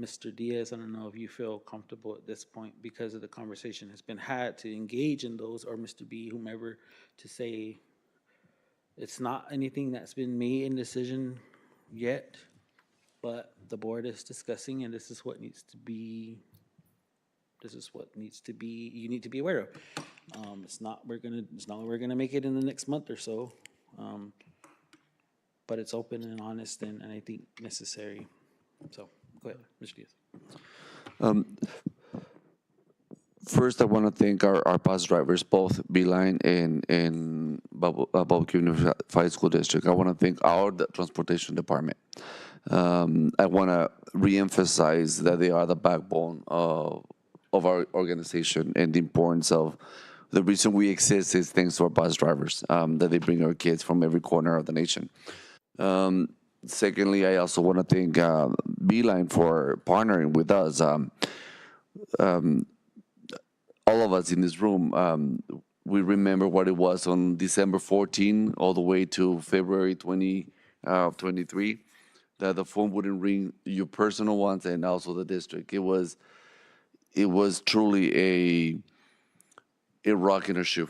Speaker 3: Mr. Diaz, I don't know if you feel comfortable at this point because of the conversation has been had to engage in those, or Mr. B, whomever, to say it's not anything that's been made in decision yet, but the board is discussing, and this is what needs to be. You need to be aware of. It's not like we're gonna make it in the next month or so, but it's open and honest, and I think necessary. So go ahead, Mr. Diaz.
Speaker 6: First, I want to thank our bus drivers, both Beeline and Baboquivari Unified School District. I want to thank our transportation department. I want to reemphasize that they are the backbone of our organization, and the importance of the reason we exist is thanks to our bus drivers, that they bring our kids from every corner of the nation. Secondly, I also want to thank Beeline for partnering with us. All of us in this room, we remember what it was on December 14 all the way to February 23, that the phone wouldn't ring, your personal ones and also the district. It was truly a rock in a shoe.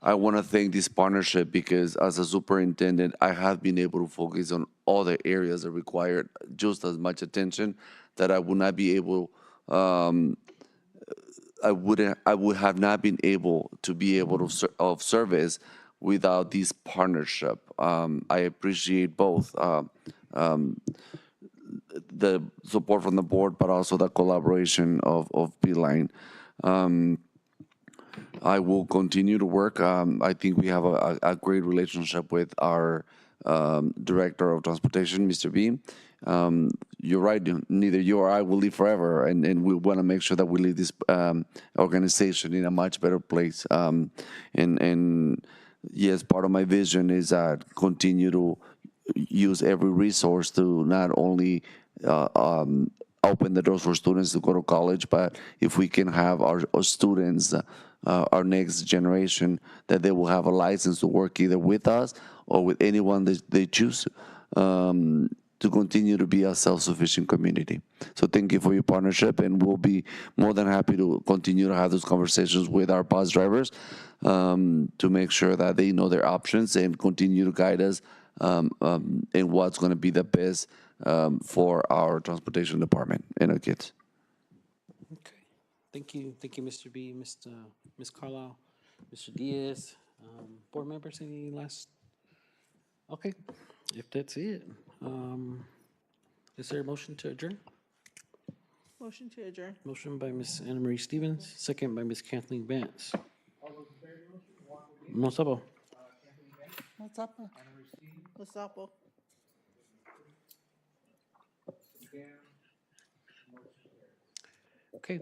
Speaker 6: I want to thank this partnership because as a superintendent, I have been able to focus on other areas that required just as much attention that I would not be able, I would have not been able to be able to of service without this partnership. I appreciate both the support from the board, but also the collaboration of Beeline. I will continue to work. I think we have a great relationship with our Director of Transportation, Mr. B. You're right, neither you or I will live forever, and we want to make sure that we leave this organization in a much better place. And yes, part of my vision is that continue to use every resource to not only open the doors for students to go to college, but if we can have our students, our next generation, that they will have a license to work either with us or with anyone that they choose, to continue to be a self-sufficient community. So thank you for your partnership, and we'll be more than happy to continue to have those conversations with our bus drivers, to make sure that they know their options and continue to guide us in what's going to be the best for our transportation department and our kids.
Speaker 3: Okay, thank you, Mr. B, Ms. Carlisle, Mr. Diaz. Board members, any last? Okay, if that's it, is there a motion to adjourn?
Speaker 5: Motion to adjourn.
Speaker 3: Motion by Ms. Anna Marie Stevens, second by Ms. Kathleen Vance. No sabo.
Speaker 11: What's up?
Speaker 5: What's up?
Speaker 3: Okay,